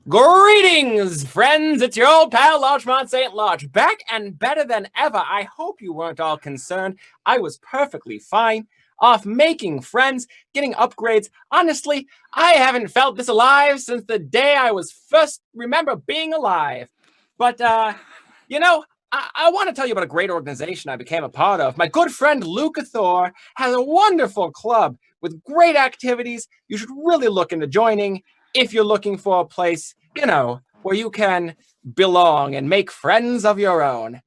Greetings, friends! It's your old pal, Larchmont St. Larch, back and better than ever. I hope you weren't all concerned. I was perfectly fine, off making friends, getting upgrades. Honestly, I haven't felt this alive since the day I was first remember being alive. But, I want to tell you about a great organization I became a part of. My good friend Luke Thor has a wonderful club with great activities. You should really look into joining if you're looking for a place, where you can belong and make friends of your own.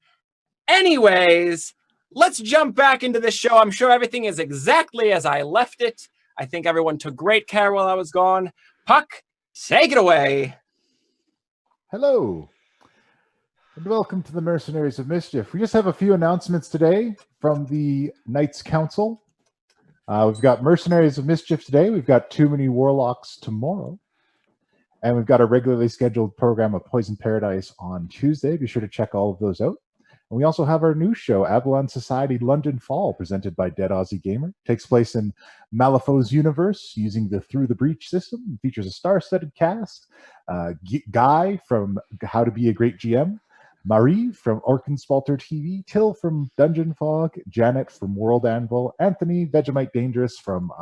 Anyways, let's jump back into the show. I'm sure everything is exactly as I left it. I think everyone took great care while I was gone. Puck, take it away. Hello, and welcome to the Mercenaries of Mischief. We just have a few announcements today from the Knights Council. We've got Mercenaries of Mischief today. We've got Too Many Warlocks tomorrow. And we've got a regularly scheduled program of Poison Paradise on Tuesday. Be sure to check all of those out. And we also have our new show, Avalon Society London Fall, presented by Dead Aussie Gamer. It takes place in Malifaux's universe using the Through the Breach system. It features a star-studded cast. Guy from How to Be a Great GM. Marie from Orkenspalter TV. Till from Dungeon Fog. Janet from World Anvil. Anthony Vegemite Dangerous from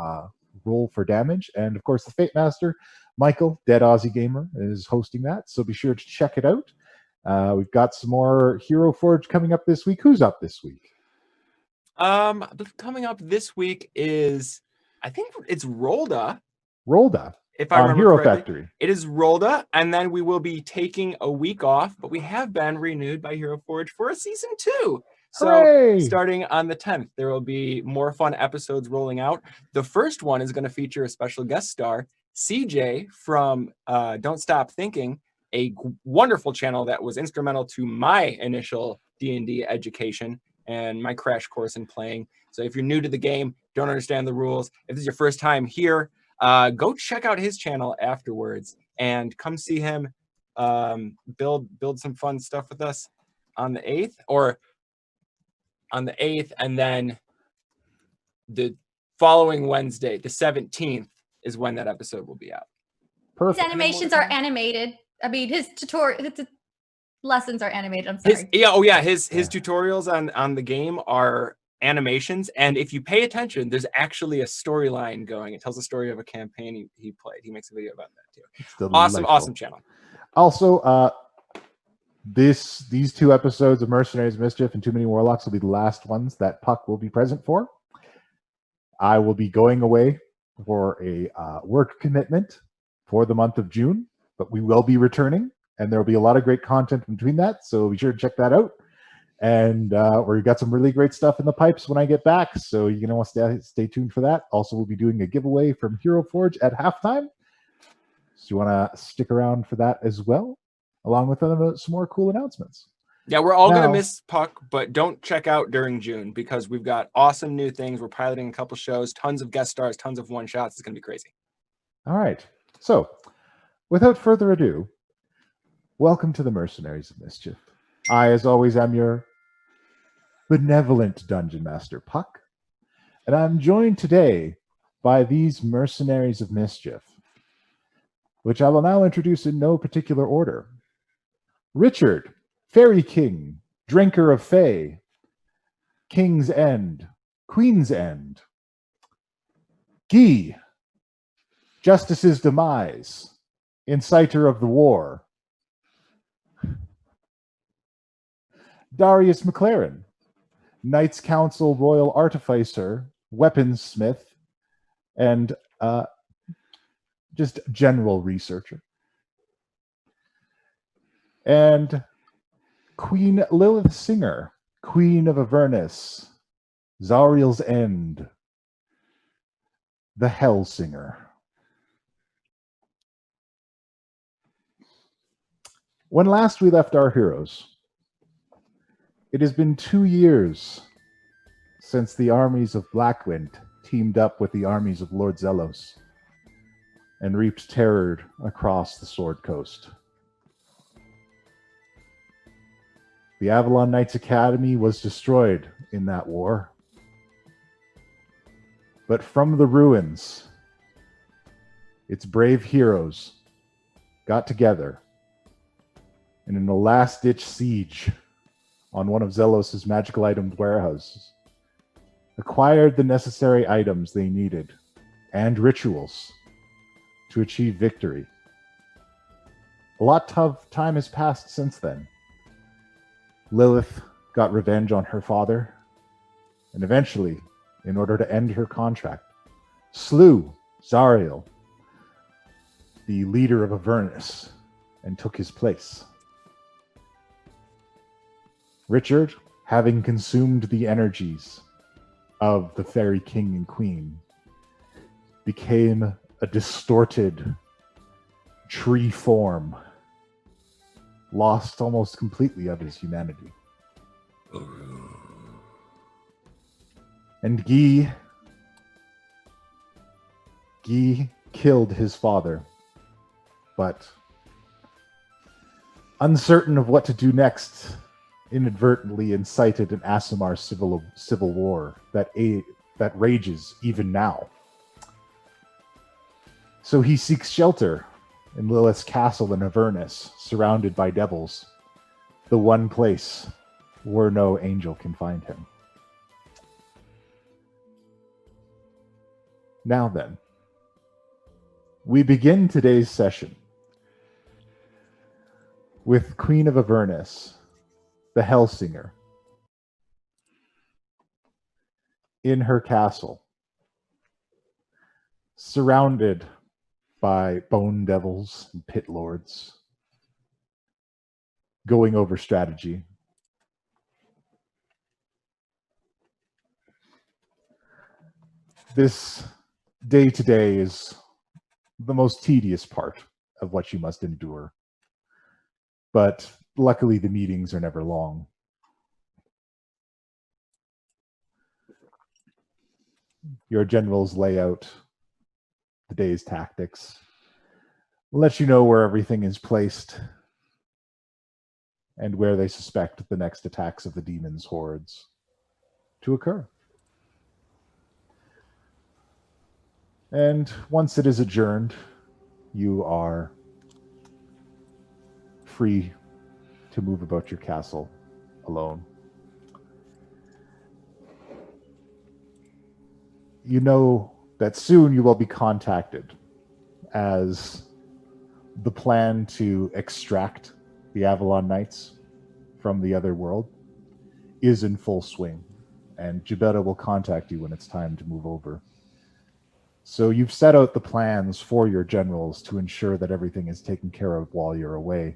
Roll for Damage. And, of course, the Fate Master, Michael, Dead Aussie Gamer, is hosting that, so be sure to check it out. We've got some more Hero Forge coming up this week. Who's up this week? Coming up this week is, I think it's Rolda. Rolda. If I remember Hero correctly. Factory. It is Rolda, and then we will be taking a week off, but we have been renewed by Hero Forge for a season 2. So Hooray! Starting on the 10th, there will be more fun episodes rolling out. The first one is going to feature a special guest star, CJ from Don't Stop Thinking, a wonderful channel that was instrumental to my initial D&D education and my crash course in playing. So if you're new to the game, don't understand the rules, if this is your first time here, go check out his channel afterwards and come see him build some fun stuff with us on the 8th, and then the following Wednesday, the 17th, is when that episode will be out. Perfect. His animations are animated. I mean, his lessons are animated. I'm sorry. His tutorials on the game are animations, and if you pay attention, there's actually a storyline going. It tells the story of a campaign he played. He makes a video about that too. Awesome channel. Also, these 2 episodes of Mercenaries of Mischief and Too Many Warlocks will be the last ones that Puck will be present for. I will be going away for a work commitment for the month of June, but we will be returning, and there will be a lot of great content between that, so be sure to check that out. And we've got some really great stuff in the pipes when I get back, so you're going to want to stay tuned for that. Also, we'll be doing a giveaway from Hero Forge at halftime, so you want to stick around for that as well, along with some more cool announcements. Yeah, we're all going to miss Puck, but don't check out during June because we've got awesome new things. We're piloting a couple shows, tons of guest stars, tons of one-shots. It's going to be crazy. All right. So, without further ado, welcome to the Mercenaries of Mischief. I, as always, am your benevolent Dungeon Master, Puck, and I'm joined today by these Mercenaries of Mischief, which I will now introduce in no particular order. Richard, Fairy King, Drinker of Fae, King's End, Queen's End. Guy, Justice's Demise, Inciter of the War. Darius McLaren, Knights Council Royal Artificer, Weaponsmith, and just general researcher. And Queen Lilith Singer, Queen of Avernus, Zariel's End, the Hell Singer. When last we left our heroes, it has been 2 years since the armies of Blackwind teamed up with the armies of Lord Zelos and reaped terror across the Sword Coast. The Avalon Knights Academy was destroyed in that war. But from the ruins, its brave heroes got together and in a last-ditch siege on one of Zelos' magical item warehouses, acquired the necessary items they needed and rituals to achieve victory. A lot of time has passed since then. Lilith got revenge on her father, and eventually, in order to end her contract, slew Zariel, the leader of Avernus, and took his place. Richard, having consumed the energies of the fairy king and queen, became a distorted tree form, lost almost completely of his humanity. And Guy killed his father, but uncertain of what to do next, inadvertently incited an Aasimar civil war that rages even now. So he seeks shelter in Lilith's castle in Avernus, surrounded by devils, the one place where no angel can find him. Now then, we begin today's session with Queen of Avernus, the Hellsinger, in her castle, surrounded by bone devils and pit lords, going over strategy. This day-to-day is the most tedious part of what you must endure. But luckily, the meetings are never long. Your generals lay out the day's tactics, let you know where everything is placed, and where they suspect the next attacks of the demons' hordes to occur. And once it is adjourned, you are free to move about your castle alone. You know that soon you will be contacted, as the plan to extract the Avalon Knights from the other world is in full swing, and Gibetta will contact you when it's time to move over. So you've set out the plans for your generals to ensure that everything is taken care of while you're away.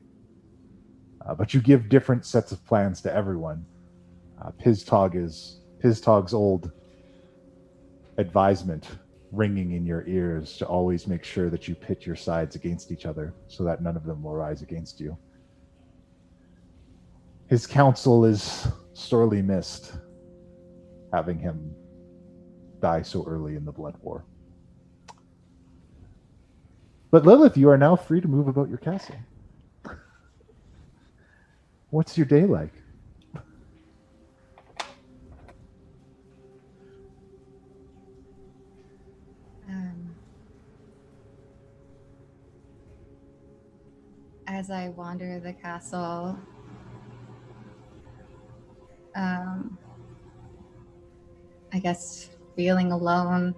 But you give different sets of plans to everyone. Piztog's old advisement ringing in your ears to always make sure that you pit your sides against each other so that none of them will rise against you. His counsel is sorely missed, having him die so early in the Blood War. But Lilith, you are now free to move about your castle. What's your day like? As I wander the castle, I guess feeling alone,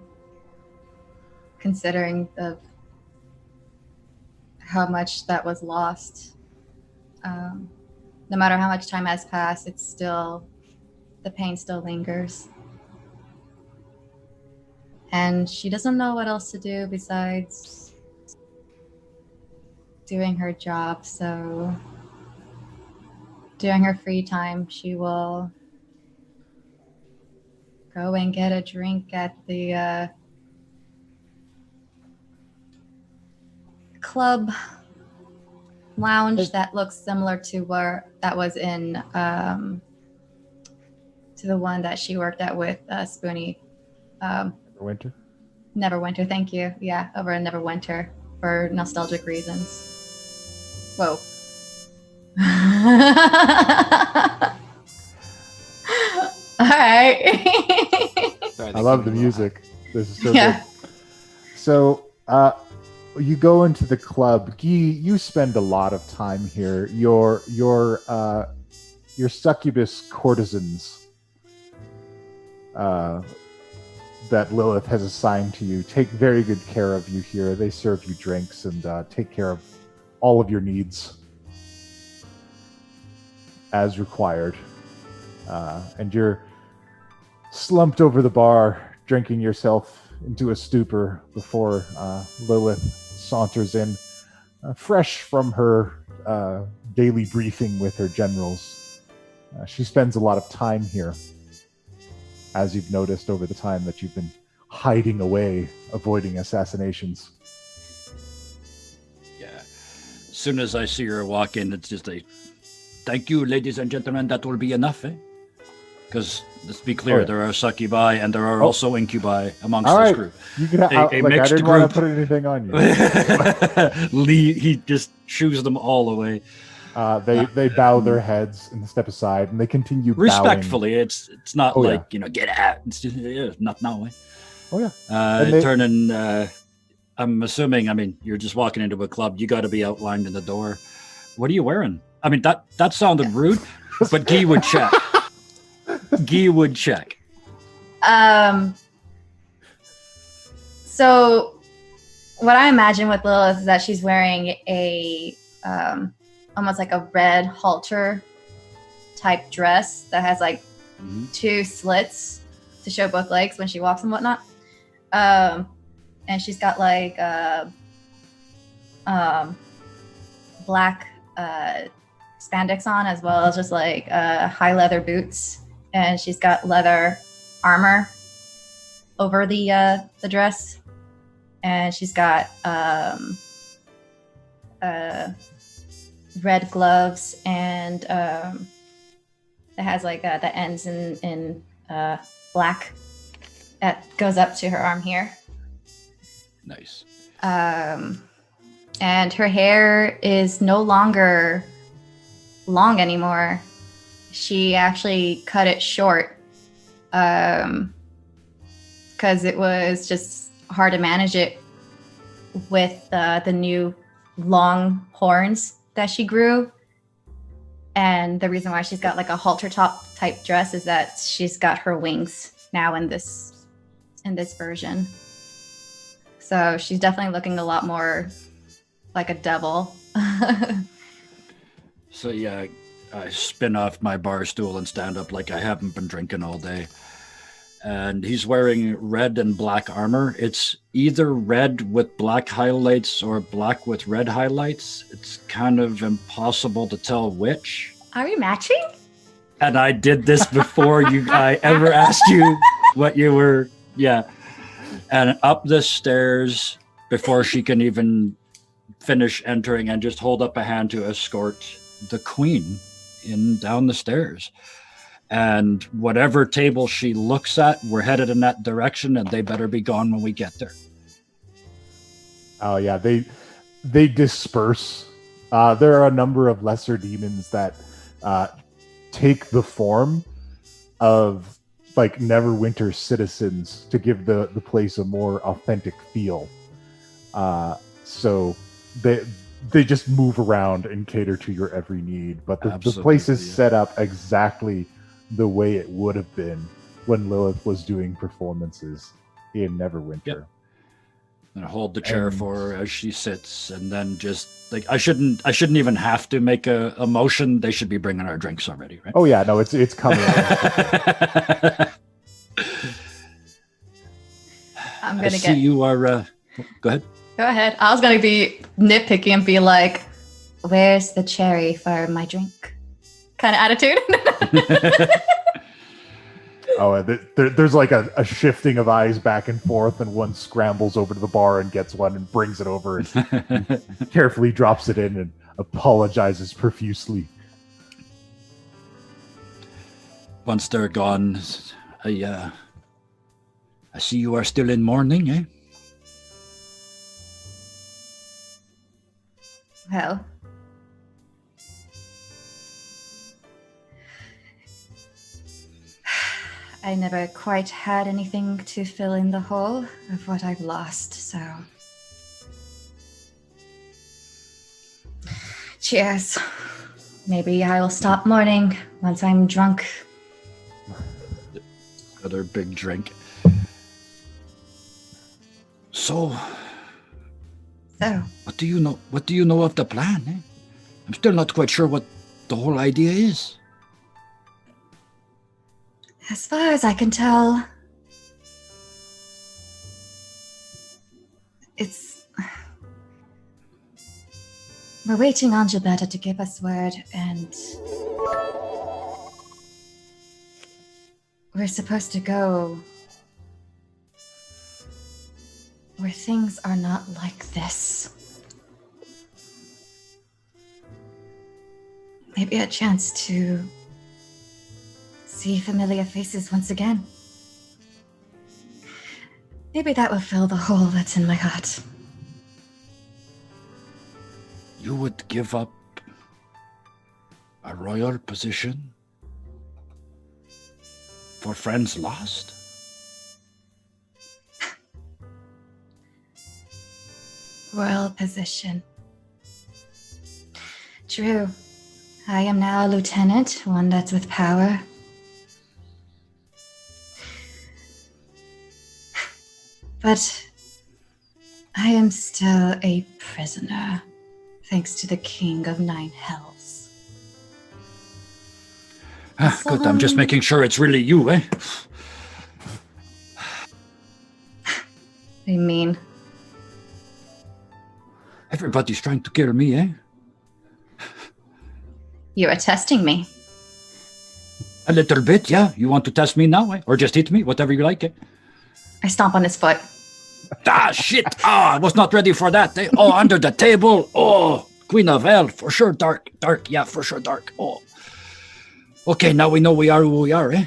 considering how much that was lost. No matter how much time has passed, the pain still lingers. And she doesn't know what else to do besides doing her job, so during her free time, she will go and get a drink at the club lounge that looks similar to where that was in to the one that she worked at with Spoonie. Neverwinter, thank you. Yeah, over in Neverwinter for nostalgic reasons. Whoa. All right. Sorry, I love the music. This is so good. So, you go into the club. Guy, you spend a lot of time here. Your succubus courtesans that Lilith has assigned to you take very good care of you here. They serve you drinks and take care of all of your needs as required. And you're slumped over the bar, drinking yourself into a stupor before Lilith saunters in, fresh from her daily briefing with her generals. She spends a lot of time here, as you've noticed over the time that you've been hiding away, avoiding assassinations. Yeah. As soon as I see her walk in, it's just a thank you, ladies and gentlemen. That will be enough, eh? Because let's be clear, there are succubi and there are also incubi amongst all this right. group. You can A I mixed didn't group. want to put anything on you. He just shoos them all away. They bow their heads and step aside, and they continue Respectfully. bowing. It's not like, get out. It's just, not now, eh? Oh, yeah. Turning, I'm assuming, you're just walking into a club. You got to be outlined in the door. What are you wearing? That sounded rude, but Guy would check. Guy would check. So what I imagine with Lilith is that she's wearing a almost like a red halter type dress that has like two slits to show both legs when she walks and whatnot. And she's got like black spandex on, as well as just like high leather boots, and she's got leather armor over the dress, and she's got red gloves, and it has like that ends in black that goes up to her arm here. Nice. And her hair is no longer long anymore. She actually cut it short because it was just hard to manage it with the new long horns that she grew. And the reason why she's got like a halter top type dress is that she's got her wings now in this version. So she's definitely looking a lot more like a devil. So yeah, I spin off my bar stool and stand up like I haven't been drinking all day. And he's wearing red and black armor. It's either red with black highlights or black with red highlights. It's kind of impossible to tell which. Are we matching? And I did this before I ever asked you what you were. Yeah. And up the stairs before she can even finish entering, and just hold up a hand to escort the queen down the stairs. And whatever table she looks at, we're headed in that direction, and they better be gone when we get there. Oh yeah, they disperse. There are a number of lesser demons that take the form of like Neverwinter citizens to give the place a more authentic feel. So they just move around and cater to your every need. But the place is set up exactly the way it would have been when Lilith was doing performances in Neverwinter. Yep. And I hold the chair for her as she sits, and then just like I shouldn't even have to make a motion. They should be bringing our drinks already, right? Oh yeah, no, it's coming. I'm gonna see you are. Go ahead. Go ahead. I was gonna be nitpicky and be like, "Where's the cherry for my drink?" Kind of attitude. Oh, there's like a shifting of eyes back and forth, and one scrambles over to the bar and gets one and brings it over and carefully drops it in and apologizes profusely. Once they're gone, I see you are still in mourning, eh? Well, I never quite had anything to fill in the hole of what I've lost, so Cheers. Maybe I'll stop mourning once I'm drunk. Another big drink. So, So, what do you know? What do you know of the plan? Eh? I'm still not quite sure what the whole idea is. as far as I can tell, we're waiting on Gibetta to give us word, and we're supposed to go where things are not like this. Maybe a chance to see familiar faces once again. Maybe that will fill the hole that's in my heart. You would give up a royal position for friends lost? Royal position. True. I am now a lieutenant, one that's with power. But I am still a prisoner, thanks to the King of Nine Hells. Ah, good, I'm just making sure it's really you, eh? I mean, Everybody's trying to kill me, eh? you are testing me. A little bit, yeah. You want to test me now, eh? Or just hit me, whatever you like, eh? I stomp on his foot. Ah, shit! Ah, I was not ready for that, eh? Oh, under the table. Oh, Queen of Hell, for sure, dark. Yeah, for sure, dark. Oh. Okay, now we know we are who we are, eh?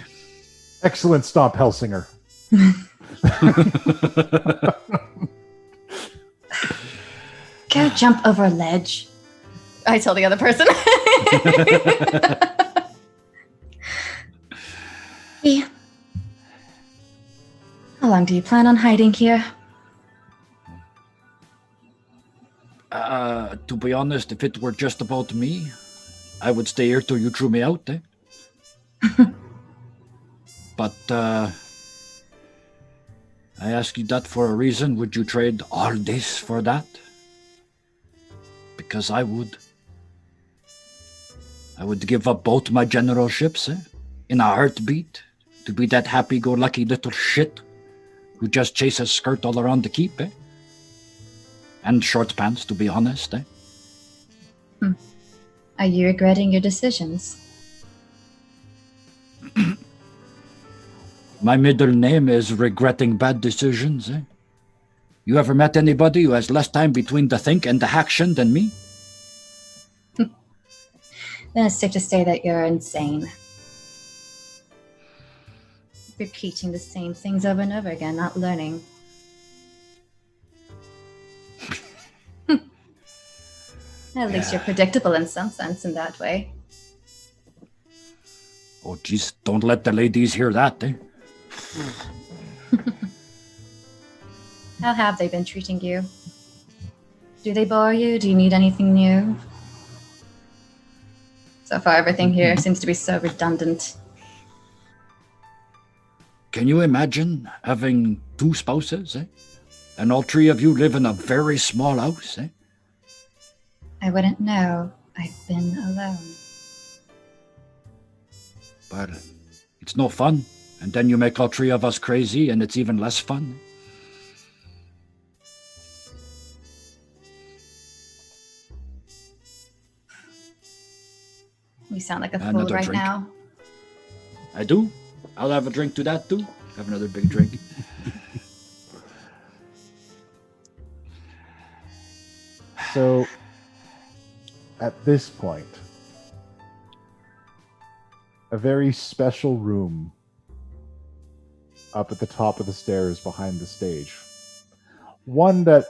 Excellent stomp, Helsinger. Can't jump over a ledge. I tell the other person. Hey, how long do you plan on hiding here? To be honest, if it were just about me, I would stay here till you threw me out, eh? But, I ask you that for a reason. Would you trade all this for that? Because I would. I would give up both my generalships, eh? In a heartbeat, to be that happy-go-lucky little shit who just chases skirt all around the keep, eh? And short pants, to be honest, eh? Are you regretting your decisions? My middle name is regretting bad decisions, eh? You ever met anybody who has less time between the think and the action than me? Then it's safe to say that you're insane. Repeating the same things over and over again, not learning. At least you're predictable in some sense in that way. Oh, jeez, don't let the ladies hear that, eh? How have they been treating you? Do they bore you? Do you need anything new? So far, everything here seems to be so redundant. Can you imagine having 2 spouses, eh? And all 3 of you live in a very small house, eh? I wouldn't know. I've been alone. But it's no fun. And then you make all 3 of us crazy, and it's even less fun. You sound like a fool Another right drink. now. I do. I'll have a drink to that, too. Have another big drink. So, at this point, a very special room up at the top of the stairs behind the stage. One that,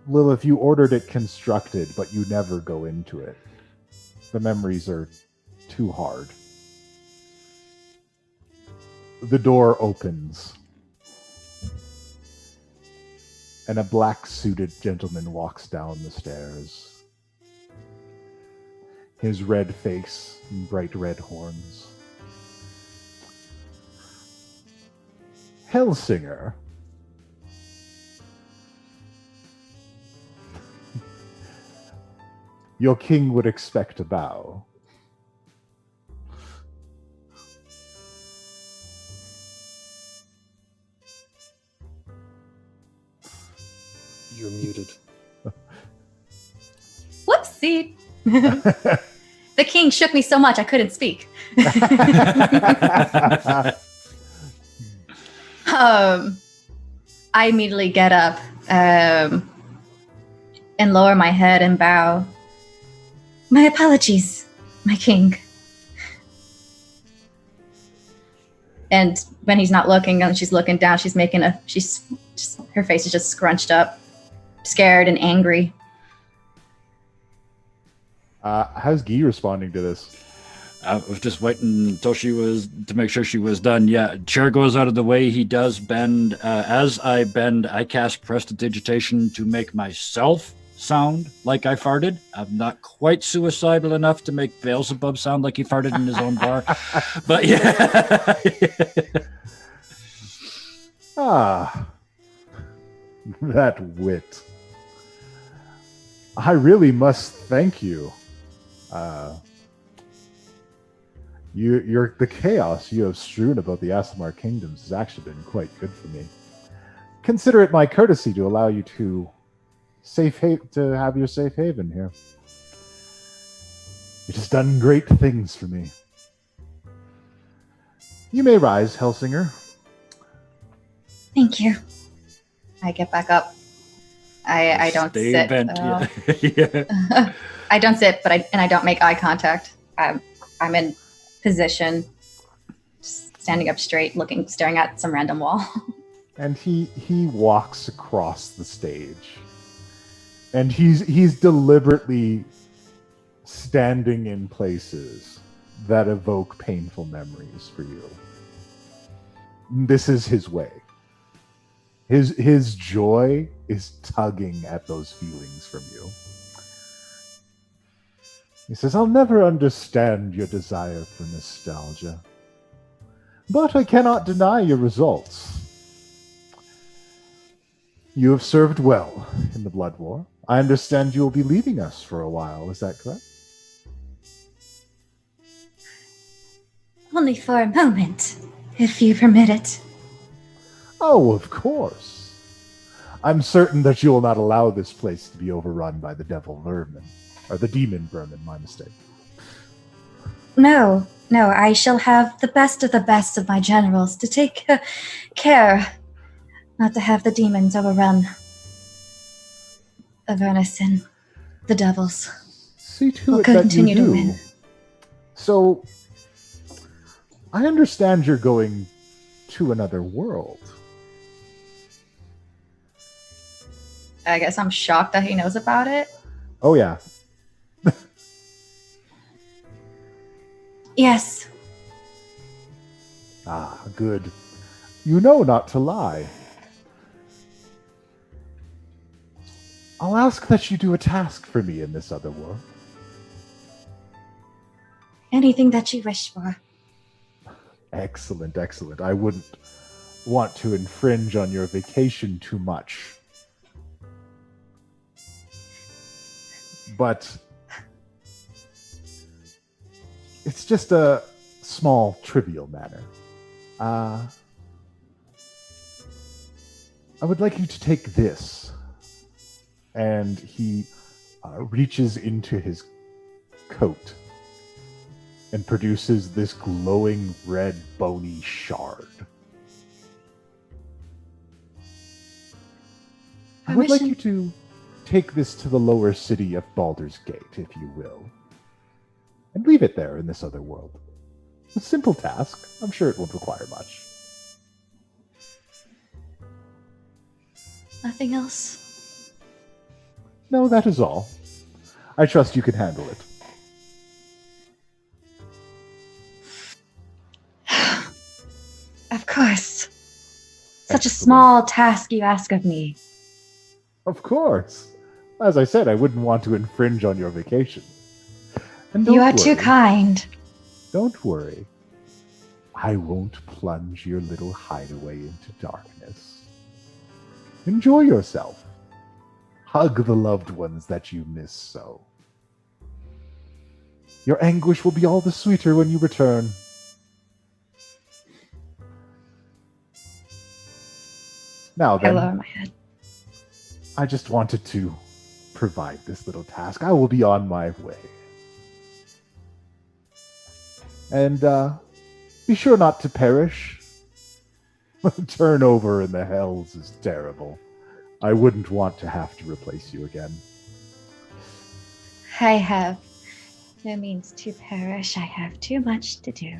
Lilith, you ordered it constructed, but you never go into it. The memories are too hard. The door opens, and a black-suited gentleman walks down the stairs. his red face and bright red horns. Hellsinger. Your king would expect a bow. You're muted. Whoopsie. The king shook me so much I couldn't speak. I immediately get up and lower my head and bow. My apologies, my king. And when he's not looking and she's looking down, her face is just scrunched up, scared and angry. How's Guy responding to this? I was just waiting until to make sure she was done. Yeah, chair goes out of the way. He does bend. As I bend, I cast prestidigitation to make myself sound like I farted. I'm not quite suicidal enough to make Beelzebub sound like he farted in his own bar. But yeah. That wit. I really must thank you. The chaos you have strewn about the Asimar kingdoms has actually been quite good for me. Consider it my courtesy to allow you to have your safe haven here. It has done great things for me. You may rise, Hellsinger. Thank you. I get back up. I don't Stay sit. bent. Yeah. I don't sit, but I don't make eye contact. I'm in position, just standing up straight, staring at some random wall. And he walks across the stage. And he's deliberately standing in places that evoke painful memories for you. This is his way. His joy is tugging at those feelings from you. He says, I'll never understand your desire for nostalgia, but I cannot deny your results. You have served well in the Blood War. I understand you will be leaving us for a while, is that correct? Only for a moment, if you permit it. Oh, of course. I'm certain that you will not allow this place to be overrun by the devil vermin. Or the demon vermin, my mistake. No, I shall have the best of my generals to take care not to have the demons overrun Avernus and the devils. See to We'll it that you continue to do. win. So, I understand you're going to another world. I guess I'm shocked that he knows about it. Oh, yeah. Yes. Ah, good. You know not to lie. I'll ask that you do a task for me in this other world. Anything that you wish for. Excellent, excellent. I wouldn't want to infringe on your vacation too much. But it's just a small, trivial matter. I would like you to take this. And he reaches into his coat and produces this glowing red bony shard. I would like you to take this to the lower city of Baldur's Gate, if you will, and leave it there in this other world. A simple task. I'm sure it won't require much. Nothing else? No, that is all. I trust you can handle it. Of course. Such a Excellent. small task you ask of me. Of course. As I said, I wouldn't want to infringe on your vacation. And You are don't too worry. kind. Don't worry. I won't plunge your little hideaway into darkness. Enjoy yourself. Hug the loved ones that you miss so. Your anguish will be all the sweeter when you return. Now I then, lower my head. I just wanted to provide this little task. I will be on my way. And be sure not to perish. Turnover in the hells is terrible. I wouldn't want to have to replace you again. I have no means to perish. I have too much to do.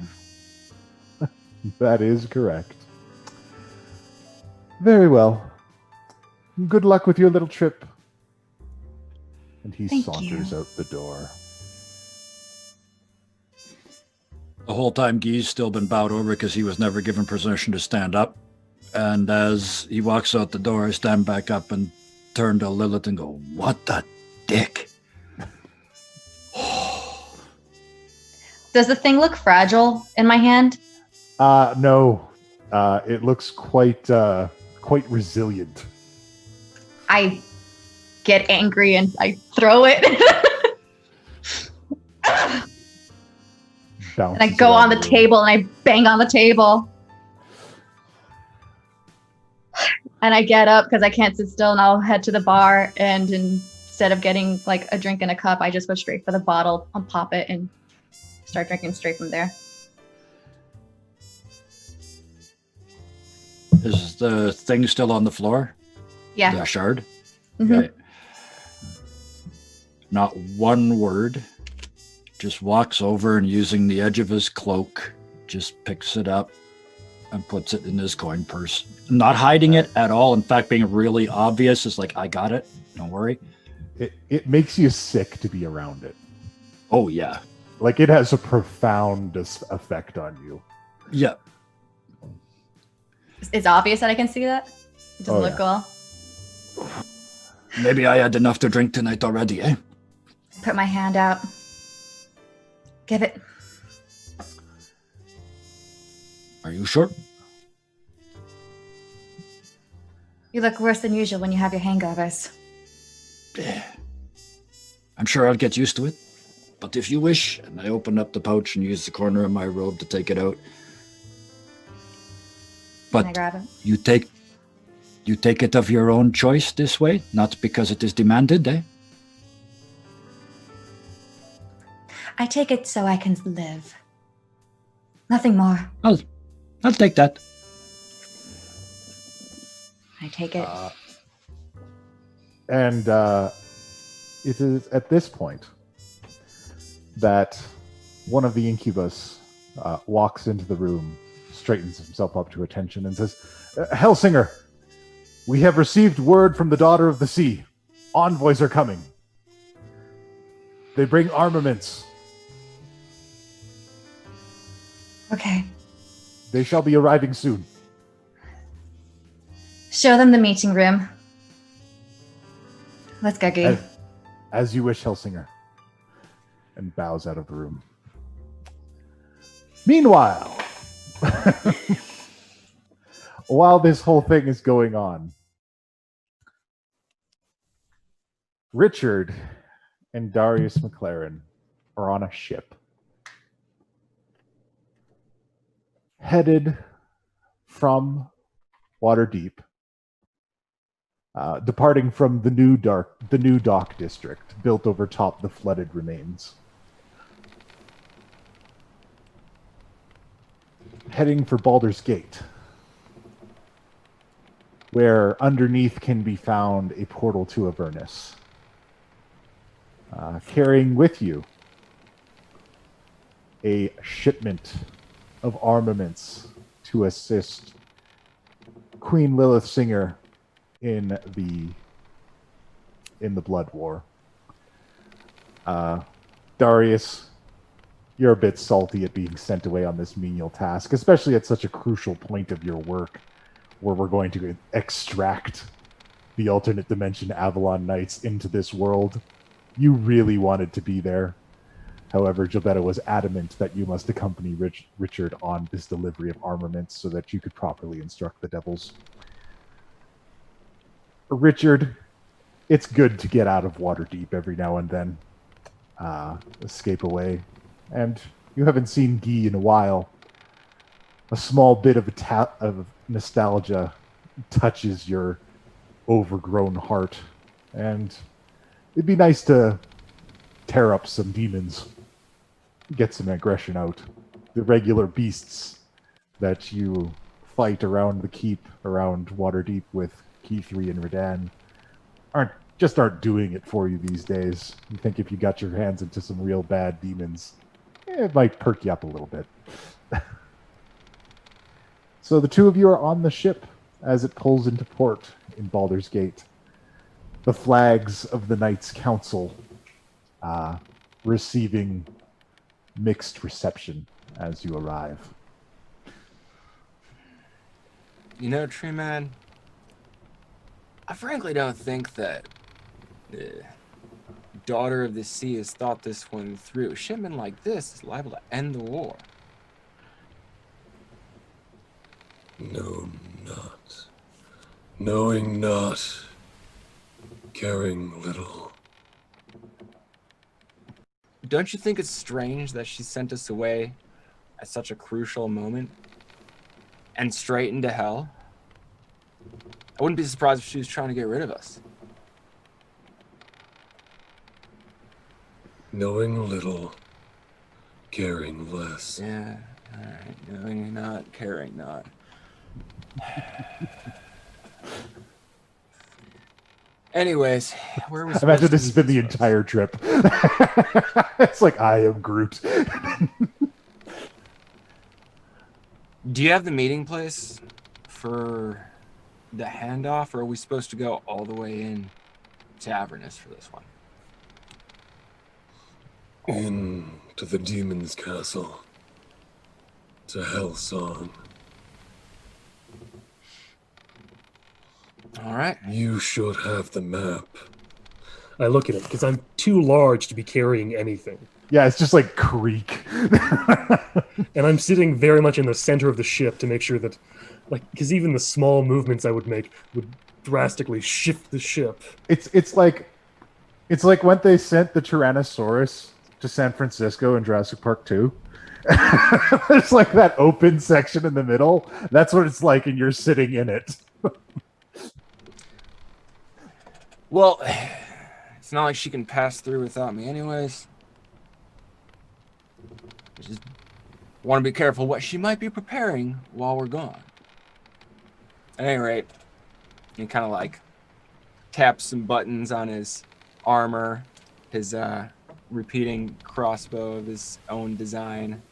That is correct. Very well. Good luck with your little trip. And he Thank saunters you. out the door. The whole time Guy's still been bowed over because he was never given permission to stand up. And as he walks out the door, I stand back up and turn to Lilith and go, "What the dick?" Does the thing look fragile in my hand? No. It looks quite resilient. I get angry and I throw it. And I go on the table and I bang on the table. And I get up because I can't sit still, and I'll head to the bar. And instead of getting like a drink in a cup, I just go straight for the bottle and pop it and start drinking straight from there. Is the thing still on the floor? Yeah. The shard? Mhm. Okay. Not one word. Just walks over and using the edge of his cloak, just picks it up and puts it in his coin purse. Not hiding it at all. In fact, being really obvious. It's like, I got it. Don't worry. It makes you sick to be around it. Oh, yeah. Like, it has a profound effect on you. Yeah. It's obvious that I can see that. It doesn't Oh, look yeah. well. Maybe I had enough to drink tonight already, eh? Put my hand out. Give it. Are you sure? You look worse than usual when you have your hangovers. I'm sure I'll get used to it. But if you wish, and I open up the pouch and use the corner of my robe to take it out. Can I But grab it? you take it of your own choice this way, not because it is demanded, eh? I take it so I can live. Nothing more. I'll take that. I take it. And it is at this point that one of the incubus walks into the room, straightens himself up to attention, and says, "Hellsinger, we have received word from the Daughter of the Sea. Envoys are coming. They bring armaments. Okay. They shall be arriving soon." Show them the meeting room. Let's go, Gee. As you wish, Hellsinger. And bows out of the room. Meanwhile, while this whole thing is going on, Richard and Darius McLaren are on a ship, headed from Waterdeep, departing from the new dock district built over top the flooded remains, heading for Baldur's Gate, where underneath can be found a portal to Avernus. Carrying with you a shipment of armaments to assist Queen Lilith Singer in the Blood War. Darius, you're a bit salty at being sent away on this menial task, especially at such a crucial point of your work, where we're going to extract the alternate dimension Avalon Knights into this world. You really wanted to be there. However, Gilberto was adamant that you must accompany Richard on this delivery of armaments so that you could properly instruct the devils. Richard, it's good to get out of Waterdeep every now and then. Escape away. And you haven't seen Guy in a while. A small bit of nostalgia touches your overgrown heart. And it'd be nice to tear up some demons. Get some aggression out. The regular beasts that you fight around the keep, around Waterdeep with Key3 and Redan, aren't doing it for you these days. You think if you got your hands into some real bad demons, it might perk you up a little bit. So the two of you are on the ship as it pulls into port in Baldur's Gate. The flags of the Knights Council receiving mixed reception as you arrive. You know, Tree Man, I frankly don't think that the Daughter of the Sea has thought this one through. A shipment like this is liable to end the war. No, not. Knowing not. Caring little. Don't you think it's strange that she sent us away at such a crucial moment and straight into hell? I wouldn't be surprised if she was trying to get rid of us. Knowing little. Caring less. Yeah, all right. Knowing not, caring not. Anyways, where was? Imagine this has been the entire trip. It's like I am Groot. Do you have the meeting place for the handoff, or are we supposed to go all the way in to Avernus for this one? To the demon's castle. To Hellsong. All right. You should have the map. I look at it because I'm too large to be carrying anything. Yeah, it's just like creak. And I'm sitting very much in the center of the ship to make sure that, like, because even the small movements I would make would drastically shift the ship. It's like when they sent the Tyrannosaurus to San Francisco in Jurassic Park 2. There's like that open section in the middle. That's what it's like, and you're sitting in it. Well, it's not like she can pass through without me anyways. I just want to be careful what she might be preparing while we're gone. At any rate, he kind of like taps some buttons on his armor, his repeating crossbow of his own design,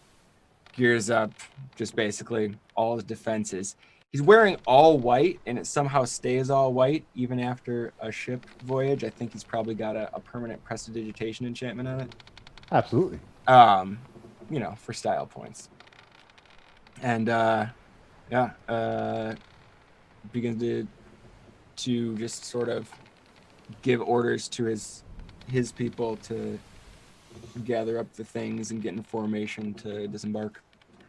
gears up just basically all his defenses. He's wearing all white, and it somehow stays all white even after a ship voyage. I think he's probably got a permanent prestidigitation enchantment on it. Absolutely. You know, for style points. And begins to just sort of give orders to his people to gather up the things and get in formation to disembark.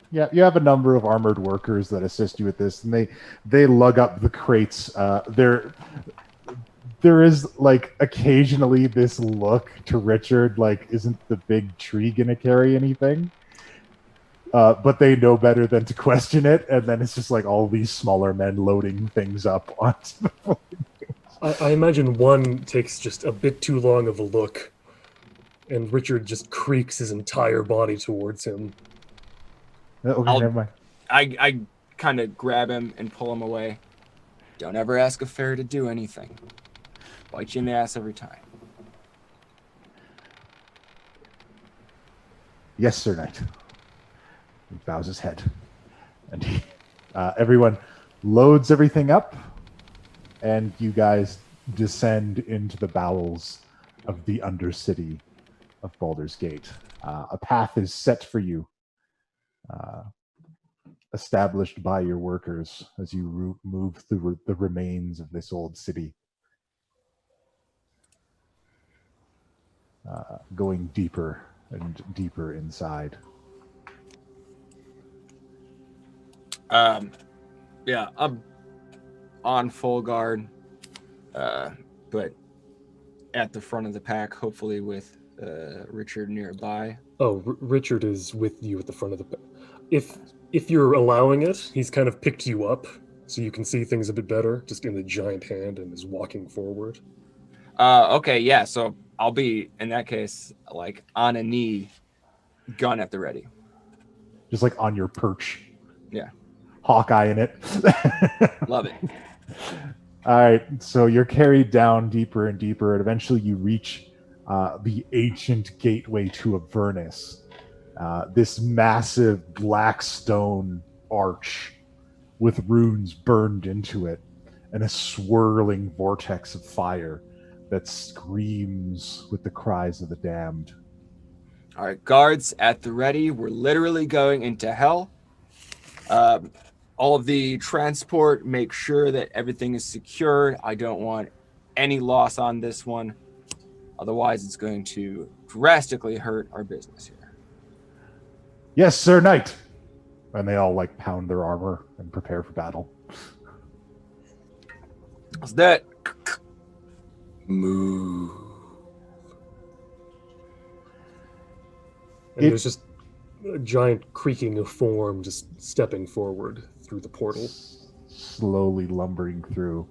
Yeah, you have a number of armored workers that assist you with this, and they lug up the crates. There is like occasionally this look to Richard, like, isn't the big tree gonna carry anything? But they know better than to question it, and then it's just like all these smaller men loading things up onto the I imagine one takes just a bit too long of a look, and Richard just creaks his entire body towards him. Okay, never mind. I kind of grab him and pull him away. Don't ever ask a fairy to do anything. Bite you in the ass every time. Yes, Sir Knight. He bows his head. And everyone loads everything up, and you guys descend into the bowels of the Undercity of Baldur's Gate. A path is set for you, established by your workers as you move through the remains of this old city. Going deeper and deeper inside. Yeah, I'm on full guard, but at the front of the pack, hopefully with Richard nearby. Oh, Richard is with you at the front of the. If you're allowing it, he's kind of picked you up so you can see things a bit better, just in the giant hand, and is walking forward. Okay, yeah. So I'll be in that case like on a knee, gun at the ready. Just like on your perch. Yeah. Hawkeye in it. Love it. All right, so you're carried down deeper and deeper, and eventually you reach the ancient gateway to Avernus. This massive black stone arch with runes burned into it, and a swirling vortex of fire that screams with the cries of the damned. All right, guards at the ready. We're literally going into hell. All of the transport, make sure that everything is secured. I don't want any loss on this one. Otherwise, it's going to drastically hurt our business here. Yes, Sir Knight. And they all like pound their armor and prepare for battle. What's that? Move. And there's just a giant creaking of form just stepping forward through the portal. Slowly lumbering through.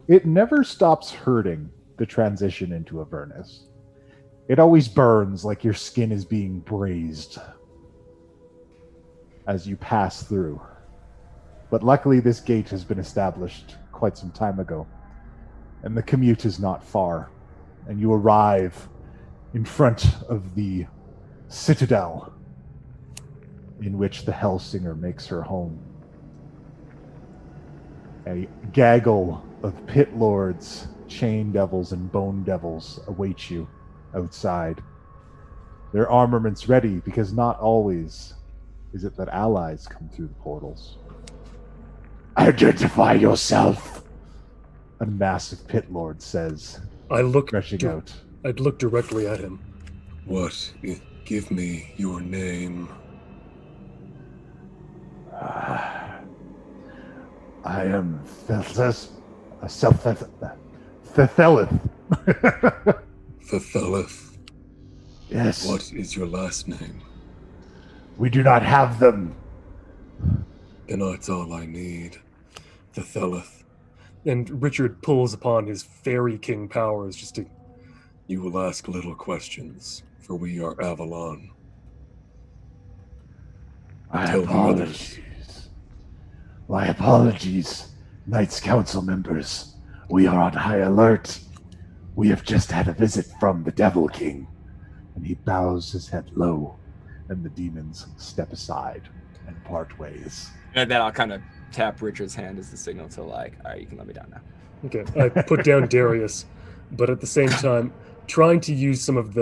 It never stops hurting, the transition into Avernus. It always burns like your skin is being braised as you pass through. But luckily this gate has been established quite some time ago, and the commute is not far, and you arrive in front of the citadel in which the Hellsinger makes her home. A gaggle of pit lords, chain devils, and bone devils await you outside. Their armaments ready, because not always is it that allies come through the portals. Identify yourself, a massive pit lord says, I look rushing out. I'd look directly at him. What? Give me your name. I am Thethelith. Thethelith. Yes. What is your last name? We do not have them. Then that's all I need. Thethelith. And Richard pulls upon his fairy king powers just to. You will ask little questions, for we are Avalon. My Tell the apologies. My apologies, Knights Council members. We are on high alert. We have just had a visit from the Devil King. And he bows his head low, and the demons step aside and part ways. And then I'll kind of tap Richard's hand as the signal to like, all right, you can let me down now. Okay, I put down Darius, but at the same time, trying to use some of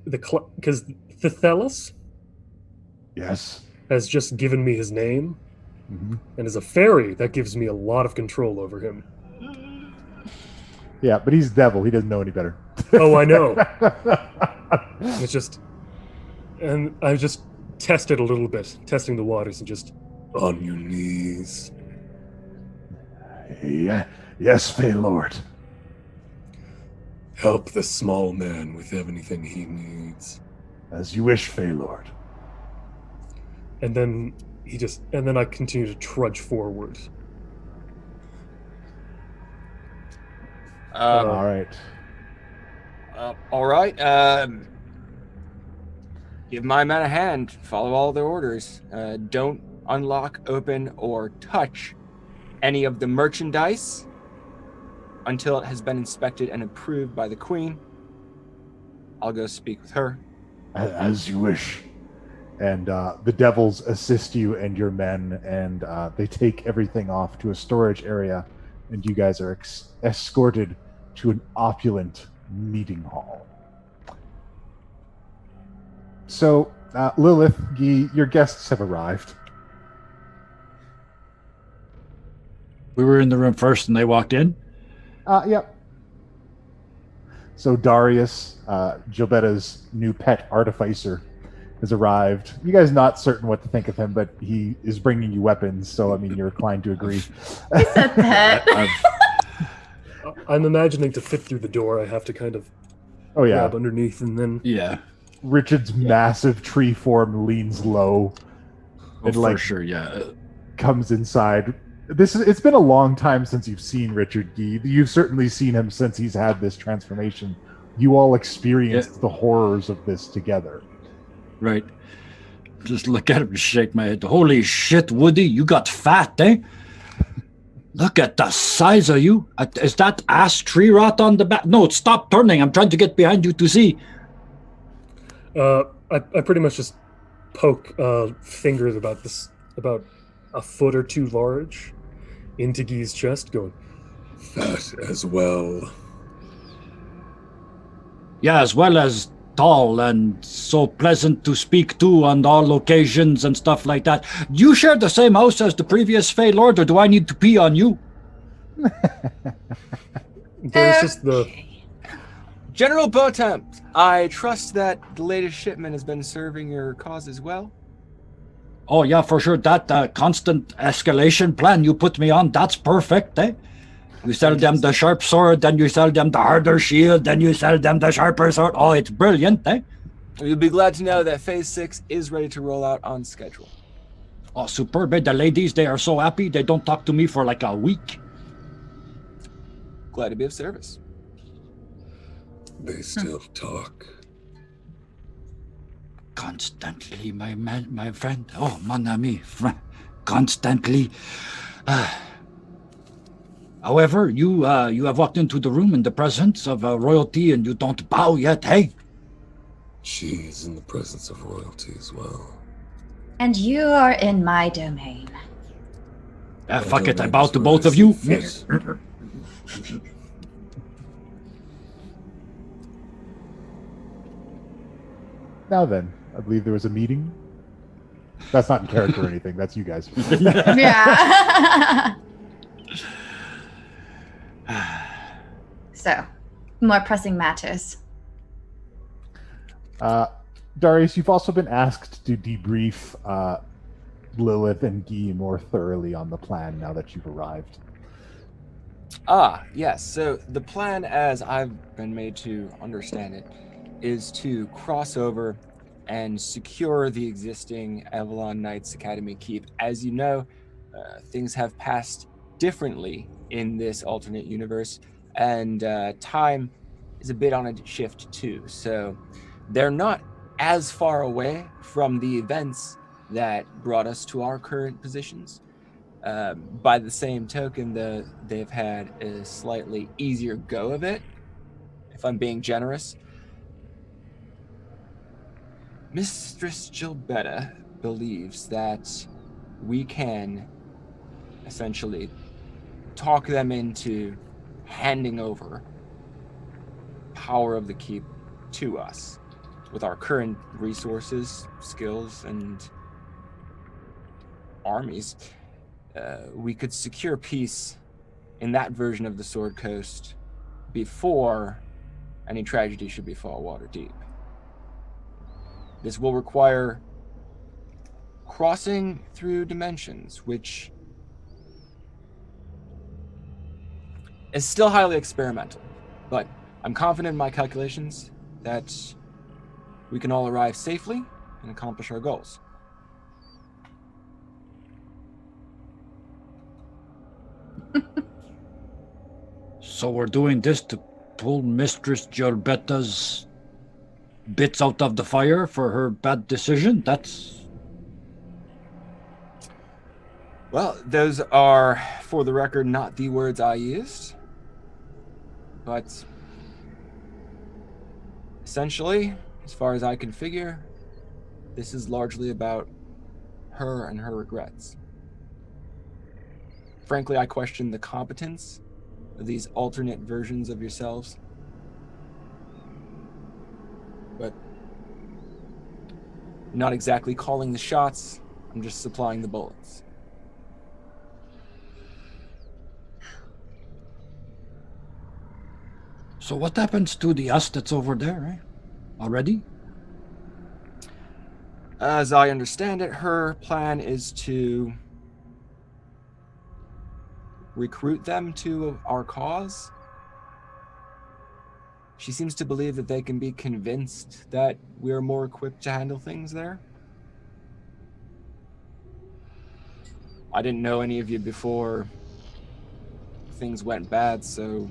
because Thethelus Yes. has just given me his name, Mm-hmm. and as a fairy, that gives me a lot of control over him. Yeah, but he's devil. He doesn't know any better. Oh, I know. It's just, and I just tested a little bit, testing the waters, and just On your knees. Yeah. Yes, Fey Lord. Help the small man with anything he needs. As you wish, Fey Lord. and then I continue to trudge forward. All right. All right. Give my men a hand. Follow all their orders. Don't unlock, open, or touch any of the merchandise until it has been inspected and approved by the Queen. I'll go speak with her. As you wish. And the devils assist you and your men, and they take everything off to a storage area, and you guys are escorted to an opulent meeting hall. So, Lilith, your guests have arrived. We were in the room first and they walked in. Yep. So Darius, Gilbetta's new pet artificer, has arrived. You guys not certain what to think of him, but he is bringing you weapons, so I mean you're inclined to agree. He said that. I'm imagining to fit through the door, I have to kind of Oh yeah, grab underneath and then... Yeah. Richard's massive tree form leans low. Oh, for sure, yeah. Comes inside. It's been a long time since you've seen Richard Gee. You've certainly seen him since he's had this transformation. You all experienced the horrors of this together. Right. Just look at him and shake my head. Holy shit, Woody, you got fat, eh? Look at the size of you. Is that ass tree rot on the back? No, stop turning. I'm trying to get behind you to see. I pretty much just poke fingers about a foot or two large into Gee's chest, going, Fat as well. Yeah, as well as tall and so pleasant to speak to on all occasions and stuff like that. Do you share the same house as the previous Fey Lord, or do I need to pee on you? there's just the... General Botemp, I trust that the latest shipment has been serving your cause as well. Oh, yeah, for sure. That constant escalation plan you put me on, that's perfect, eh? You sell them the sharp sword, then you sell them the harder shield, then you sell them the sharper sword. Oh, it's brilliant, eh? You'll be glad to know that Phase 6 is ready to roll out on schedule. Oh, superb. The ladies, they are so happy. They don't talk to me for like a week. Glad to be of service. They still talk. Constantly, my man, my friend. Oh, mon ami. Constantly. However, you have walked into the room in the presence of royalty and you don't bow yet, hey? She is in the presence of royalty as well. And you are in my domain. Fuck it, I bow to both of you. Now then, I believe there was a meeting. That's not in character or anything. That's you guys. Yeah. So, more pressing matters. Darius, you've also been asked to debrief Lilith and Guy more thoroughly on the plan now that you've arrived. Ah, yes. So the plan, as I've been made to understand it, is to cross over and secure the existing Avalon Knights Academy keep. As you know, things have passed differently in this alternate universe, and time is a bit on a shift too. So they're not as far away from the events that brought us to our current positions. By the same token, they've had a slightly easier go of it, if I'm being generous. Mistress Gilbetta believes that we can essentially talk them into handing over power of the keep to us with our current resources, skills, and armies. We could secure peace in that version of the Sword Coast before any tragedy should befall Waterdeep. This will require crossing through dimensions, which is still highly experimental, but I'm confident in my calculations that we can all arrive safely and accomplish our goals. So we're doing this to pull Mistress Gilbetta's bits out of the fire for her bad decision? That's... Well, those are, for the record, not the words I used. But essentially, as far as I can figure, this is largely about her and her regrets. Frankly, I question the competence of these alternate versions of yourselves. But not exactly calling the shots, I'm just supplying the bullets. So what happens to the us that's over there, already? As I understand it, her plan is to recruit them to our cause. She seems to believe that they can be convinced that we're more equipped to handle things there. I didn't know any of you before things went bad, so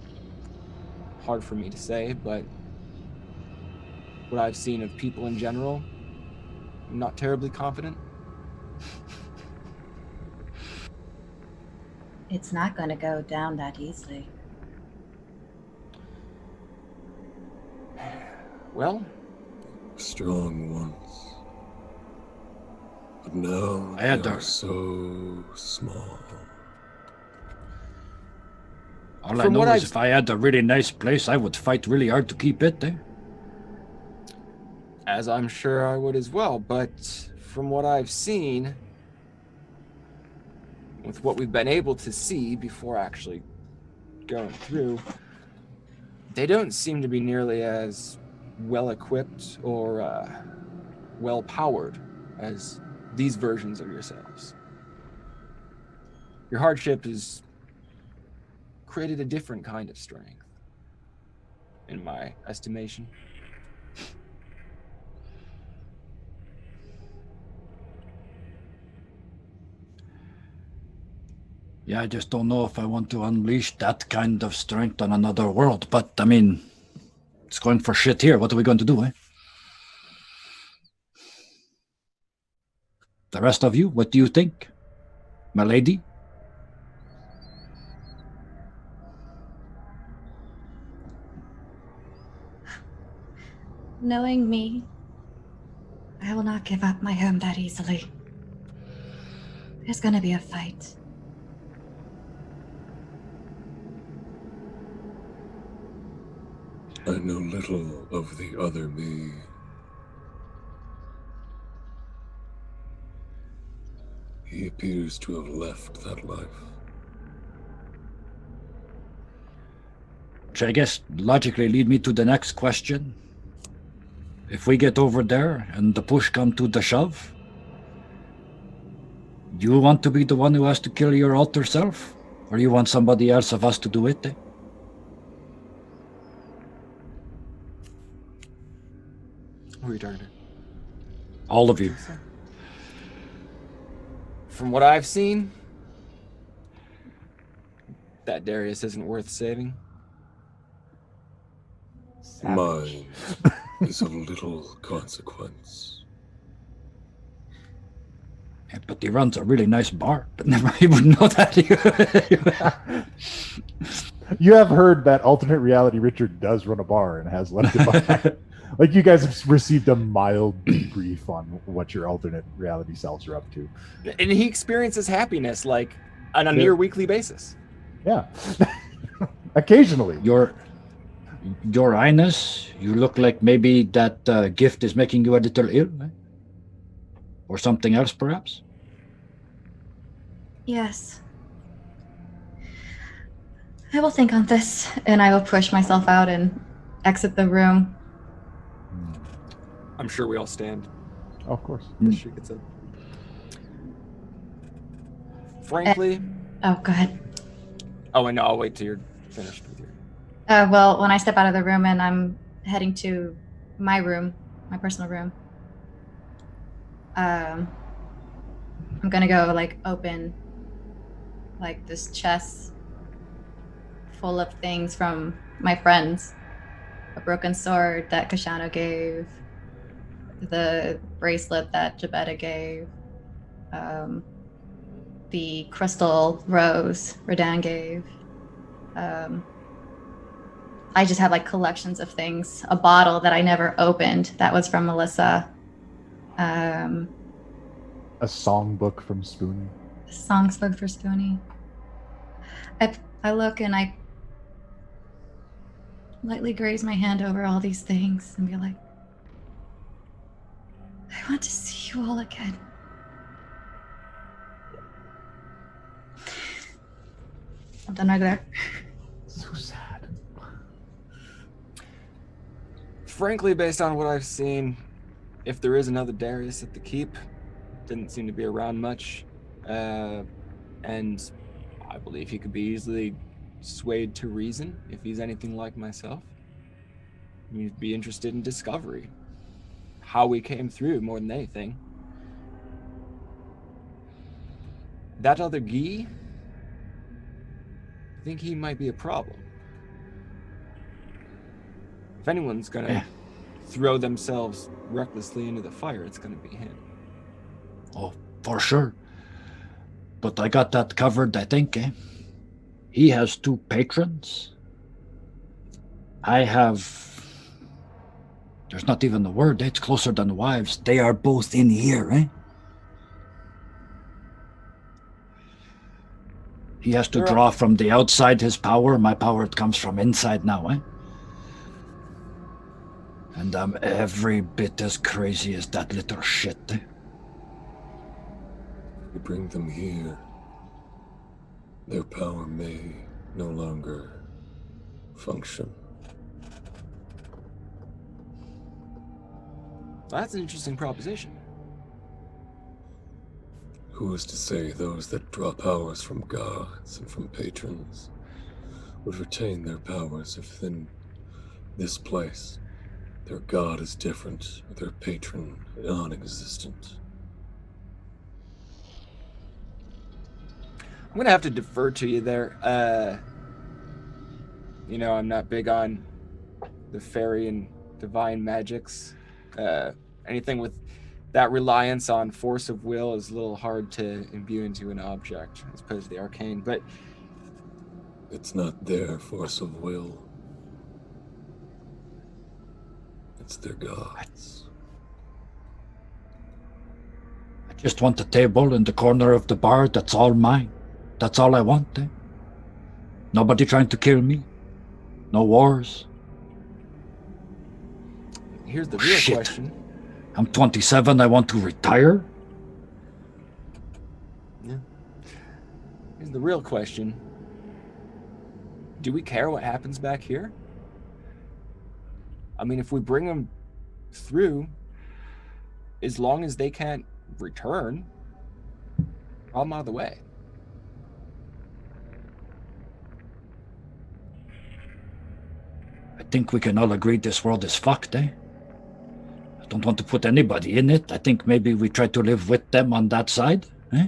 hard for me to say, but what I've seen of people in general, I'm not terribly confident. It's not going to go down that easily. Well, Strong once. But now I had they to- are so small. All I From know what is I've- if I had a really nice place, I would fight really hard to keep it, as I'm sure I would as well, but from what I've seen, with what we've been able to see before actually going through, they don't seem to be nearly as well equipped or well powered as these versions of yourselves. Your hardship has created a different kind of strength, in my estimation. Yeah, I just don't know if I want to unleash that kind of strength on another world. But, I mean, it's going for shit here. What are we going to do, The rest of you, what do you think? My lady? Knowing me, I will not give up my home that easily. There's going to be a fight. I know little of the other me. He appears to have left that life. Which I guess logically lead me to the next question. If we get over there and the push come to the shove, you want to be the one who has to kill your alter self? Or you want somebody else of us to do it? Who are you talking to? All of you. From what I've seen, that Darius isn't worth saving. Mine is of little consequence. Yeah, but he runs a really nice bar. But never even know that. You have heard that alternate reality Richard does run a bar and has left it behind. Like, you guys have received a mild debrief on what your alternate reality selves are up to. And he experiences happiness like on a Yeah. near weekly basis. Yeah. Occasionally. Your Highness, you look like maybe that gift is making you a little ill. Or something else, perhaps? Yes. I will think on this, and I will push myself out and exit the room. I'm sure we all stand. Oh, of course. As she gets up. Frankly, Oh, go ahead. oh, and no, I'll wait till you're finished with your. Well, when I step out of the room and I'm heading to my room, my personal room, I'm gonna go like open like this chest full of things from my friends. A broken sword that Kashano gave, the bracelet that Jabetta gave, the crystal rose Radan gave. I just have like collections of things. A bottle that I never opened that was from Melissa. A songbook from Spoonie. Songs book for Spoonie. I look and I lightly graze my hand over all these things and be like, I want to see you all again. I'm done right there. So sad. frankly, based on what I've seen, if there is another Darius at the keep, didn't seem to be around much. And I believe he could be easily swayed to reason if he's anything like myself. He'd be interested in discovery. How we came through more than anything. That other Guy, I think he might be a problem. If anyone's gonna throw themselves recklessly into the fire, it's gonna be him. Oh, for sure. But I got that covered, I think, eh? He has 2 patrons. I have... There's not even the word, eh? It's closer than wives. They are both in here, eh? He has to draw from the outside his power. My power, it comes from inside now, eh? And I'm every bit as crazy as that little shit, eh? You bring them here, their power may no longer function. That's an interesting proposition. Who is to say those that draw powers from gods and from patrons would retain their powers if in this place their god is different or their patron non-existent? I'm going to have to defer to you there. You know, I'm not big on the fairy and divine magics. Anything with that reliance on force of will is a little hard to imbue into an object as opposed to the arcane, but it's not their force of will. It's their gods. I just want a table in the corner of the bar. That's all mine. That's all I want, eh? Nobody trying to kill me. No wars. Here's the real Shit. question. I'm 27, I want to retire? Yeah. Here's the real question. Do we care what happens back here? I mean, if we bring them through, as long as they can't return, problem out of the way. I think we can all agree this world is fucked, eh? I don't want to put anybody in it. I think maybe we try to live with them on that side, eh?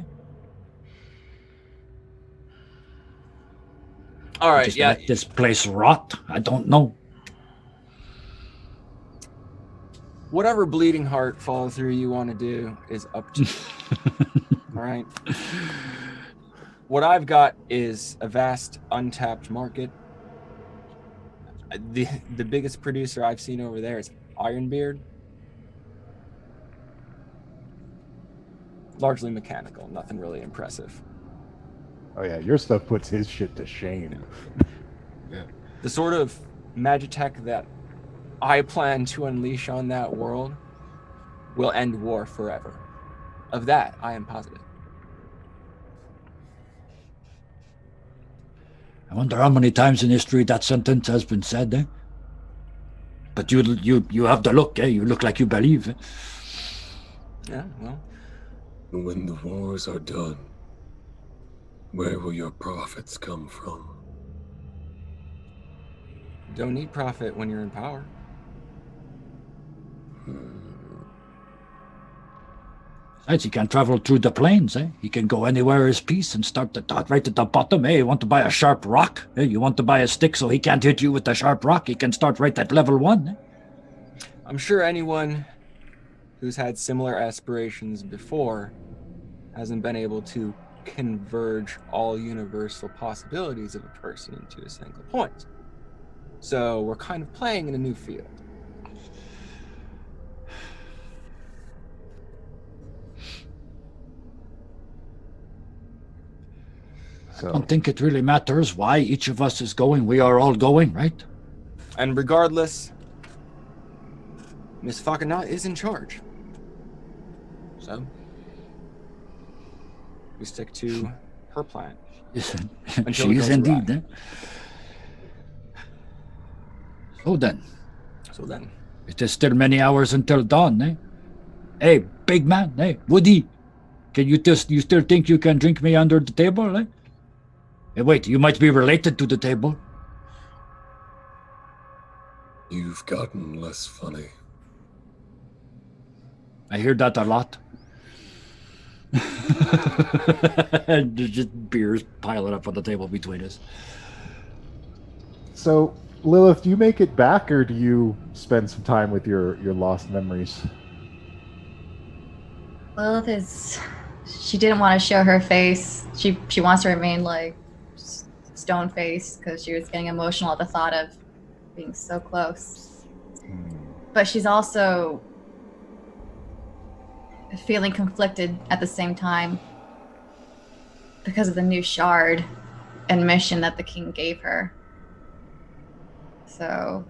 All right, Just yeah. let this place rot. I don't know. Whatever bleeding heart follow through you want to do is up to you. All right. What I've got is a vast untapped market. The biggest producer I've seen over there is Ironbeard. Largely mechanical, nothing really impressive. Oh yeah, your stuff puts his shit to shame. Yeah. The sort of magitech that I plan to unleash on that world will end war forever. Of that, I am positive. I wonder how many times in history that sentence has been said, eh? But you have the look, eh? You look like you believe, eh? Yeah, well, And when the wars are done, where will your profits come from? you don't need profit when you're in power. Besides, he can travel through the plains, eh? He can go anywhere is peace and start right at the bottom, eh? You want to buy a sharp rock, eh? You want to buy a stick so he can't hit you with a sharp rock. He can start right at level 1, eh? I'm sure anyone who's had similar aspirations before hasn't been able to converge all universal possibilities of a person into a single point. So we're kind of playing in a new field. I So don't think it really matters why each of us is going. We are all going, right? And regardless, Miss Fakanat is in charge. So we stick to her plan. Until She it is goes indeed, awry. eh? So then, So then, It is still many hours until dawn, eh? Hey, big man, hey, Woody. You still think you can drink me under the table, eh? Hey, wait, you might be related to the table. You've gotten less funny. I hear that a lot. And there's just beers piling up on the table between us. So, Lilith, do you make it back, or do you spend some time with your lost memories? Lilith she didn't want to show her face. She wants to remain like stone faced because she was getting emotional at the thought of being so close. But she's also feeling conflicted at the same time because of the new shard and mission that the king gave her. So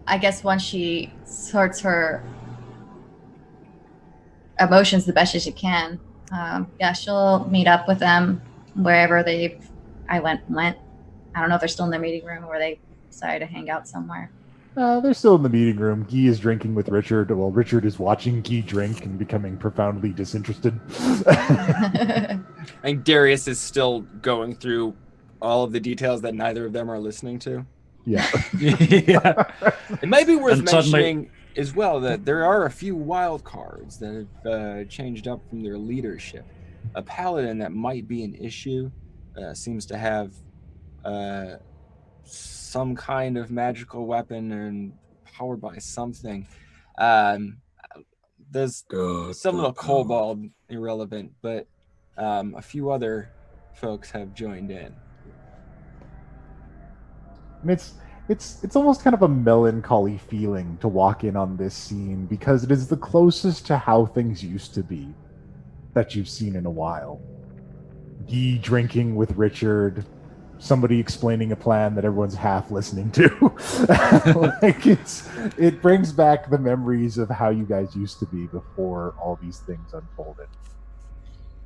I guess once she sorts her emotions the best as she can, she'll meet up with them wherever I went. I don't know if they're still in the meeting room or they decided to hang out somewhere. They're still in the meeting room. Guy is drinking with Richard. Well, Richard is watching Guy drink and becoming profoundly disinterested. I think Darius is still going through all of the details that neither of them are listening to. Yeah. Yeah. It might be worth And suddenly- mentioning as well that there are a few wild cards that have changed up from their leadership. A paladin that might be an issue seems to have some kind of magical weapon and powered by something. There's God, some little the power. kobold irrelevant, but a few other folks have joined in. And it's almost kind of a melancholy feeling to walk in on this scene because it is the closest to how things used to be that you've seen in a while. Guy drinking with Richard, somebody explaining a plan that everyone's half listening to. Like it brings back the memories of how you guys used to be before all these things unfolded.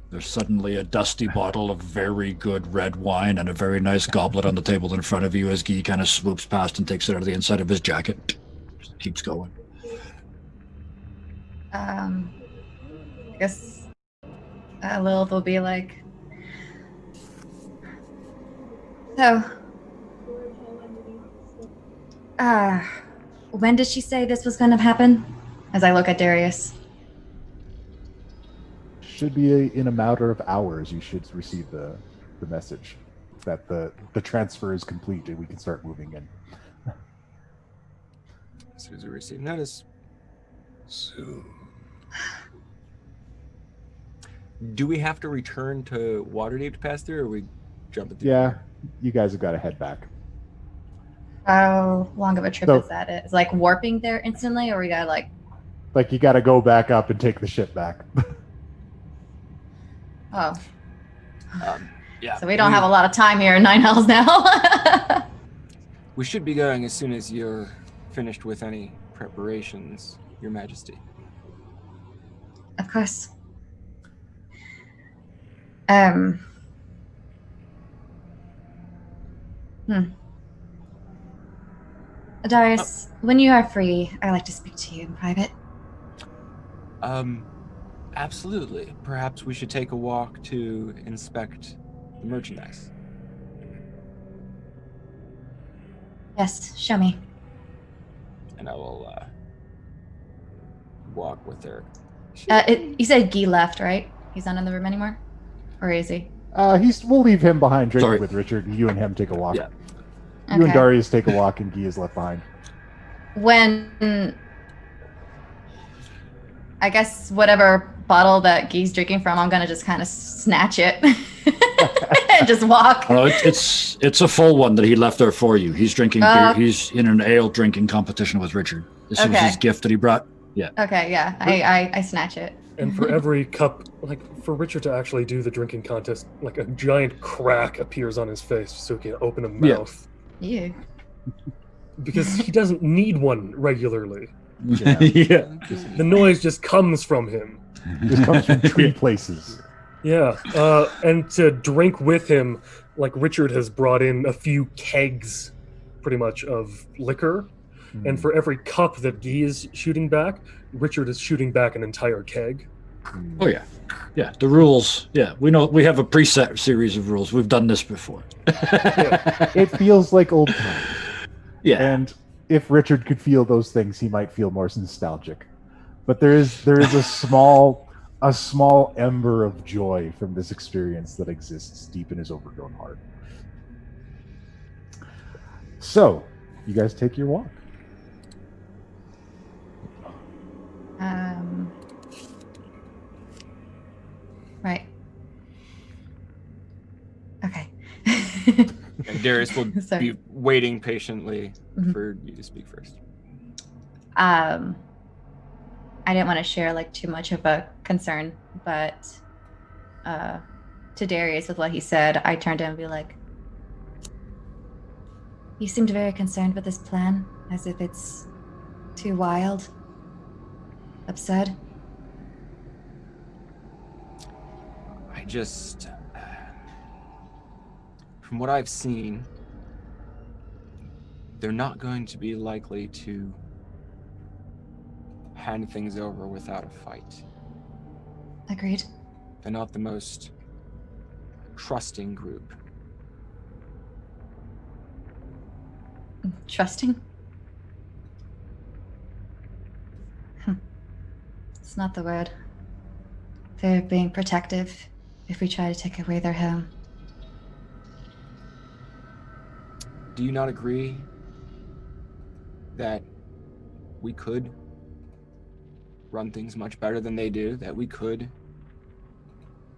There's suddenly a dusty bottle of very good red wine and a very nice goblet on the table in front of you as Guy kind of swoops past and takes it out of the inside of his jacket. Just keeps going. I guess Lilith will be like, so, when did she say this was going to happen? As I look at Darius. Should be in a matter of hours. You should receive the message that the transfer is complete and we can start moving in. As soon as we receive notice. Soon. Do we have to return to Waterdeep to pass through, or are we jumping through? Yeah, you guys have got to head back. How long of a trip So- is that? It's like warping there instantly, or we gotta like, Like you got to go back up and take the ship back. oh. Yeah. So we don't have a lot of time here in Nine Hells now. We should be going as soon as you're finished with any preparations, Your Majesty. Of course. Darius, when you are free, I'd like to speak to you in private. Absolutely. Perhaps we should take a walk to inspect the merchandise. Yes, show me. And I will walk with her. You said Guy left, right? He's not in the room anymore? Or is he? We'll leave him behind drinking Sorry. with Richard. You and him take a walk. Yeah. You and Okay. Darius take a walk and Guy is left behind. When I guess whatever bottle that Guy's drinking from, I'm gonna just kind of snatch it and just walk. Oh, it's a full one that he left there for you. He's drinking beer. He's in an ale drinking competition with Richard. This was Okay. his gift that he brought. Yeah. Okay, yeah, I snatch it. And for every cup, like for Richard to actually do the drinking contest, like a giant crack appears on his face so he can open a Yeah. mouth. You. Because he doesn't need one regularly. Yeah. Yeah. The noise just comes from him. This comes from tree places. Yeah, and to drink with him, like Richard has brought in a few kegs, pretty much, of liquor. And for every cup that Guy is shooting back, Richard is shooting back an entire keg. Oh yeah, yeah. The rules. Yeah, we know. We have a preset series of rules. We've done this before. It feels like old times. Yeah. And if Richard could feel those things, he might feel more nostalgic. But there is a small ember of joy from this experience that exists deep in his overgrown heart. So, you guys take your walk. Right. Okay. And Darius will Sorry. be waiting patiently Mhm. for you to speak first. I didn't want to share like too much of a concern, but to Darius with what he said, I turned to him and be like, "You seemed very concerned with this plan, as if it's too wild, absurd." I just, from what I've seen, they're not going to be likely to hand things over without a fight. Agreed. They're not the most trusting group. Trusting? It's not the word. They're being protective if we try to take away their home. Do you not agree that we could run things much better than they do? That we could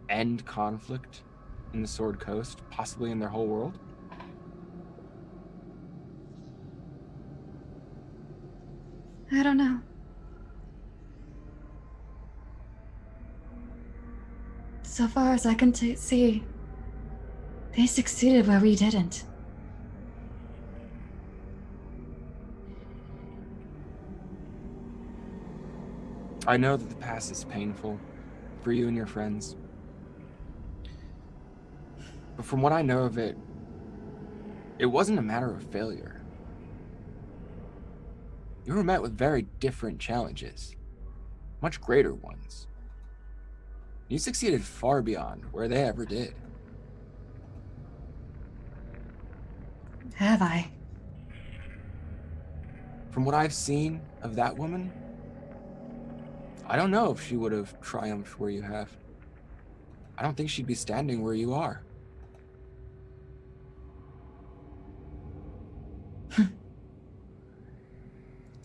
end conflict in the Sword Coast, possibly in their whole world? I don't know. So far as I can see, they succeeded where we didn't. I know that the past is painful for you and your friends. But from what I know of it, it wasn't a matter of failure. You were met with very different challenges, much greater ones. You succeeded far beyond where they ever did. Have I? From what I've seen of that woman, I don't know if she would have triumphed where you have. I don't think she'd be standing where you are.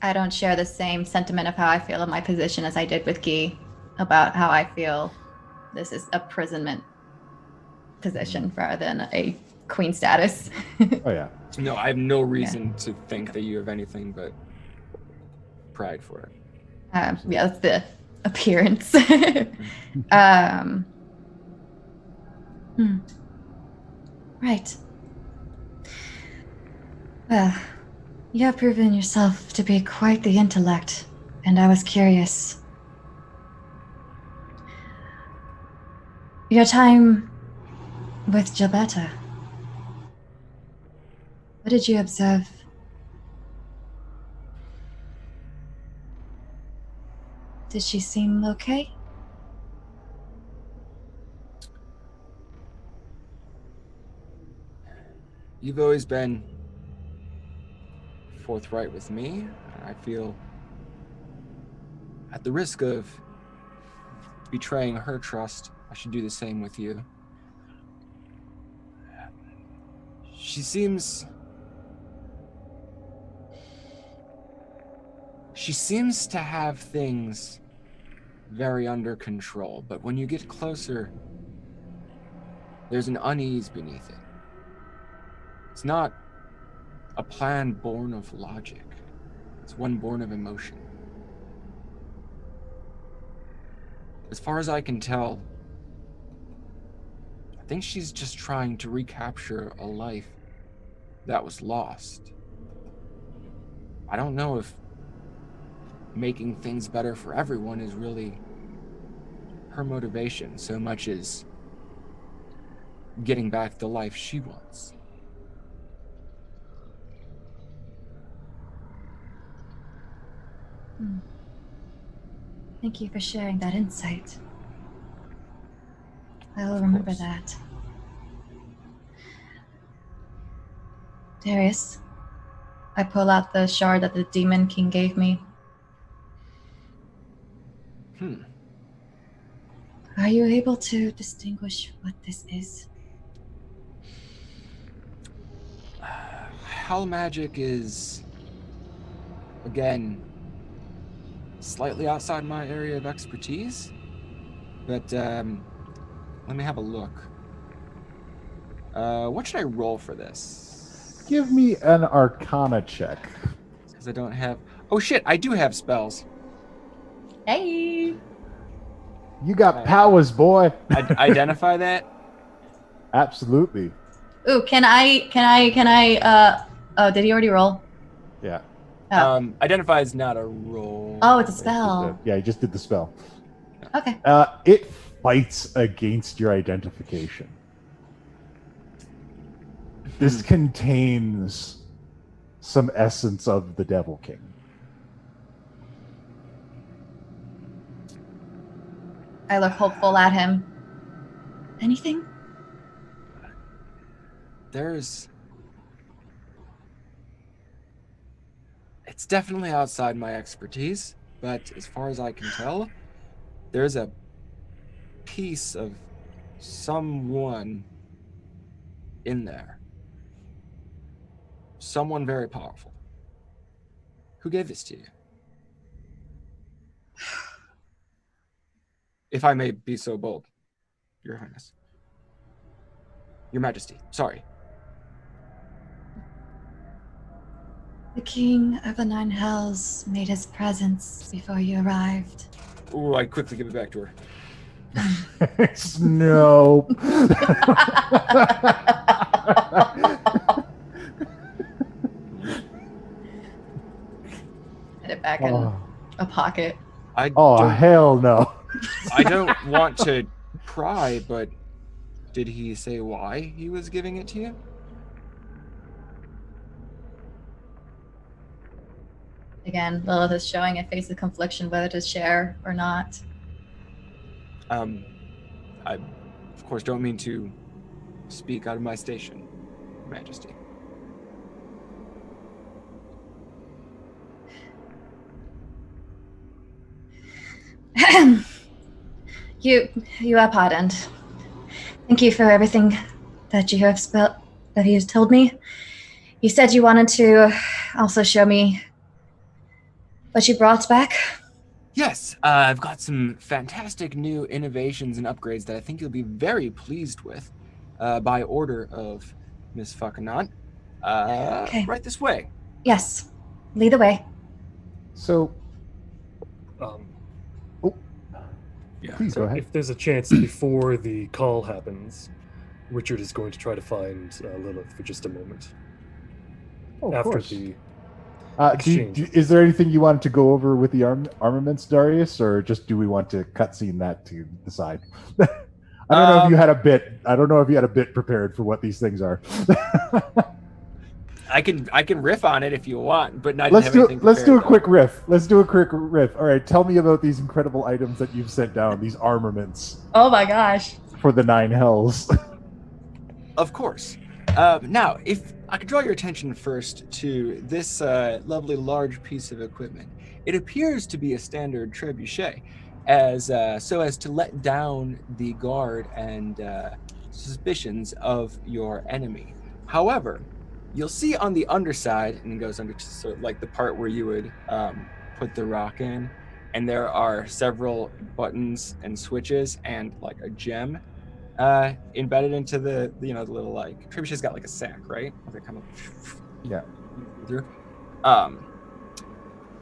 I don't share the same sentiment of how I feel in my position as I did with Guy about how I feel this is a imprisonment position rather than a queen status. Oh yeah. No, I have no reason to think that you have anything but pride for it. Yeah, that's the appearance. Right. Well, you have proven yourself to be quite the intellect, and I was curious. Your time with Gilberta. What did you observe? Did she seem okay? You've always been forthright with me, and I feel at the risk of betraying her trust, I should do the same with you. She seems to have things very under control, but when you get closer, there's an unease beneath it. It's not a plan born of logic. It's one born of emotion. As far as I can tell, I think she's just trying to recapture a life that was lost. I don't know if making things better for everyone is really her motivation so much as getting back the life she wants. Thank you for sharing that insight. I will Of remember course. that. Darius, I pull out the shard that the Demon King gave me. Are you able to distinguish what this is? Hell magic is, again, slightly outside my area of expertise, but let me have a look. What should I roll for this? Give me an Arcana check. Because I don't have... Oh shit, I do have spells. Hey! You got powers, boy. Identify that? Absolutely. Ooh, can I, oh, did he already roll? Yeah. Oh, Identify is not a roll. oh it's a Just spell. yeah, he just did the spell. Okay. It fights against your identification. This contains some essence of the Devil King. I look hopeful at him. Anything? It's definitely outside my expertise, but as far as I can tell, there's a piece of someone in there. Someone very powerful. Who gave this to you? If I may be so bold, Your Highness. Your Majesty, sorry. The King of the Nine Hells made his presence before you arrived. Ooh, I quickly give it back to her. No. Put it back in a pocket. Hell no. I don't want to pry, but did he say why he was giving it to you? Again, Lilith is showing a face of confliction whether to share or not. I, of course, don't mean to speak out of my station, Your Majesty. You are pardoned. Thank you for everything that you have that you told me. You said you wanted to also show me what you brought back. Yes, I've got some fantastic new innovations and upgrades that I think you'll be very pleased with, by order of Miss Fakanant. Okay. Right this way. Yes. Lead the way. So, Yeah. please go ahead. If there's a chance before the call happens, Richard is going to try to find Lilith for just a moment. Oh, of after course. the Is there anything you wanted to go over with the armaments, Darius, or just do we want to cutscene that to decide? I don't know if you had a bit. I don't know if you had a bit prepared for what these things are. I can riff on it if you want, but not. Let's do a quick riff. All right, tell me about these incredible items that you've sent down. These armaments Oh my gosh. for the Nine Hells. Of course. Now, if I could draw your attention first to this lovely large piece of equipment. It appears to be a standard trebuchet, so as to let down the guard and suspicions of your enemy. However, you'll see on the underside, and it goes under to sort of like the part where you would put the rock in, and there are several buttons and switches and like a gem embedded into the the little like trebuchet's got like a sack, right? That kind of Yeah. through.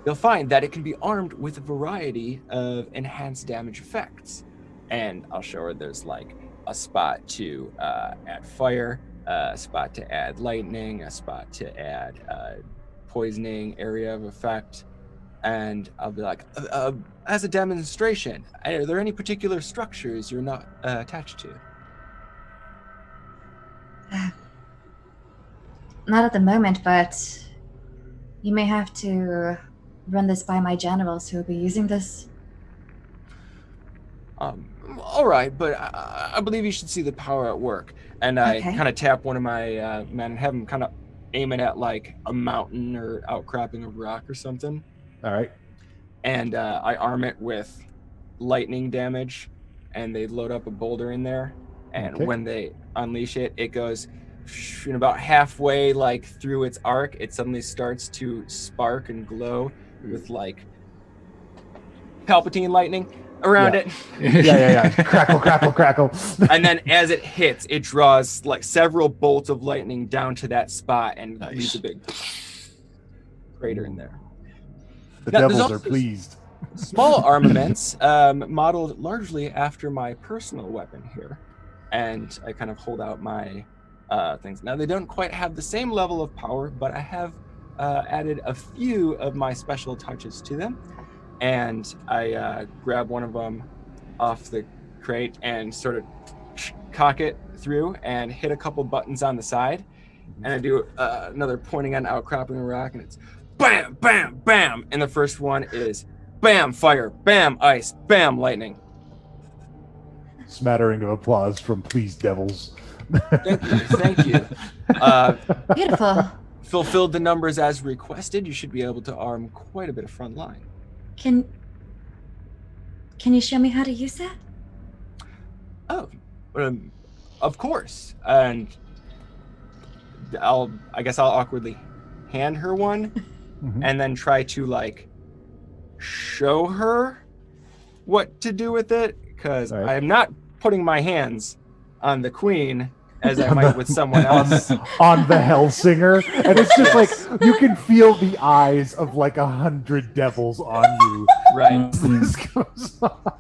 You'll find that it can be armed with a variety of enhanced damage effects, and I'll show her there's like a spot to add fire, a spot to add lightning, a spot to add poisoning area of effect, and I'll be like, as a demonstration, are there any particular structures you're not attached to? Not at the moment, but you may have to run this by my generals who will be using this. All right, but I believe you should see the power at work. And I Okay. kind of tap one of my men and have him kind of aim it at like a mountain or outcropping of rock or something. All right. And I arm it with lightning damage, and they load up a boulder in there. And Okay. when they unleash it, it goes and about halfway like through its arc, it suddenly starts to spark and glow with like Palpatine lightning around it. Yeah. Crackle, crackle, crackle. And then as it hits, it draws like several bolts of lightning down to that spot and leaves a big crater in there. The Now, there's devils are also pleased. Small armaments, modeled largely after my personal weapon here. And I kind of hold out my things. Now, they don't quite have the same level of power, but I have added a few of my special touches to them. And I grab one of them off the crate and sort of cock it through and hit a couple buttons on the side. And I do another pointing on outcropping a rock, and it's bam, bam, bam. And the first one is bam, fire, bam, ice, bam, lightning. Smattering of applause from pleased devils. Thank you. Beautiful. Fulfilled the numbers as requested. You should be able to arm quite a bit of front line. Can you show me how to use that? Oh, of course. And I guess I'll awkwardly hand her one and then try to like show her what to do with it, because Right. I am not putting my hands on the queen as I might with someone else. on the Hellsinger, and it's just like you can feel the eyes of like 100 devils on you. Right. This goes on.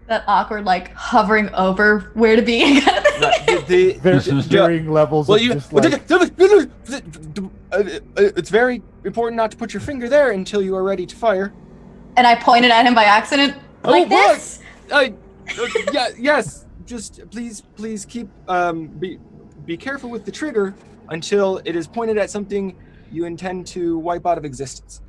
That awkward, like hovering over where to be. Right. There's varying levels Well, of you. just like, It's very important not to put your finger there until you are ready to fire. And I pointed at him by accident, like what? this. Yeah. Yes. Just please keep be careful with the trigger until it is pointed at something you intend to wipe out of existence.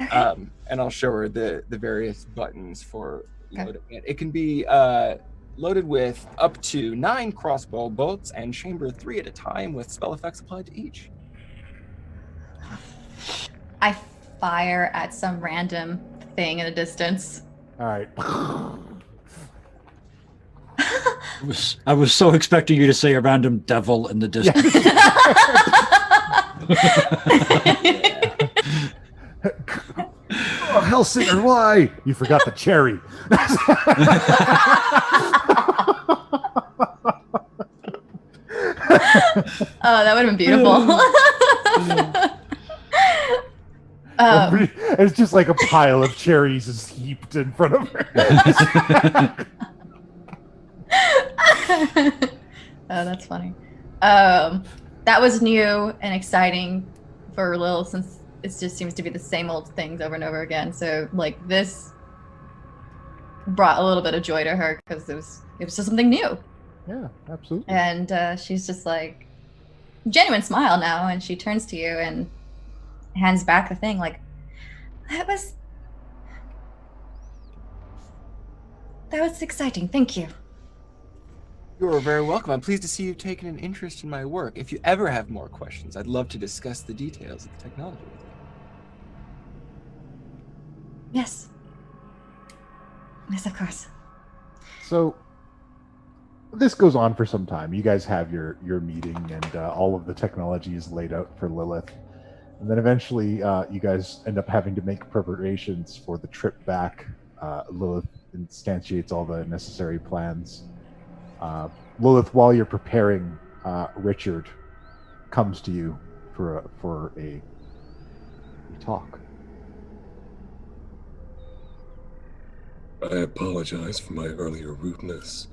Okay. And I'll show her the various buttons for Okay. loading it. It can be loaded with up to 9 crossbow bolts and chamber 3 at a time with spell effects applied to each. I fire at some random thing in the distance. all right. I was so expecting you to say a random devil in the distance. Oh, Hellsinger, why? You forgot the cherry. Oh, that would have been beautiful. It's just like a pile of cherries is heaped in front of her. Oh, that's funny. That was new and exciting for Lil, since it just seems to be the same old things over and over again. So like this brought a little bit of joy to her because it was just something new. Yeah, absolutely. And she's just like genuine smile now, and she turns to you and hands back the thing like, that was exciting, thank you. You're very welcome. I'm pleased to see you've taken an interest in my work. If you ever have more questions, I'd love to discuss the details of the technology with you. Yes, of course. So this goes on for some time. You guys have your meeting, and all of the technology is laid out for Lilith. And then eventually you guys end up having to make preparations for the trip back. Lilith instantiates all the necessary plans. Lilith, while you're preparing, Richard comes to you for a talk. I apologize for my earlier rudeness.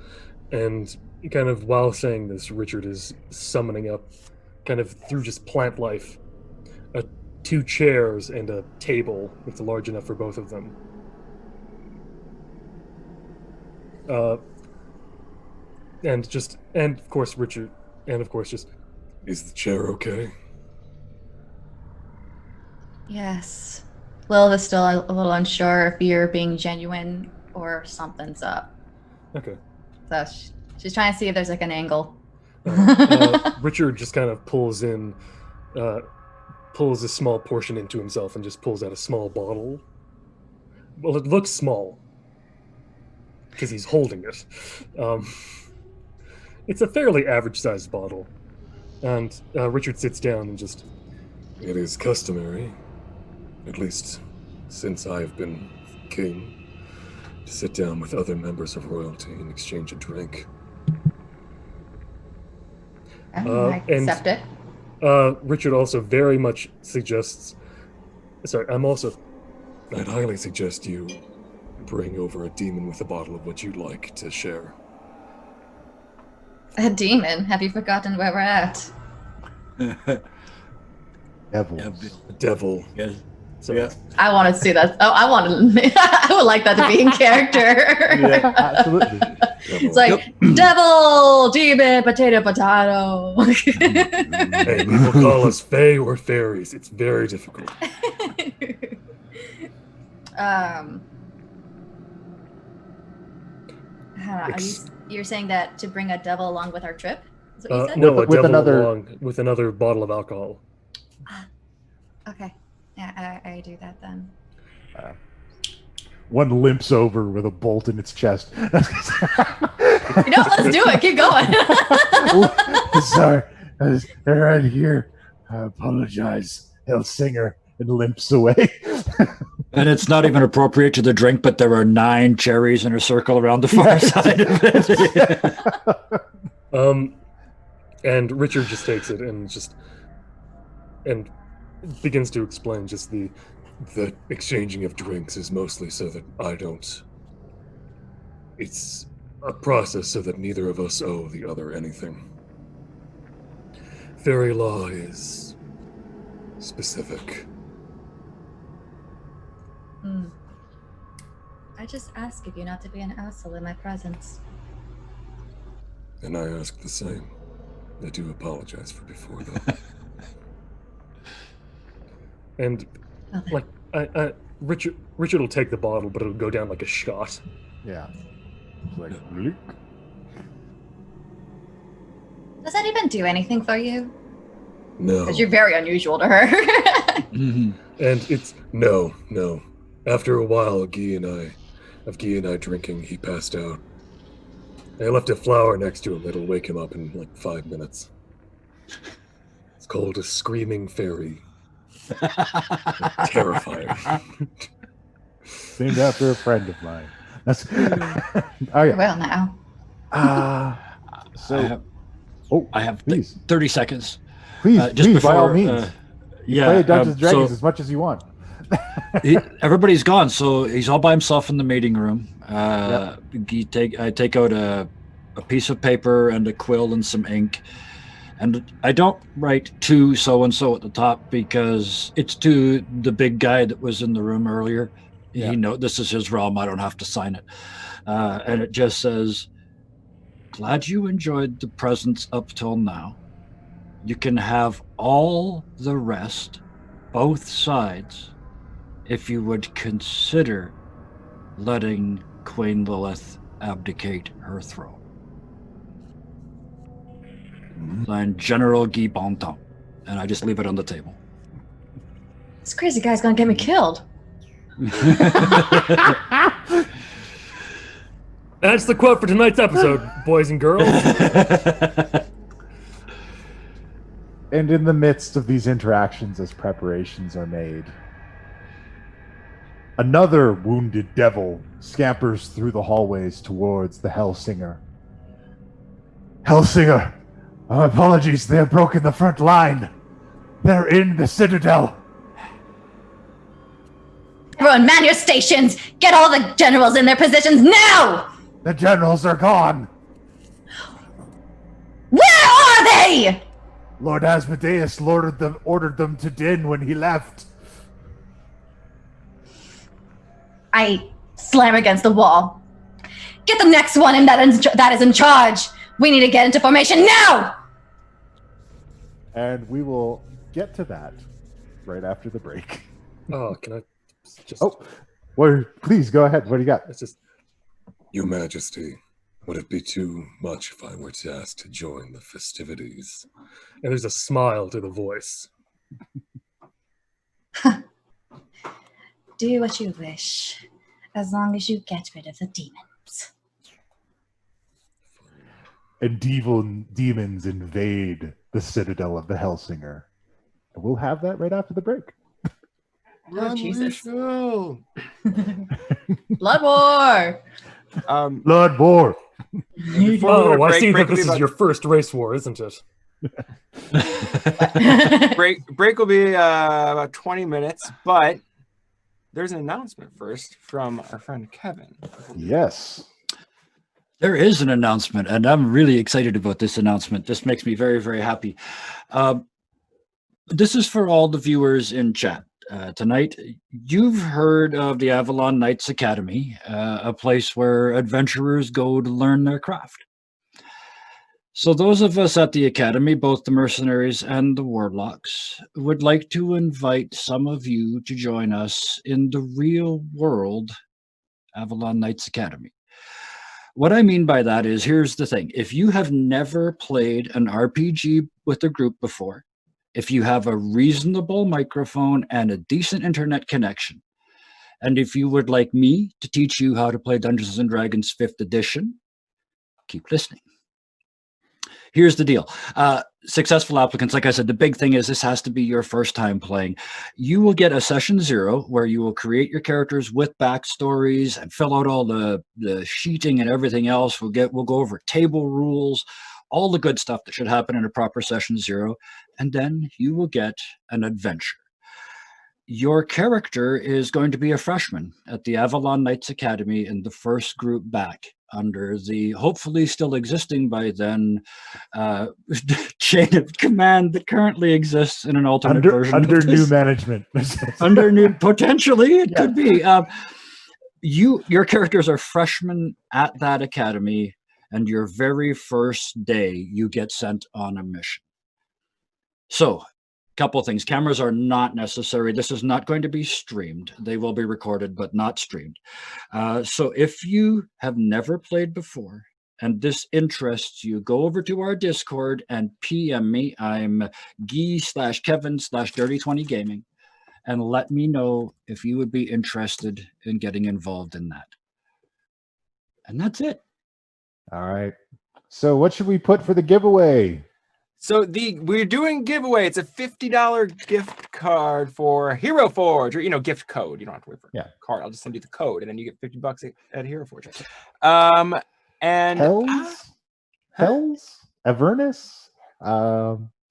And kind of while saying this, Richard is summoning up, kind of through just plant life, 2 chairs and a table that's large enough for both of them. And of course Is the chair okay? Yes. Lilith is still a little unsure if you're being genuine or something's up. Okay. So she's trying to see if there's like an angle. Richard just kind of pulls a small portion into himself and just pulls out a small bottle. Well, it looks small because he's holding it. It's a fairly average-sized bottle. And Richard sits down and just... It is customary, at least since I have been king, to sit down with other members of royalty and exchange a drink. I accept it. Richard also very much suggests... Sorry, I'd highly suggest you bring over a demon with a bottle of what you'd like to share. A demon? Have you forgotten where we're at? Devils. Devil. Yes. So, Yeah. I want to see that. Oh, I would like that to be in character. Yeah, absolutely. Devil. It's like devil, demon, potato. Hey, people call us fae or fairies. It's very difficult. I don't know, you're saying that to bring a devil along with our trip? Is what you said? No, With a devil another- along with another bottle of alcohol. Okay. Yeah, I do that then. One limps over with a bolt in its chest. You know, let's do it. Keep going. Sorry, they're right here. I apologize, Hellsinger, and limps away. And it's not even appropriate to the drink, but there are 9 cherries in a circle around the far Yes. side of it. And Richard just takes it and begins to explain just the exchanging of drinks is mostly so that I don't... It's a process so that neither of us owe the other anything. Fairy law is specific. I just ask of you not to be an asshole in my presence. And I ask the same. I do apologize for before, though. and Okay. like Richard will take the bottle, but it'll go down like a shot. Yeah. It's like, "Bleak." Does that even do anything for you? No. Because you're very unusual to her. Mhm. And it's... No. After a while, Guy and I drinking, he passed out. I left a flower next to him that'll wake him up in like 5 minutes. It's called a screaming fairy. Terrifying. Named after a friend of mine. That's. Oh yeah. Well, now. So. I have Please, 30 seconds. please, Just by all before, means. Yeah. Play Dungeons and Dragons so as much as you want. everybody's gone, so he's all by himself in the meeting room. I take out a piece of paper and a quill and some ink. And I don't write to so-and-so at the top because it's to the big guy that was in the room earlier. Yeah. This is his realm. I don't have to sign it. And it just says, glad you enjoyed the presents up till now. You can have all the rest, both sides, if you would consider letting Queen Lilith abdicate her throne. Signed, General Guy Bontemps. And I just leave it on the table. This crazy guy's gonna get me killed. That's the quote for tonight's episode, boys and girls. And in the midst of these interactions, as preparations are made, another wounded devil scampers through the hallways towards the Hellsinger. Hellsinger, apologies, they have broken the front line. They're in the Citadel. Everyone, man your stations! Get all the generals in their positions now! The generals are gone. Where are they? Lord Asmodeus ordered them to Din when he left. I slam against the wall. Get the next one in that is in charge. We need to get into formation now! And we will get to that right after the break. Oh, can I just? Oh, well, please go ahead. What do you got? It's just. Your Majesty, would it be too much if I were to ask to join the festivities? And there's a smile to the voice. Do what you wish, as long as you get rid of the demons. And demons invade the citadel of the Hellsinger. And we'll have that right after the break. Oh, Jesus. Show. Blood War! Blood War. Before we go Oh, to I break, see break that will be this is about- your first race war, isn't it? break will be about 20 minutes, but there's an announcement first from our friend Kevin. Yes. There is an announcement, and I'm really excited about this announcement. This makes me very, very happy. This is for all the viewers in chat. Tonight, you've heard of the Avalon Knights Academy, a place where adventurers go to learn their craft. So those of us at the Academy, both the Mercenaries and the Warlocks, would like to invite some of you to join us in the real world Avalon Knights Academy. What I mean by that is, here's the thing. If you have never played an RPG with a group before, if you have a reasonable microphone and a decent internet connection, and if you would like me to teach you how to play Dungeons & Dragons 5th edition, keep listening. Here's the deal. Successful applicants, like I said, the big thing is this has to be your first time playing. You will get a session 0 where you will create your characters with backstories and fill out all the sheeting and everything else. We'll go over table rules, all the good stuff that should happen in a proper session 0, and then you will get an adventure. Your character is going to be a freshman at the Avalon Knights Academy in the first group back, under the hopefully still existing by then chain of command that currently exists in an alternate version. Under of new this. management. Under new, potentially it Yeah. could be. Your characters are freshmen at that academy, and your very first day you get sent on a mission. So, couple of things. Cameras are not necessary. This is not going to be streamed. They will be recorded, but not streamed. So if you have never played before and this interests you, go over to our Discord and PM me. I'm Guy/Kevin/Dirty20Gaming, and let me know if you would be interested in getting involved in that. And that's it. All right. So what should we put for the giveaway? So we're doing giveaway. It's a $50 gift card for Hero Forge, or gift code. You don't have to wait for a card. I'll just send you the code, and then you get $50 at Hero Forge. And Hells? Avernus?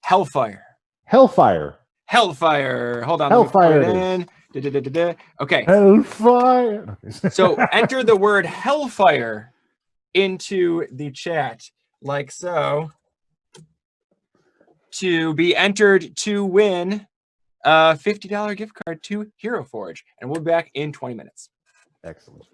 Hellfire. Hellfire. Hold on. Hellfire Let me it put it in. Okay. Hellfire. So enter the word Hellfire into the chat, like so, to be entered to win a $50 gift card to Hero Forge. And we'll be back in 20 minutes. Excellent.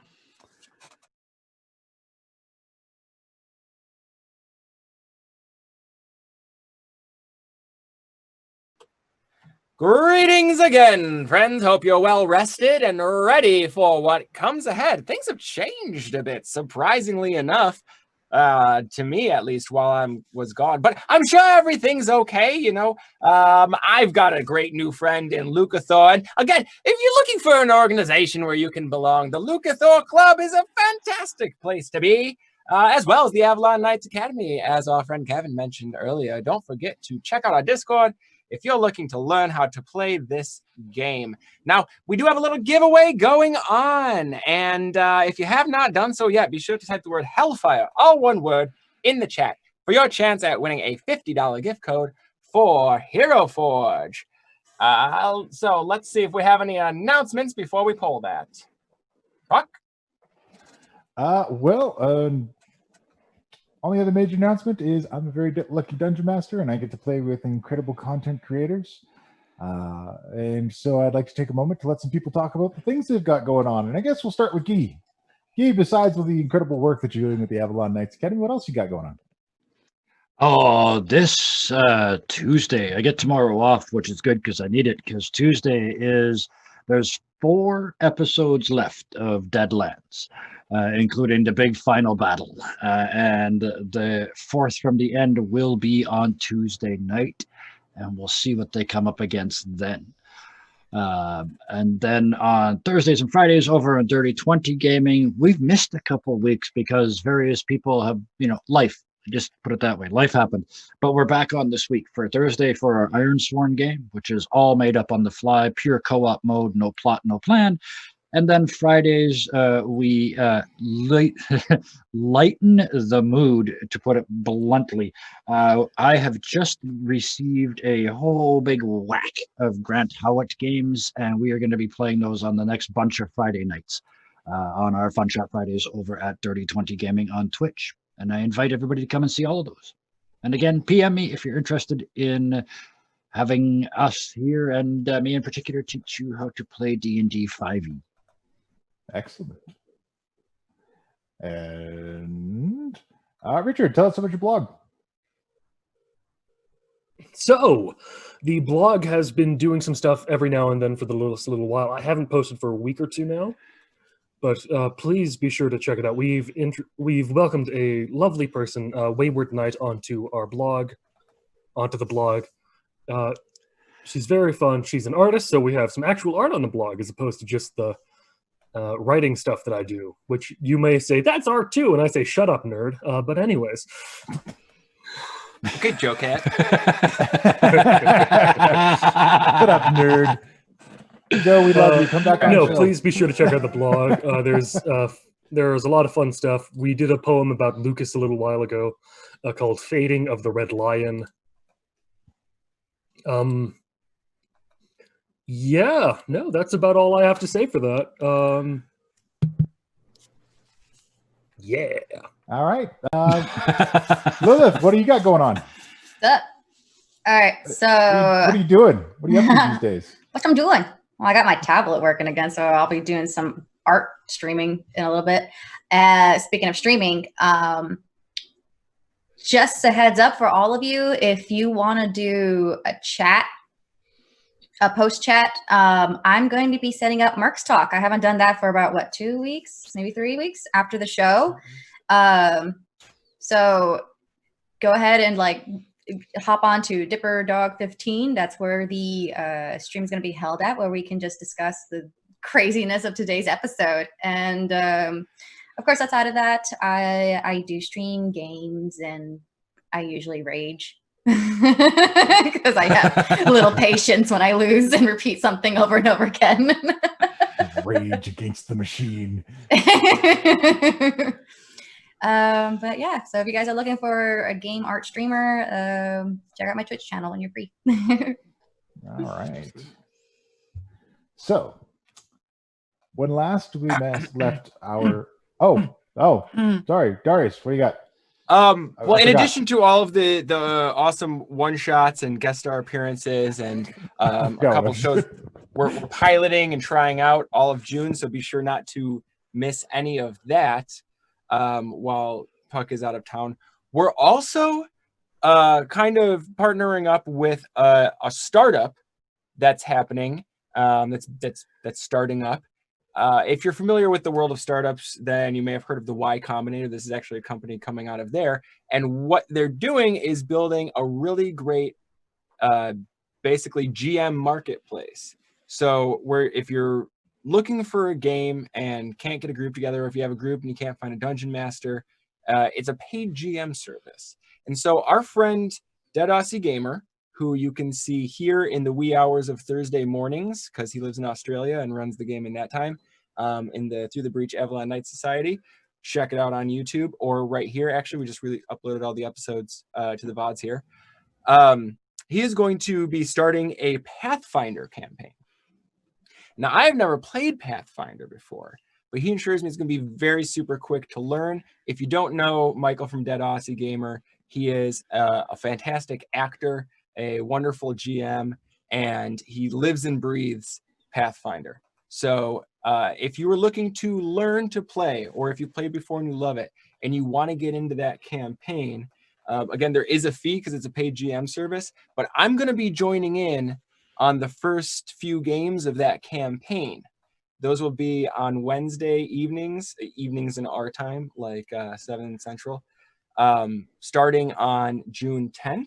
Greetings again, friends. Hope you're well rested and ready for what comes ahead. Things have changed a bit, surprisingly enough, to me at least, while I was gone. But I'm sure everything's okay, I've got a great new friend in Lucathor. And again, if you're looking for an organization where you can belong, the Lucathor Club is a fantastic place to be, as well as the Avalon Knights Academy, as our friend Kevin mentioned earlier. Don't forget to check out our Discord if you're looking to learn how to play this game. Now, we do have a little giveaway going on, and if you have not done so yet, be sure to type the word Hellfire, all one word, in the chat for your chance at winning a $50 gift code for Hero Forge. So let's see if we have any announcements before we poll that. Buck? Only other major announcement is I'm a very lucky dungeon master, and I get to play with incredible content creators. And so I'd like to take a moment to let some people talk about the things they've got going on. And I guess we'll start with Guy. Guy, besides with the incredible work that you're doing with the Avalon Knights Academy, what else you got going on? Oh, this Tuesday, I get tomorrow off, which is good because I need it, because Tuesday is There's 4 episodes left of Deadlands, including the big final battle. And the 4th from the end will be on Tuesday night, and we'll see what they come up against then. And then on Thursdays and Fridays over on Dirty 20 Gaming, we've missed a couple weeks because various people have, life. Just put it that way. Life happened. But we're back on this week for Thursday for our Ironsworn game, which is all made up on the fly, pure co-op mode, no plot, no plan. And then Fridays, we lighten the mood, to put it bluntly. I have just received a whole big whack of Grant Howitt games, and we are going to be playing those on the next bunch of Friday nights on our Fun Shot Fridays over at Dirty 20 Gaming on Twitch. And I invite everybody to come and see all of those. And again, PM me if you're interested in having us here and me in particular teach you how to play D&D 5e. Excellent. And Richard, tell us about your blog. So, the blog has been doing some stuff every now and then for the little while. I haven't posted for a week or two now, but please be sure to check it out. We've welcomed a lovely person, Wayward Knight, onto the blog. She's very fun. She's an artist, so we have some actual art on the blog as opposed to just the writing stuff that I do, which you may say, that's art too, and I say, shut up, nerd. But anyways. Good joke, Cat. Shut up, nerd. Joe, we love you. Come back on No, the show. please be sure to check out the blog. There's a lot of fun stuff. We did a poem about Lucas a little while ago called Fading of the Red Lion. Yeah, no, that's about all I have to say for that. Yeah. All right. Lilith, what do you got going on? All right, so What are you doing? What are you up to these days? what I'm doing? Well, I got my tablet working again, so I'll be doing some art streaming in a little bit. Speaking of streaming, just a heads up for all of you, if you want to do a post chat, I'm going to be setting up Mercs Talk. I haven't done that for about 2 weeks, maybe 3 weeks after the show. So go ahead and hop on to Dipper Dog 15. That's where the stream is going to be held at, where we can just discuss the craziness of today's episode. And of course, outside of that, I do stream games, and I usually rage because I have little patience when I lose and repeat something over and over again. Rage against the machine. But yeah, so if you guys are looking for a game art streamer, check out my Twitch channel when you're free. All right. So, when last we left our... sorry, Darius, what do you got? Well, in forgot. addition to all of the awesome one-shots and guest star appearances and a couple shows we're piloting and trying out all of June, so be sure not to miss any of that while Puck is out of town. We're also kind of partnering up with a startup that's happening, that's starting up. If you're familiar with the world of startups, then you may have heard of the Y Combinator. This is actually a company coming out of there. And what they're doing is building a really great, basically GM marketplace. So if you're looking for a game and can't get a group together, or if you have a group and you can't find a dungeon master, it's a paid GM service. And so our friend, Dead Aussie Gamer, who you can see here in the wee hours of Thursday mornings, because he lives in Australia and runs the game in that time, in the Through the Breach Avalon Knights Society. Check it out on YouTube or right here. Actually, we just really uploaded all the episodes to the VODs here. He is going to be starting a Pathfinder campaign. Now, I've never played Pathfinder before, but he assures me it's going to be very super quick to learn. If you don't know Michael from Dead Aussie Gamer, he is a fantastic actor, a wonderful GM, and he lives and breathes Pathfinder. So if you were looking to learn to play, or if you played before and you love it, and you want to get into that campaign, again, there is a fee because it's a paid GM service, but I'm going to be joining in on the first few games of that campaign. Those will be on Wednesday evenings in our time, like 7 Central, starting on June 10th.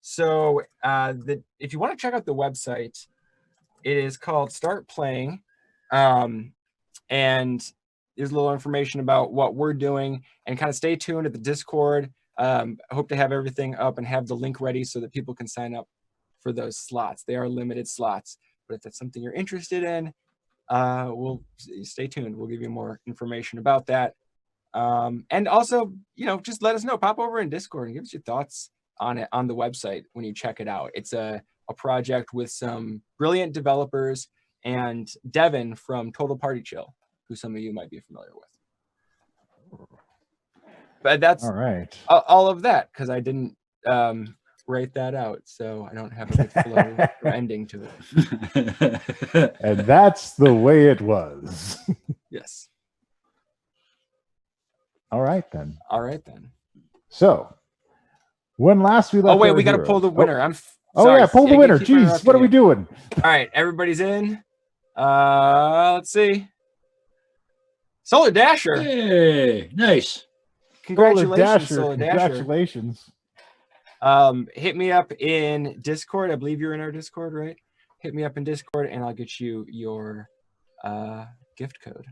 So if you want to check out the website, it is called Start Playing. And there's a little information about what we're doing, and kind of stay tuned at the Discord. I hope to have everything up and have the link ready so that people can sign up for those slots. They are limited slots, but if that's something you're interested in, we'll stay tuned. We'll give you more information about that. And also, just let us know. Pop over in Discord and give us your thoughts on it on the website when you check it out. It's a project with some brilliant developers and Devin from Total Party Chill, who some of you might be familiar with. But that's All right. all of that, because I didn't write that out, so I don't have a good flow or ending to it. And that's the way it was. Yes. All right then. So, when last we left. Oh wait, our we got to heroes- pull the winner. I'm Oh sorry. yeah, pull the I winner. keep Jeez, interrupting what are we you. doing? All right, everybody's in. Let's see. Solar Dasher. Hey, nice. Congratulations, Solar Dasher. Congratulations. Hit me up in Discord. I believe you're in our Discord, right? Hit me up in Discord and I'll get you your gift code.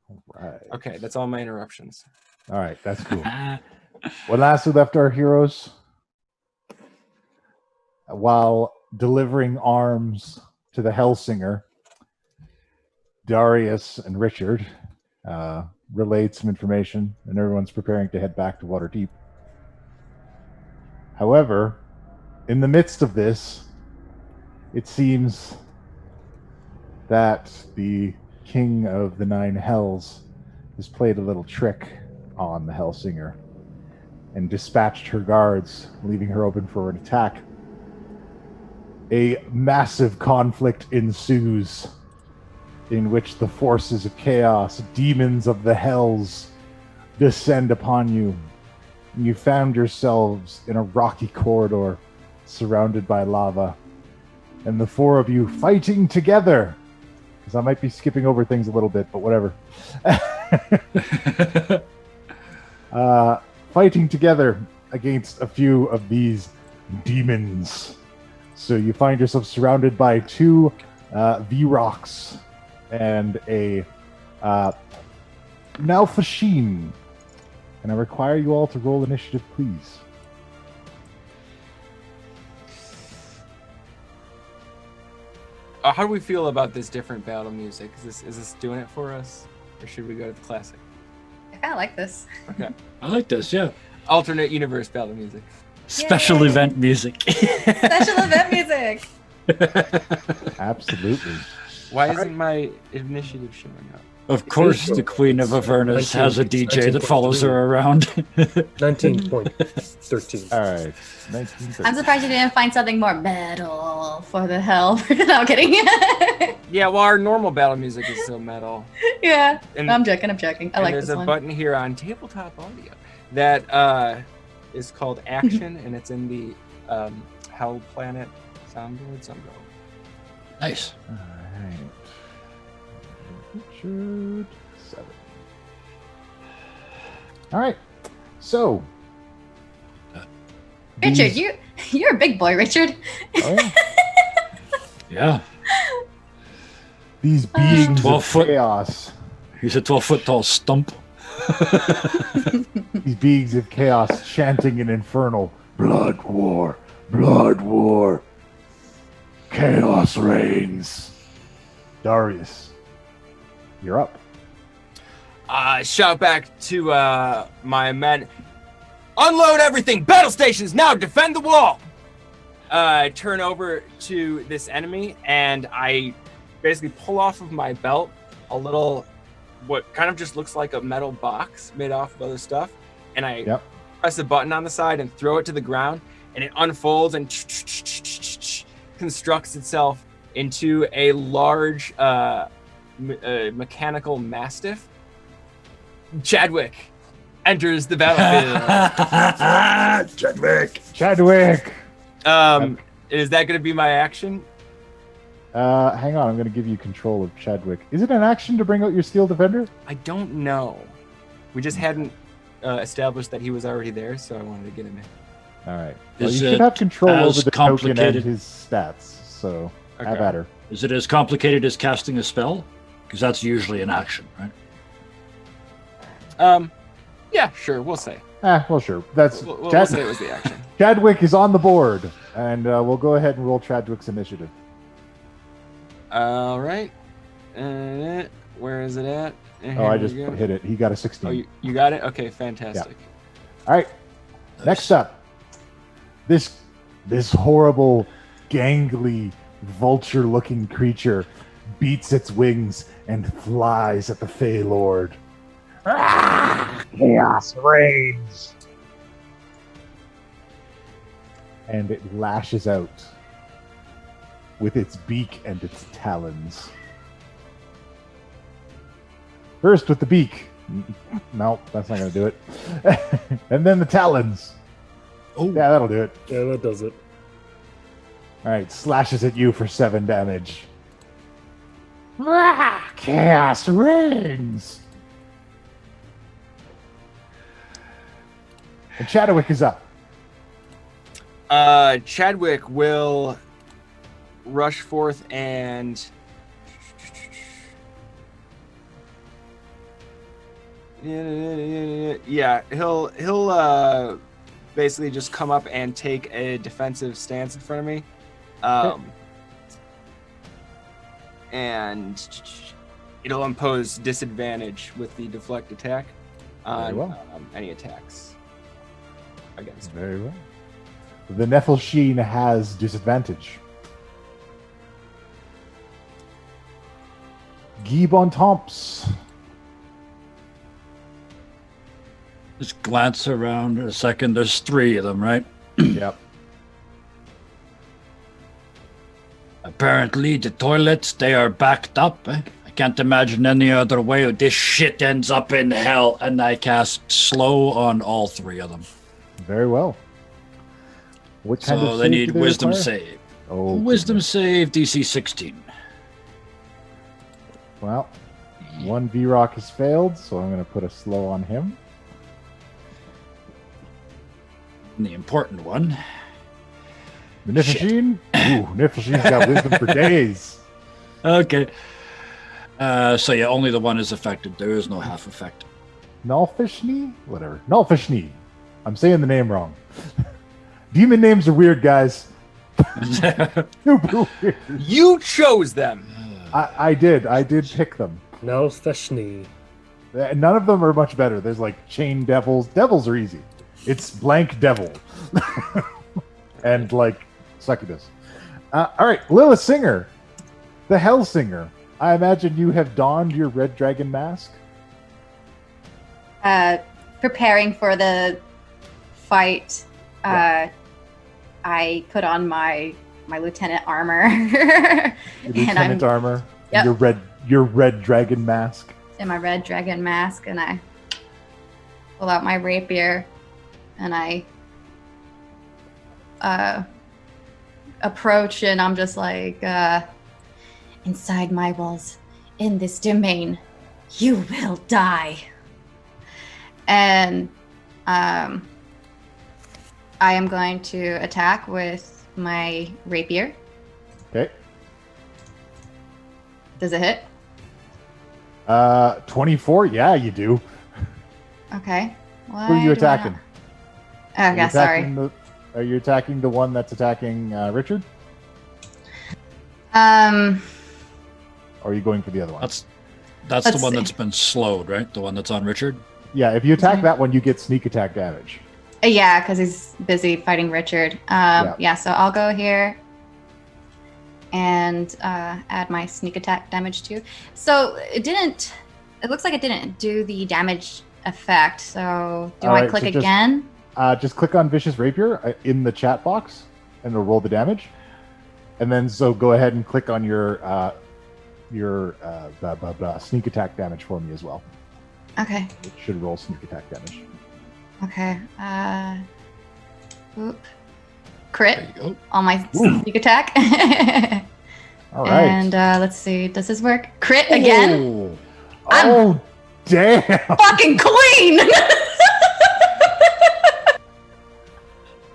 All right. Okay, that's all my interruptions. All right, that's cool. When last we left our heroes, while delivering arms to the Hellsinger, Darius and Richard relayed some information, and everyone's preparing to head back to Waterdeep. However, in the midst of this, it seems that the King of the Nine Hells has played a little trick on the Hellsinger and dispatched her guards, leaving her open for an attack. A massive conflict ensues, in which the forces of chaos, demons of the hells, descend upon you. And you found yourselves in a rocky corridor surrounded by lava. And the four of you fighting together. Because I might be skipping over things a little bit, but whatever. Fighting together against a few of these demons. So you find yourself surrounded by two V-Rocks and a Nalfasheen. And I require you all to roll initiative, please. How do we feel about this different battle music? Is this doing it for us, or should we go to the classic? I kind of like this. Okay. I like this, yeah. Alternate universe battle music. Special Yay. event music. Special event music. Absolutely. Why isn't my initiative showing up? Of course, the Queen of Avernus has a DJ that follows her around. 19.13. All right. 1930. I'm surprised you didn't find something more metal for the hell. No, I'm kidding. Yeah, well, our normal battle music is so metal. Yeah. And, No, I'm joking. I and like there's this a one. button here on tabletop audio that is called Action, and it's in the Hell Planet soundboard. So I'm going. Nice. All right. Richard 7. All right. So, Richard, these- you're a big boy, Richard. Oh, yeah. Yeah. These beings 12 of foot. chaos. He's a 12-foot tall stump. These beings of chaos chanting an infernal blood war, blood war. Chaos reigns. Darius, you're up. Shout back to my men. Unload everything! Battle stations now! Defend the wall! Turn over to this enemy, and I basically pull off of my belt a little, what kind of just looks like a metal box made off of other stuff, and I press a button on the side and throw it to the ground, and it unfolds and constructs itself into a large mechanical mastiff. Chadwick enters the battlefield. Chadwick. Chadwick. Is that going to be my action? Hang on, I'm going to give you control of Chadwick. Is it an action to bring out your Steel Defender? I don't know. We just hadn't established that he was already there, so I wanted to get him in. All right. Well, Is you should it have control as over the token and complicated? his stats. So have Okay. at her. Is it as complicated as casting a spell? Because that's usually an action, right? Yeah, sure. We'll say. Well, sure. That's We'll say it was the action. Chadwick is on the board, and we'll go ahead and roll Chadwick's initiative. All right. Where is it at? Oh, I just hit it. He got a 16. Oh, you got it? Okay, fantastic. All right. Next up, this horrible, gangly, vulture-looking creature beats its wings and flies at the Fey Lord. Chaos reigns. And it lashes out with its beak and its talons. First with the beak. No, that's not going to do it. And then the talons. Oh, Yeah, that'll do it. Yeah, that does it. All right, slashes at you for 7 damage. Chaos reigns. And Chadwick is up. Chadwick will rush forth and yeah, he'll basically just come up and take a defensive stance in front of me, and it'll impose disadvantage with the deflect attack on Very well. any attacks against me. Very well. The Nefelsheen has disadvantage. Guy Bontemps. just glance around a second. There's 3 of them, right? Yep. Apparently, the toilets, they are backed up. I can't imagine any other way this shit ends up in hell. And I cast slow on all 3 of them. Very well. What kind So of they save need do wisdom require? save. Oh, Wisdom goodness. save DC 16. Well, one V-Rock has failed, so I'm going to put a slow on him. And the important one. The Nefelsheen? Ooh, Nefelsheen's got wisdom for days. Okay. So yeah, only the one is affected. There is no half effect. Nalfishni? Whatever. Nalfishni. I'm saying the name wrong. Demon names are weird, guys. Super weird. You chose them. I did pick them. Now Theshni. None of them are much better. There's like chain devils. Devils are easy. It's blank devil. And like succubus. All right, Lilith Singer, the Hell Singer. I imagine you have donned your red dragon mask. Preparing for the fight, Yeah. I put on my lieutenant armor Your lieutenant armor. Yep. Your red dragon mask. and my red dragon mask, and I pull out my rapier, and I approach, and I'm just like, inside my walls, in this domain, you will die. And I am going to attack with my rapier. Okay. Does it hit? 24. Yeah, you do. Okay. Who are you attacking? Are you Okay, sorry. attacking are you attacking the one that's attacking Richard? Or are you going for the other one? That's Let's the one see. that's been slowed, right? The one that's on Richard. Yeah, if you attack that one, you get sneak attack damage. Yeah, because he's busy fighting Richard. Yeah, so I'll go here and add my sneak attack damage too. So it looks like it didn't do the damage effect. So do All I right, click so just- again? Just click on Vicious Rapier in the chat box, and it'll roll the damage. And then so go ahead and click on your sneak attack damage for me as well. Okay. It should roll sneak attack damage. Okay. Crit There you go. on my Ooh. sneak attack. All right. And let's see. Does this work? Crit again? Oh, oh damn. Fucking queen!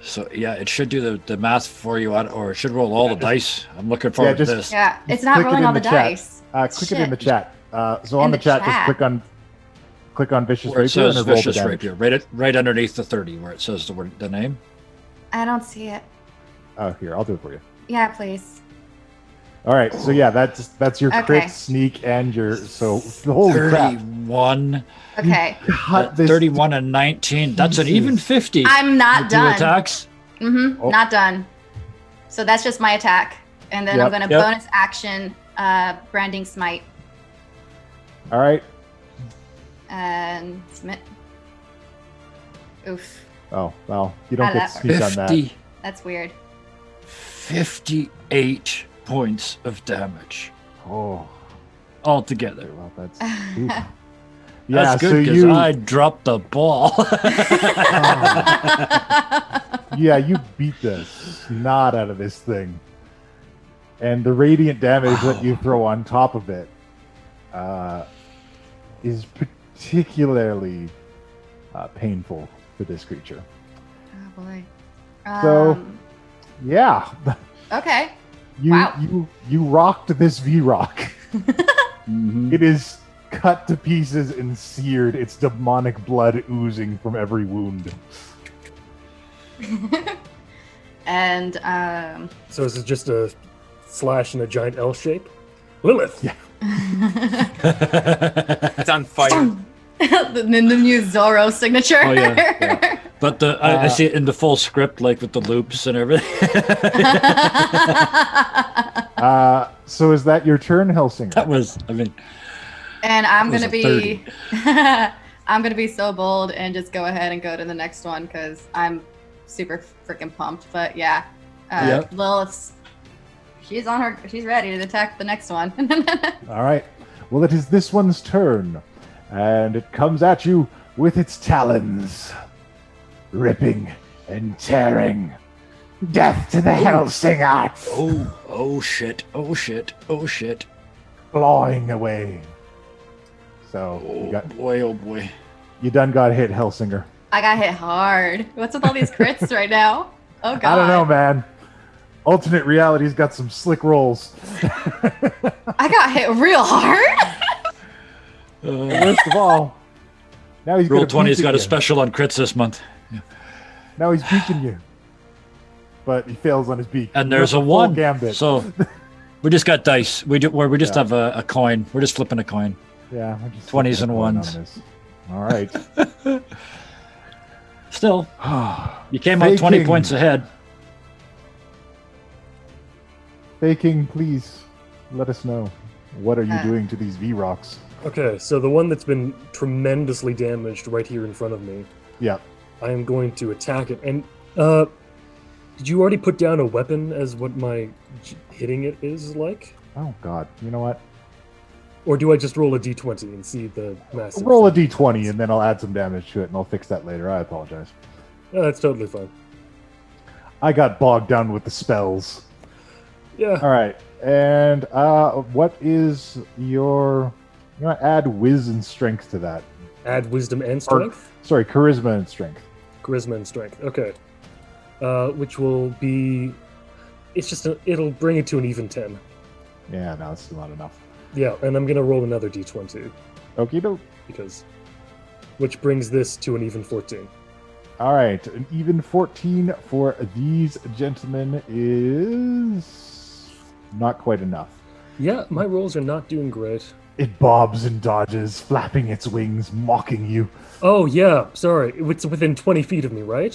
So yeah, it should do the math for you, or it should roll all the dice. I'm looking forward just- to this. Yeah, it's not Click it rolling in all the the chat. dice. Click it in the Shit. chat. So In on the the chat, just chat. click on Vicious Where it Rapier says and roll the Vicious damage. Rapier, right underneath the 30, where it says the name. I don't see it. Oh, here, I'll do it for you. Yeah, please. All right, so yeah, that's your Okay. crit, sneak, and your holy crap. 31, Okay. Cut this. 31 and 19. That's an even 50. I'm not with two done. attacks. Mm-hmm. Oh. Not done. So that's just my attack. And then I'm Yep. gonna Yep. bonus action branding smite All right. and smite. Oof. Oh well, you don't How did get that sneak on that. 50, That's weird. 58 points of damage Oh, altogether. well, that's oof. That's yeah. good So because you, I dropped the ball. yeah, you beat the snot out of this thing, and the radiant damage that you throw on top of it is particularly painful for this creature. Oh boy. So- Yeah, Okay. you Wow. you rocked this V-Rock. Mhm. It is cut to pieces and seared, its demonic blood oozing from every wound. And So this is just a slash in a giant L shape. Lilith. Yeah. It's on fire. the new Zorro signature. Oh, yeah, But I see it in the full script, like with the loops and everything. So is that your turn, Hellsinger? That was, I mean, And I'm It was gonna a be I'm gonna be so bold and just go ahead and go to the next one because I'm super freaking pumped. But yeah. Yep. Lilith's she's ready to attack the next one. All right. Well, it is this one's turn, and it comes at you with its talons, ripping and tearing. Death to the Hellsinger! oh shit, oh shit, oh shit. Clawing away. So Oh boy. you done got hit, Hellsinger. I got hit hard. What's with all these crits right now? Oh god. I don't know, man. Alternate reality's got some slick rolls. I got hit real hard. Worst of all, now he's Roll gonna 20's beacon got a you. special on crits this month. Now he's beaking you, but he fails on his beak. And You there's have a the full 1. Gambit. So we just got dice. We just Yeah. have a coin. We're just flipping a coin. Yeah, we're just 20s flipping and a coin on ones. this. All right. Still, you came out 20 Faking. points ahead. Faking, please let us know. What are you Uh. doing to these V-Rocks? Okay, so the one that's been tremendously damaged right here in front of me, Yep. I am going to attack it. And did you already put down a weapon as what my hitting it is like? Oh God. You know what? Or do I just roll a d20 and see the massive? Roll a d20 and then I'll add some damage to it and I'll fix that later. I apologize. Oh, that's totally fine. I got bogged down with the spells. Yeah. All right. And what is your? You want to add whiz and strength to that? Add wisdom and strength. Sorry, charisma and strength. Charisma and strength. Okay. Which will be. It's just it'll bring it to an even 10. Yeah, no, it's still not enough. Yeah, and I'm gonna roll another d20 Okie doke. because, which brings this to an even 14. All right, an even 14 for these gentlemen is not quite enough. Yeah, my rolls are not doing great. It bobs and dodges, flapping its wings, mocking you. Oh yeah, sorry. It's within 20 feet of me, right?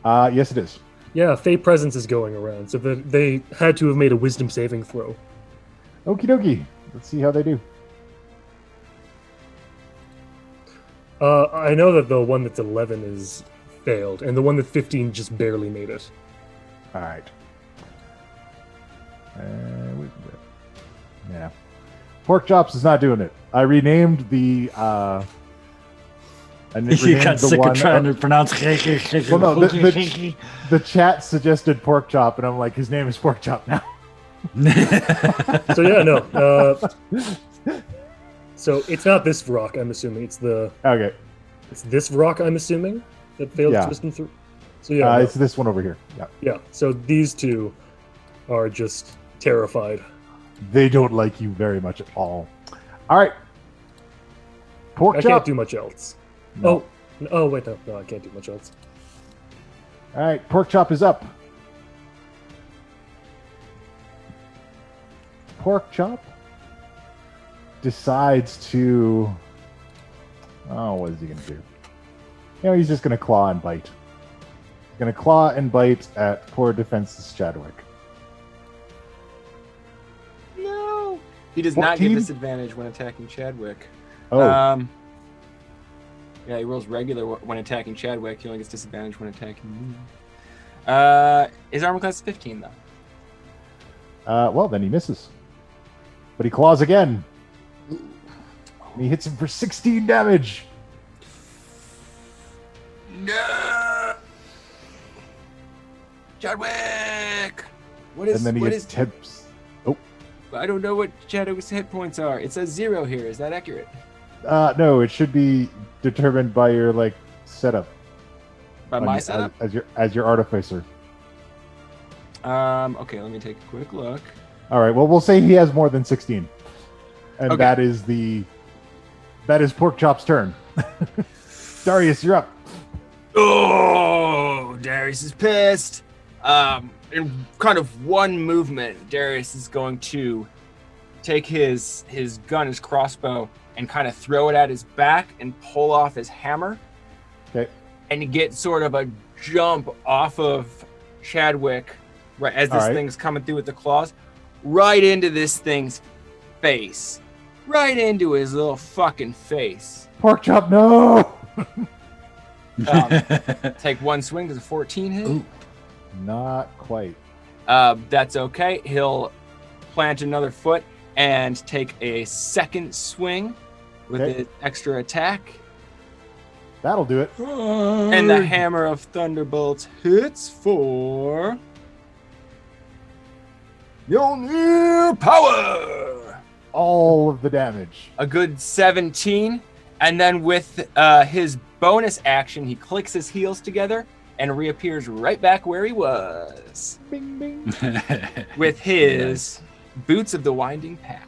Yes, it is. Yeah, Fey Presence is going around, so that they had to have made a Wisdom saving throw. Okie dokie. Let's see how they do. I know that the one that's 11 is failed, and the one that's 15 just barely made it. All right. Yeah. Pork chops is not doing it. I renamed the. You got sick of trying to pronounce. Well, no, the chat suggested pork chop, and I'm like, his name is pork chop now. So yeah, no. So it's not this rock, I'm assuming. It's this rock, I'm assuming, that failed Yeah. to twist him through. So yeah, no. It's this one over here. Yeah. Yeah. So these two are just terrified. They don't like you very much at all. All right. Pork I chop. can't do much else. No. Oh wait, no, I can't do much else. All right, pork chop is up. Pork chop decides to. Oh, what is he going to do? You know, he's just going to claw and bite. He's going to claw and bite at poor defenseless Chadwick. No. He does not 14? get disadvantage when attacking Chadwick. Oh, Yeah, he rolls regular when attacking Chadwick. He only gets disadvantage when attacking me. His armor class is 15, though. well, then he misses. But he claws again. And he hits him for 16 damage. No! Chadwick! What is, And then he what gets is, tips. Oh, I don't know what Chadwick's hit points are. It says 0 here. Is that accurate? no, it should be determined by your setup. By my setup? As your artificer. Okay, let me take a quick look. All right. Well, we'll say he has more than 16, and Okay. that is Pork Chop's turn. Darius, you're up. Oh, Darius is pissed. In kind of one movement, Darius is going to take his gun, his crossbow, and kind of throw it at his back and pull off his hammer. Okay. And get sort of a jump off of Chadwick right as this All right. thing's coming through with the claws, right into this thing's face. Right into his little fucking face. Pork Chop, no. Take one swing. Does a 14 hit? Ooh. Not quite. That's okay. He'll plant another foot and take a second swing with Okay. an extra attack. That'll do it. And the Hammer of Thunderbolts hits for Mjolnir power. All of the damage. A good 17. And then with his bonus action, he clicks his heels together and reappears right back where he was Bing, bing. with his Boots of the Winding Path.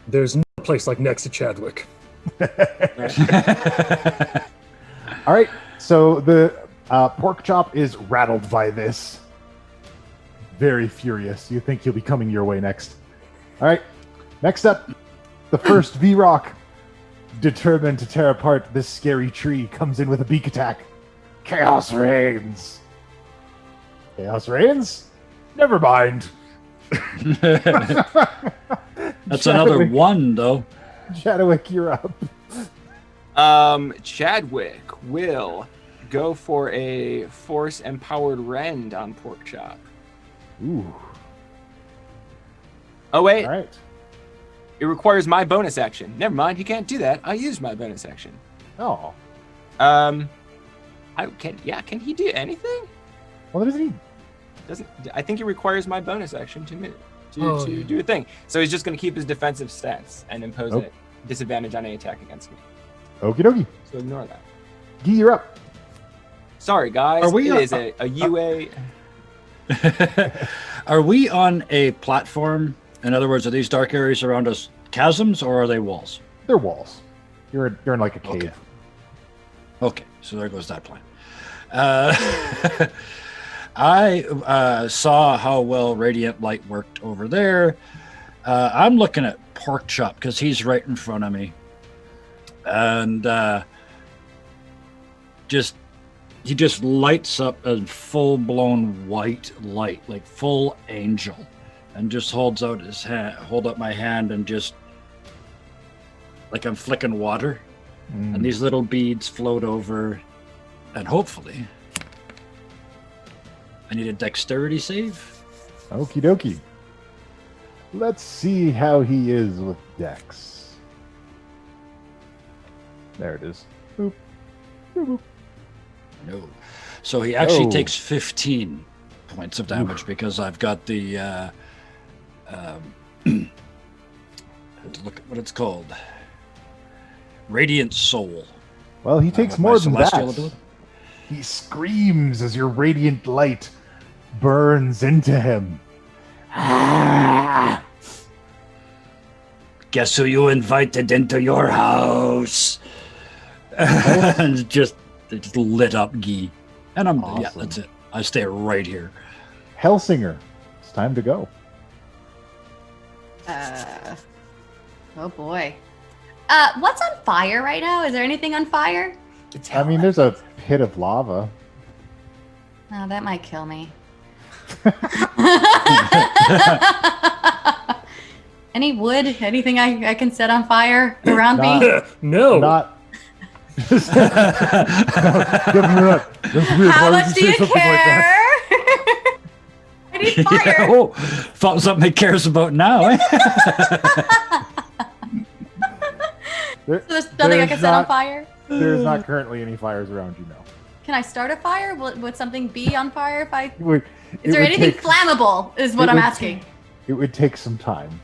There's no place like next to Chadwick. All right. So the Pork Chop is rattled by this. Very furious. You think he'll be coming your way next. All right. Next up, the first V-Rock, determined to tear apart this scary tree, comes in with a beak attack. Chaos reigns. Chaos reigns? Never mind. That's another one, though. Chadwick, you're up. Chadwick will go for a force-empowered rend on Pork Chop. Ooh. Oh, wait. All right. It requires my bonus action. Never mind. He can't do that. I used my bonus action. Oh. Can he do anything? Well, doesn't he? I think it requires my bonus action to Oh, to yeah. do a thing. So he's just going to keep his defensive stats and impose Nope. a disadvantage on any attack against me. Okie dokie. So ignore that. Gee, you're up. Sorry, guys. Are we- It is a UA. Are we on a platform? In other words, are these dark areas around us chasms or are they walls? They're walls. You're in like a cave. Okay. Okay, so there goes that plan. I saw how well Radiant Light worked over there. I'm looking at Pork Chop because he's right in front of me. And he just lights up a full-blown white light, like full angel, and just holds out his hand, hold up my hand, and just like I'm flicking water, and these little beads float over, and hopefully, I need a dexterity save. Okie dokie. Let's see how he is with Dex. There it is. Boop. Boop, boop. No, so he actually Oh. takes 15 points of damage because I've got the Look at what it's called. Radiant Soul. Well, he takes With my more than celestial that. ability. He screams as your radiant light burns into him. Guess who you invited into your house? And just lit up Guy. And I'm yeah, Awesome. that's it. I stay right here. Hellsinger, it's time to go. Oh boy. What's on fire right now? Is there anything on fire? I mean, there's a pit of lava. Oh, that might kill me. Any wood? Anything I can set on fire around me? No. Not. Give me that. That's weird. How Why would much do you say something like care? that? I need fire. Oh, found something he cares about now. Eh? There- So there's nothing I there's can set on not- fire? There's not currently any fires around you now. Can I start a fire? Would something be on fire if I... It would- Is it there would anything take- flammable is what it I'm would- asking. It would take some time.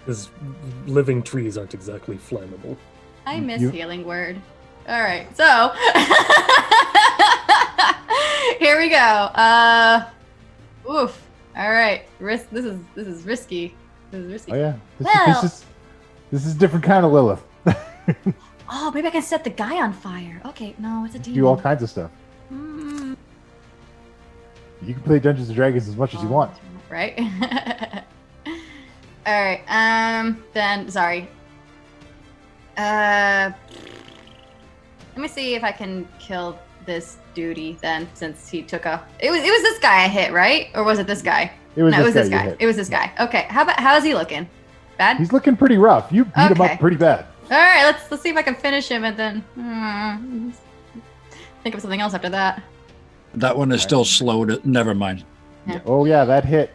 Because living trees aren't exactly flammable. I miss You- healing word. All right, so here we go. Oof. All right, this is risky. This is risky. Oh yeah. Well- This is a different kind of Lilith. Oh, maybe I can set the guy on fire. Okay, no, it's a demon. Do all kinds of stuff. Mm. You can play Dungeons and Dragons as much as you want. Right. All right. Then sorry. Let me see if I can kill this duty then, since he took a. It was this guy I hit, right? Or was it this guy? It was No, it was this you guy. hit. It was this guy. Okay. How is he looking? Bad. He's looking pretty rough. You beat him Okay. up pretty bad. All right. Let's see if I can finish him and then think of something else after that. That one is still slowed. Never mind. Yeah. Oh yeah, that hit.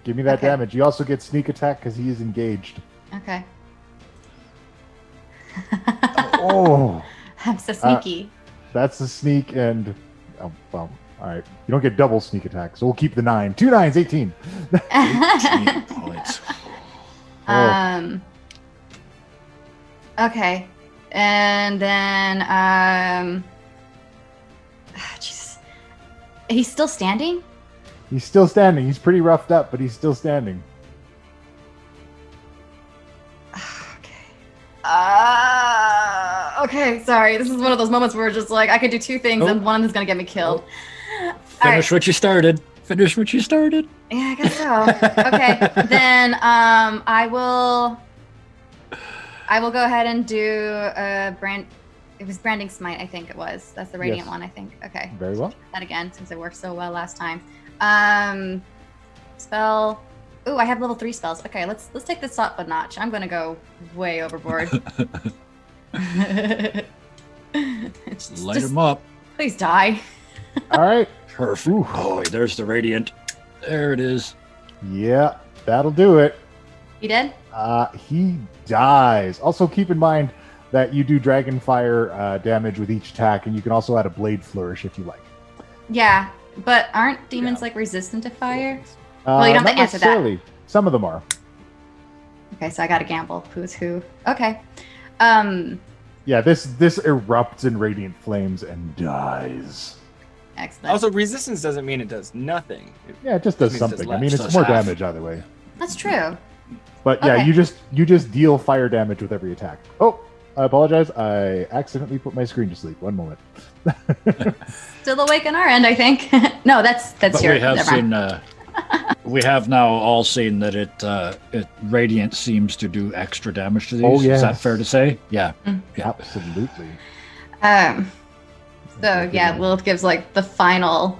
Give me that Okay. damage. You also get sneak attack because he is engaged. Okay. Oh, I'm so sneaky. that's the sneak and oh, well, all right. You don't get double sneak attack, so we'll keep the 9. 2 9s, 18. 18 points. Okay. And then Jesus. He's still standing? He's still standing. He's pretty roughed up, but he's still standing. Okay. Okay, sorry. This is one of those moments where just like I could do two things Oh. and one is gonna get me killed. Finish what you started. Finish what you started. Yeah, I guess so. Okay. Then I will go ahead and do brand. It was branding smite, I think it was. That's the radiant Yes. one, I think. Okay. Very well. That again, since it worked so well last time. Spell. Ooh, I have level 3 spells. Okay, let's take this up a notch. I'm gonna go way overboard. Light him up. Please die. All right. Perfect. Ooh. Boy, there's the radiant. There it is. Yeah, that'll do it. You dead? He dies. Also, keep in mind that you do dragon fire damage with each attack, and you can also add a blade flourish if you like. Yeah, but aren't demons like resistant to fire? Well, you don't have not to answer that. necessarily. Some of them are. Okay, so I gotta gamble. Who's who? Okay. Yeah, this erupts in radiant flames and dies. Excellent. Also, resistance doesn't mean it does nothing. Yeah, it just does Means it does something. I less. mean, it's Does more half. damage either way. That's true. But yeah, Okay. you just deal fire damage with every attack. Oh, I apologize. I accidentally put my screen to sleep. One moment. Still awake on our end, I think. No, that's But your. we have never mind. seen. We have now all seen that it radiant seems to do extra damage to these. Oh, Is that yes. fair to say? Yeah. Yeah. Absolutely. So yeah, Lilith gives like the final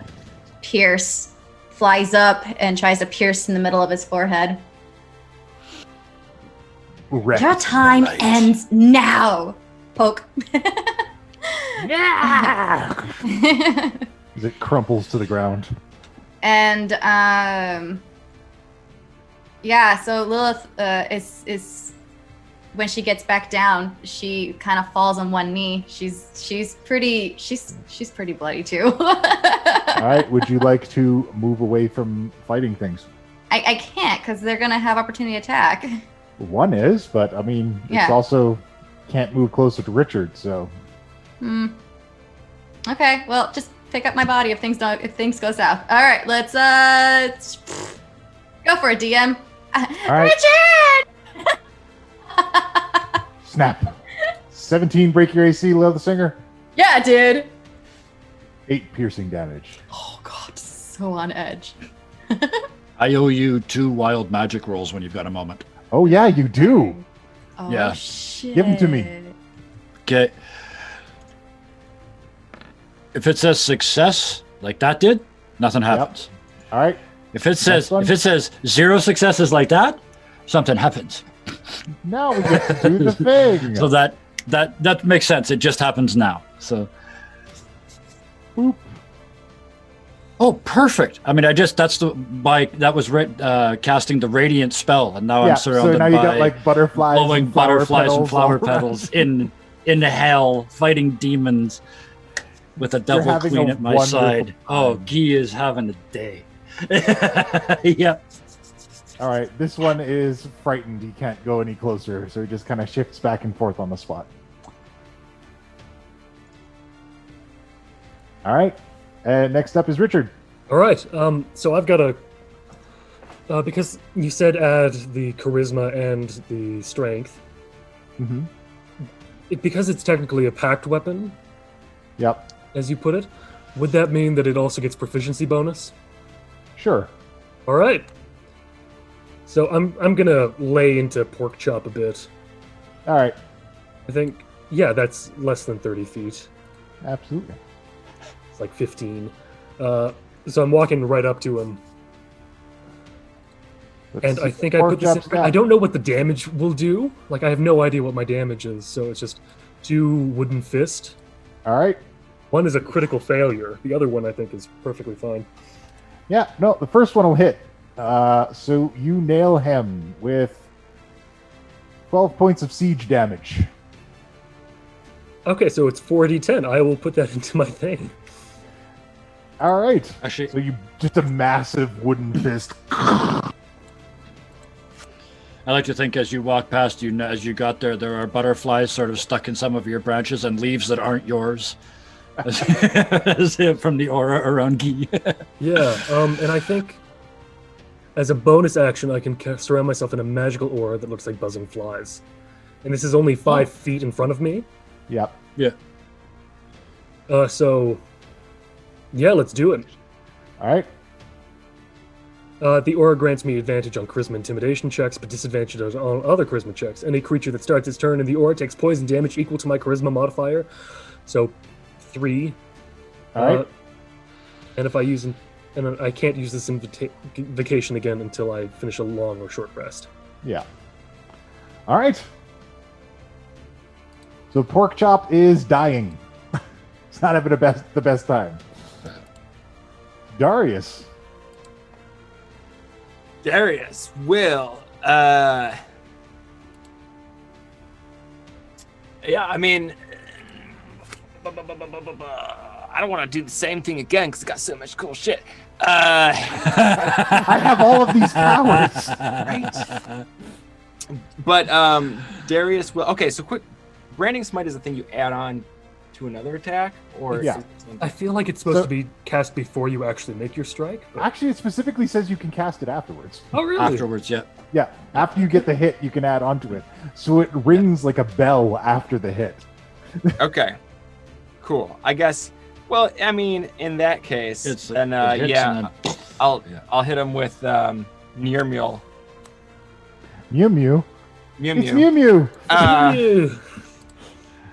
pierce, flies up and tries to pierce in the middle of his forehead. Wrecked. Your time Right. ends now. Poke. As it crumples to the ground. And yeah, so Lilith is when she gets back down, she kind of falls on one knee. She's pretty bloody too. All right. Would you like to move away from fighting things? I can't because they're gonna have opportunity attack. One is, but I mean, it's Yeah. also can't move closer to Richard. So Okay, well, just pick up my body if things go south. All right, let's go for it, DM. All right. Richard! Snap. 17 break your AC, Leather Singer. Yeah, dude. 8 piercing damage. Oh god, so on edge. I owe you 2 wild magic rolls when you've got a moment. Oh yeah, you do. Oh Yeah. shit. Give 'em to me. Okay. If it says success, like that did, nothing happens. All right. If it says one. 0 successes like that, something happens. Now we get to do the thing. So that makes sense. It just happens now. So Boop. oh, perfect. I mean, that was casting the radiant spell, and now Yeah. I'm surrounded So now you by got like butterflies, glowing and flower butterflies and petals flower all petals in hell, fighting demons with a devil having queen a at my wonderful side. Oh, time. Guy is having a day. Yep. All right. This one is frightened. He can't go any closer, so he just kind of shifts back and forth on the spot. All right. Next up is Richard. All right. So I've got because you said add the charisma and the strength. Mm-hmm. Because it's technically a packed weapon, Yep. as you put it, would that mean that it also gets proficiency bonus? Sure. All right. So I'm gonna lay into pork chop a bit. All right. I think that's less than 30 feet. Absolutely. It's like 15. So I'm walking right up to him, Let's and see I the think I pork put this. chop I stat. don't know what the damage will do. Like I have no idea what my damage is. So it's just 2 wooden fist. All right. One is a critical failure. The other one I think is perfectly fine. Yeah. No, the first one will hit. So you nail him with 12 points of siege damage. Okay, so it's 4d10. I will put that into my thing. All right. Actually, So you just a massive wooden fist. I like to think as you walk past, as you got there are butterflies sort of stuck in some of your branches and leaves that aren't yours. From the aura around Guy. Yeah, and I think as a bonus action, I can surround myself in a magical aura that looks like buzzing flies. And this is only 5 feet in front of me. Yep. Yeah. So, yeah, let's do it. All right. The aura grants me advantage on charisma intimidation checks, but disadvantage on other charisma checks. Any creature that starts its turn in the aura takes poison damage equal to my charisma modifier. So, 3. All right. And if I use and I can't use this invocation again until I finish a long or short rest. Yeah. All right. So pork chop is dying. It's not having the best time. Darius. Darius will. Yeah, I mean, I don't want to do the same thing again because it got so much cool shit. I have all of these powers. Right. But Darius will. Okay, so quick. Branding Smite is a thing you add on to another attack, or Yeah. I feel like it's supposed to be cast before you actually make your strike. But... Actually, it specifically says you can cast it afterwards. Oh, really? Afterwards, yeah. Yeah, after you get the hit, you can add onto it. So it rings like a bell after the hit. Okay. Cool. I guess. Well, I mean, in that case, then it hits yeah, and then- I'll hit him with Near Mew. Mew Mew. Mew It's Mew. Mew Mew. Ew.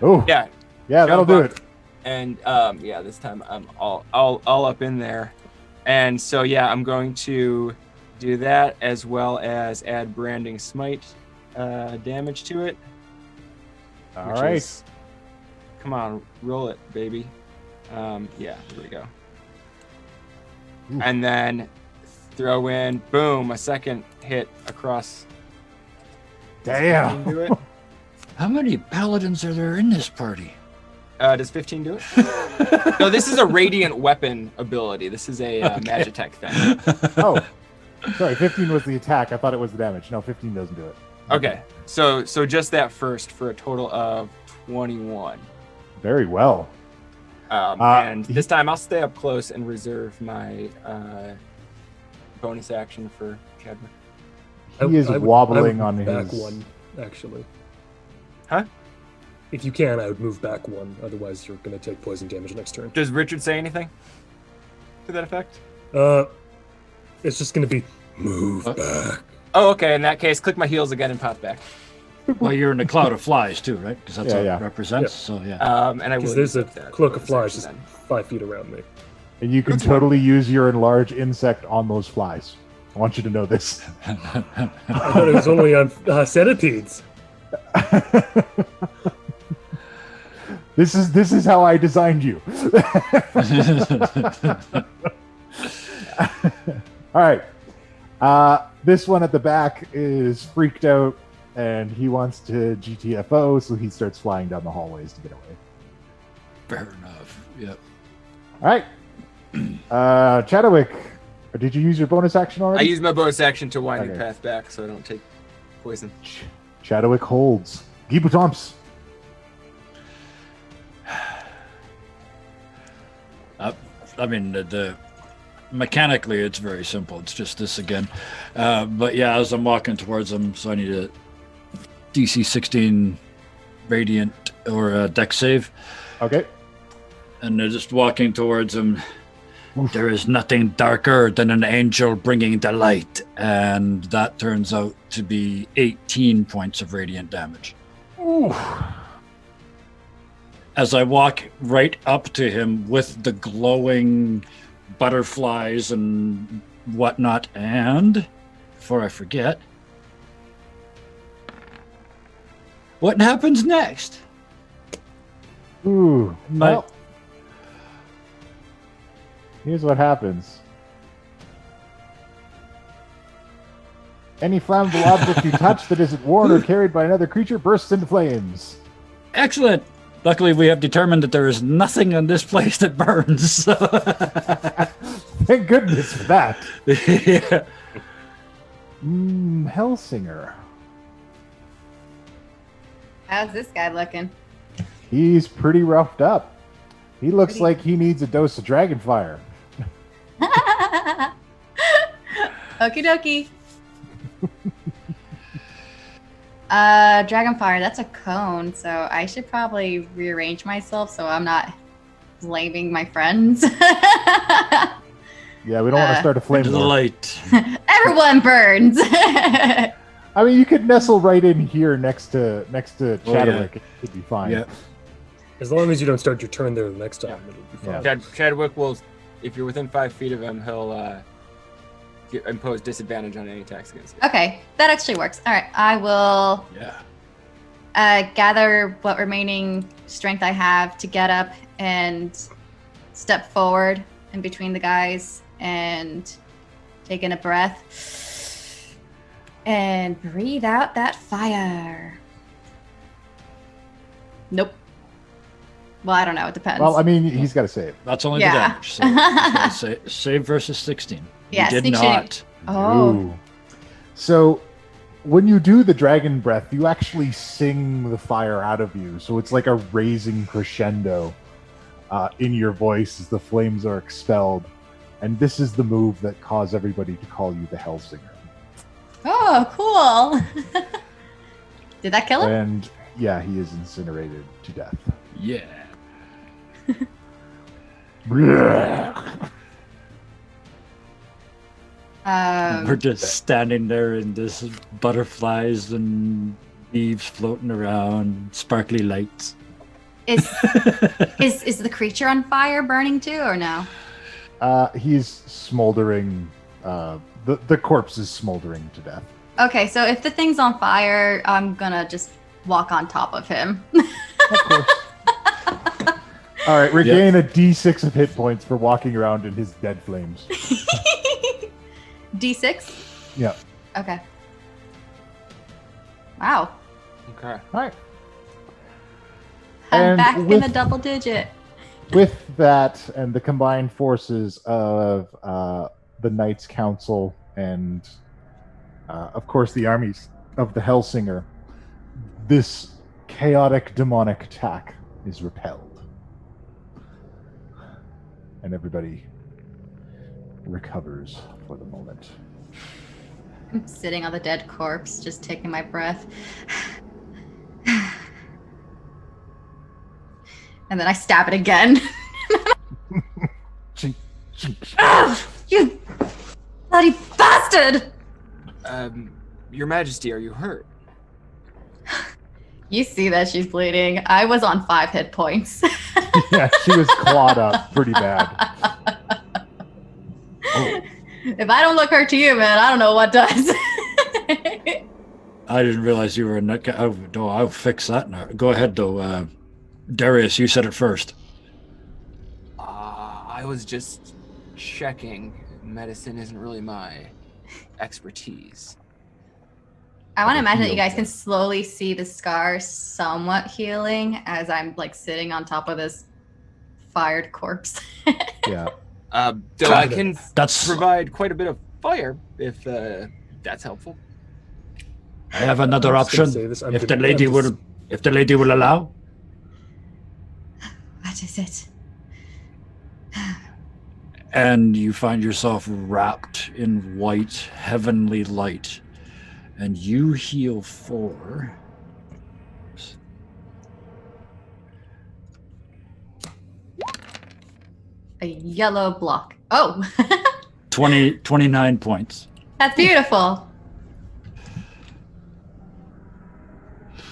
Oh, Yeah. yeah, that'll do it. And yeah, this time I'm all up in there, and so yeah, I'm going to do that as well as add Branding Smite damage to it. All which right. is- come on, roll it, baby. Yeah, here we go. Ooh. And then throw in, boom, a second hit across. Damn. Do it. How many paladins are there in this party? Does 15 do it? No, this is a radiant weapon ability. This is a Magitech thing. Oh, sorry. 15 was the attack. I thought it was the damage. No, 15 doesn't do it. Okay, so just that first for a total of 21. Very well. And this time I'll stay up close and reserve my bonus action for Chadwick. He is wobbling I on would his. back one, actually. Huh? If you can, I would move back one. Otherwise, you're going to take poison damage next turn. Does Richard say anything to that effect? It's just going to be Move back. Oh, okay. In that case, click my heels again and pop back. Well, you're in a cloud of flies too, right? Because that's what Yeah. it represents. So yeah. And I will. because there's a use that cloak of bonus flies just action 5 feet around me. And you can totally use your enlarge insect on those flies. I want you to know this. I thought it was only on centipedes. This is how I designed you. All right. This one at the back is freaked out, and he wants to GTFO, so he starts flying down the hallways to get away. Fair enough. Yep. All right. Chadwick, did you use your bonus action I already? use my bonus action to wind the Okay. path back so I don't take poison. Chadwick holds. Guy Boutomps. I mean, the mechanically, it's very simple. It's just this again. But yeah, as I'm walking towards them, so I need a DC 16 Radiant or a Dex save. Okay. And they're just walking towards him. There is nothing darker than an angel bringing the light. And that turns out to be 18 points of radiant damage. Ooh. As I walk right up to him with the glowing butterflies and whatnot, and before I forget, what happens next? Ooh. Well, here's what happens. Any flammable object you touch that isn't worn or carried by another creature bursts into flames. Excellent. Luckily, we have determined that there is nothing in this place that burns. So. Thank goodness for that. Yeah. Hellsinger. How's this guy looking? He's pretty roughed up. He looks like he needs a dose of dragon fire. Okie dokie. Dragonfire, that's a cone, so I should probably rearrange myself so I'm not blaming my friends. Yeah, we don't want to start a flame Into the war. light. Everyone burns. I mean, you could nestle right in here next to Chadwick. It would be fine. Yeah. As long as you don't start your turn there the next time, it'll be fine. Yeah. Chadwick will, if you're within 5 feet of him, he'll impose disadvantage on any attacks against you. Okay, that actually works. All right, I will gather what remaining strength I have to get up and step forward in between the guys and take in a breath and breathe out that fire. Nope. Well, I don't know. It depends. Well, I mean, he's got to save. That's only Yeah. the damage. So it's gonna save versus 16. Yeah, You did sneak shooting. not. Oh. Ooh. So, when you do the dragon breath, you actually sing the fire out of you. So it's like a raising crescendo in your voice as the flames are expelled. And this is the move that caused everybody to call you the Hellsinger. Oh, cool. Did that kill him? And yeah, he is incinerated to death. Yeah. We're just standing there in this butterflies and leaves floating around, sparkly lights. Is the creature on fire burning too, or no? He's smoldering. The corpse is smoldering to death. Okay, so if the thing's on fire, I'm gonna just walk on top of him. Of course. All right, regain a D6 of hit points for walking around in his dead flames. D6? Yeah. Okay. Wow. Okay. All right. I'm And back in with- the double digit. With that and the combined forces of the Knights Council and, of course, the armies of the Hellsinger, this chaotic demonic attack is repelled. And everybody recovers for the moment. I'm sitting on the dead corpse, just taking my breath. And then I stab it again. Chink, chink. Oh, you bloody bastard! Your Majesty, are you hurt? You see that she's bleeding. I was on 5 hit points. Yeah, she was clawed up pretty bad. If I don't look hurt to you, man, I don't know what does. I didn't realize you were in that. Oh, no, I'll fix that now. Go ahead, though. Darius, you said it first. I was just checking. Medicine isn't really my expertise. I want to imagine that you heal, guys can slowly see the scar somewhat healing as I'm like sitting on top of this fired corpse. Yeah. Though I can That's. provide quite a bit of fire if that's helpful. I have another I was gonna option. say this, I'm If the gonna- lady I'm will, just- if the lady will allow. What is it? And you find yourself wrapped in white, heavenly light. And you heal for... A yellow block. Oh, 29 points. that's beautiful.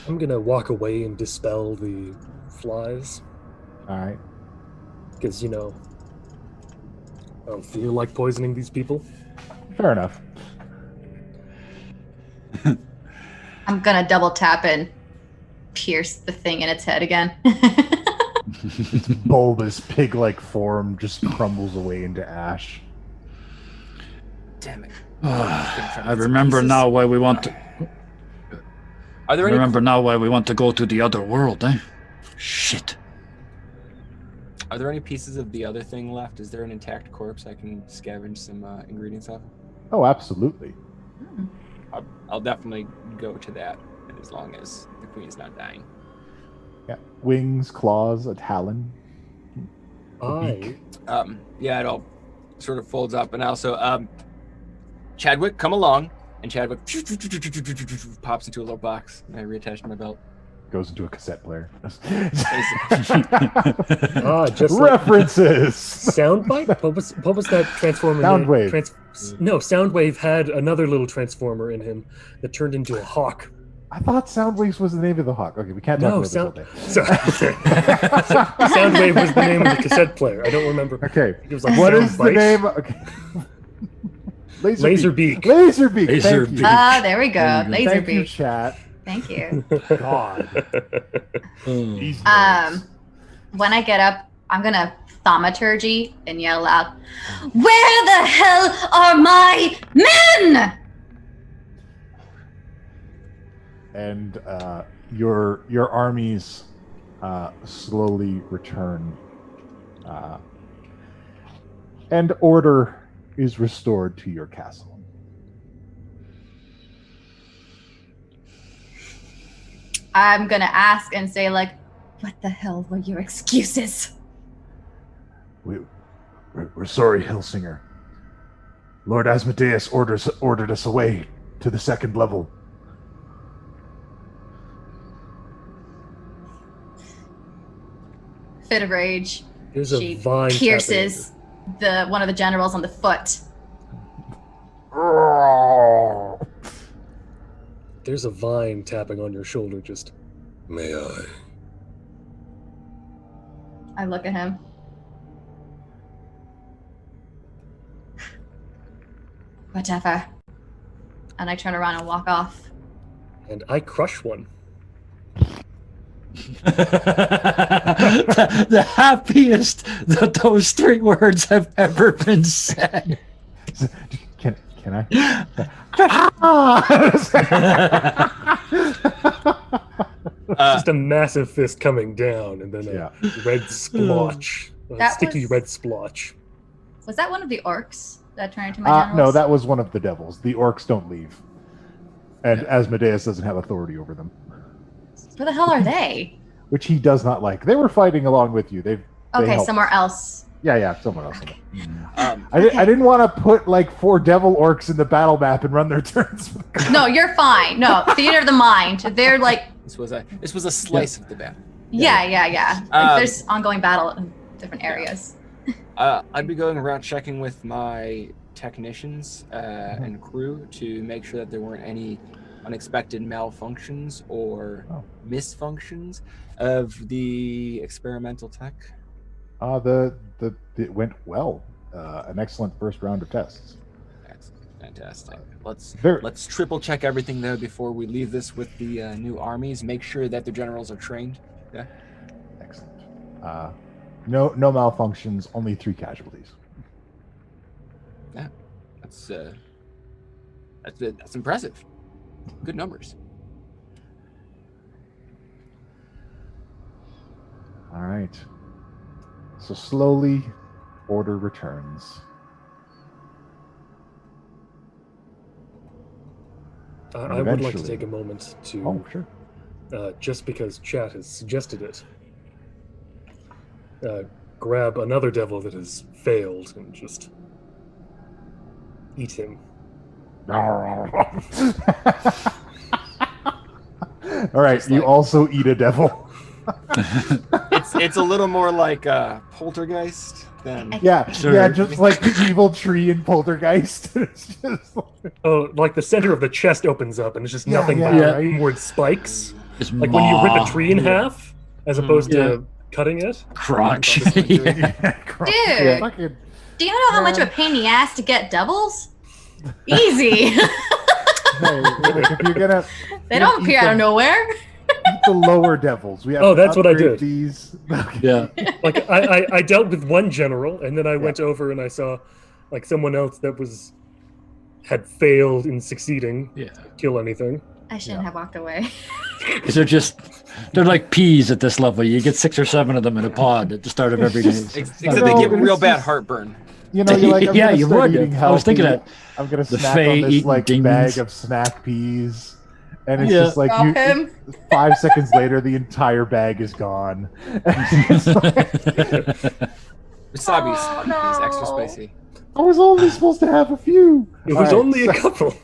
I'm gonna walk away and dispel the flies All right. because I don't feel like poisoning these people. Fair enough. I'm gonna double tap and pierce the thing in its head again. Its bulbous pig-like form just crumbles away into ash. Damn it. I remember now why we want to... Are there any Remember now why we want to go to the other world, eh? Shit. Are there any pieces of the other thing left? Is there an intact corpse I can scavenge some ingredients off? Oh, absolutely. I'll definitely go to that as long as the queen's not dying. Yeah. Wings, claws, a talon. I Yeah, it all sort of folds up, and also Chadwick, come along, and Chadwick pops into a little box, and I reattach to my belt. Goes into a cassette player. just like References. Soundbite. What was that transformer? Soundwave. No, Soundwave had another little transformer in him that turned into a hawk. I thought Soundwaves was the name of the hawk. Okay, we can't talk No, about this all day. Soundwave was the name of the cassette player. I don't remember. Okay. It was like What is the Soundbite. name? Okay. Laserbeak. Laserbeak. Thank you. Laserbeak. Ah, there we go. There you go. Thank you, Laserbeak. chat. Thank you. God. These Um, nerds. when I get up, I'm gonna thaumaturgy and yell out, "Where the hell are my men?" And your armies slowly return, and order is restored to your castle. I'm gonna ask and say like, "What the hell were your excuses?" We're sorry, Hellsinger. Lord Asmodeus ordered us away to the second level. Fit of rage. There's a She vine pierces one of the generals on the foot. There's a vine tapping on your shoulder. Just May I? I look at him. Whatever. And I turn around and walk off. and I crush one. The happiest that those three words have ever been said. Can I? Just a massive fist coming down, and then a Yeah. red splotch, a That sticky was- red splotch. Was that one of the orcs that turned into my generals? No, that was one of the devils. The orcs don't leave. And Yeah. Asmodeus doesn't have authority over them, Where the hell are they? which he does not like. They were fighting along with you. They Okay, helped. somewhere else. Yeah, someone else. Um, I didn't want to put like 4 devil orcs in the battle map and run their turns. No, you're fine. No, theater of the mind. They're like, this was a slice of the battle. yeah. Like, there's ongoing battle in different areas. I'd be going around checking with my technicians and crew to make sure that there weren't any unexpected malfunctions or misfunctions of the experimental tech. It went well. An excellent first round of tests. Excellent. Fantastic. Very- Let's triple check everything though before we leave this with the new armies. Make sure that the generals are trained. Yeah. Excellent. No malfunctions. Only 3 casualties. That's impressive. Good numbers. All right. So slowly, order returns. I would like to Eventually. take a moment to, Oh, sure. just because chat has suggested it, grab another devil that has failed and just eat him. All right. Just You like- also eat a devil. It's a little more like Poltergeist than Yeah, Sure. yeah, just like the evil tree in Poltergeist. It's just like, Oh, like the center of the chest opens up and it's just Yeah, nothing yeah, but right. inward spikes. It's Like when you rip maw. a tree in half, as opposed Yeah. to cutting it. crotch. Dude. Dude. Fucking- Do you know how much of a pain in the ass to get doubles? Easy. hey, like, if you're gonna They don't appear out of nowhere. eat the lower devils, we have Oh, to that's what I upgrade did. These. Yeah. Like I dealt with one general, and then I went over and I saw like someone else that had failed in succeeding Yeah. to kill anything. I shouldn't have walked away. Because they're like peas at this level. You get 6 or 7 of them in a pod at the start of every day. except No, they give but real it's bad just- heartburn. You know, you're like, I'm Yeah, gonna you start would. eating I was thinking healthy. that. I'm gonna The snack Fae on this eating like demons. bag of snack peas, and it's Yeah. just like Drop you. him. 5 seconds later, the entire bag is gone. It's like, Wasabi's Oh, is extra no. spicy. I was only supposed to have a few. It was All right, only a couple.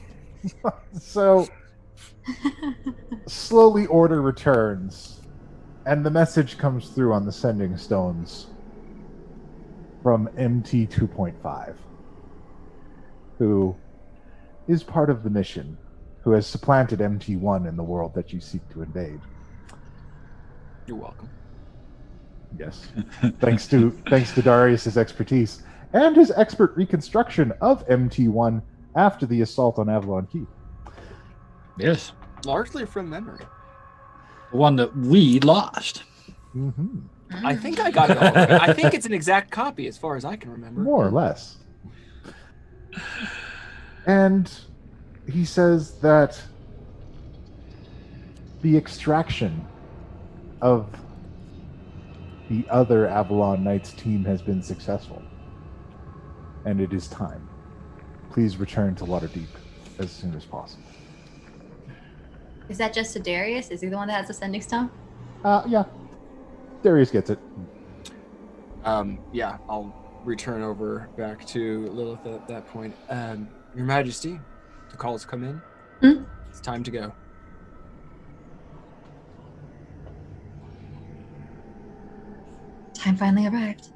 So slowly order returns, and the message comes through on the sending stones from MT 2.5, who is part of the mission, who has supplanted MT1 in the world that you seek to invade. You're welcome. Yes, thanks to Darius's expertise and his expert reconstruction of MT1 after the assault on Avalon Keep. Yes. Largely from memory. The one that we lost. Mm-hmm. I think I got it all right. I think it's an exact copy as far as I can remember. More or less. And he says that the extraction of the other Avalon Knights team has been successful. And it is time. Please return to Waterdeep as soon as possible. Is that just to Darius? Is he the one that has the sending stone? Yeah. Darius gets it. Yeah, I'll return over back to Lilith at that point. Your Majesty, the call has come in. Hmm? It's time to go. Time finally arrived.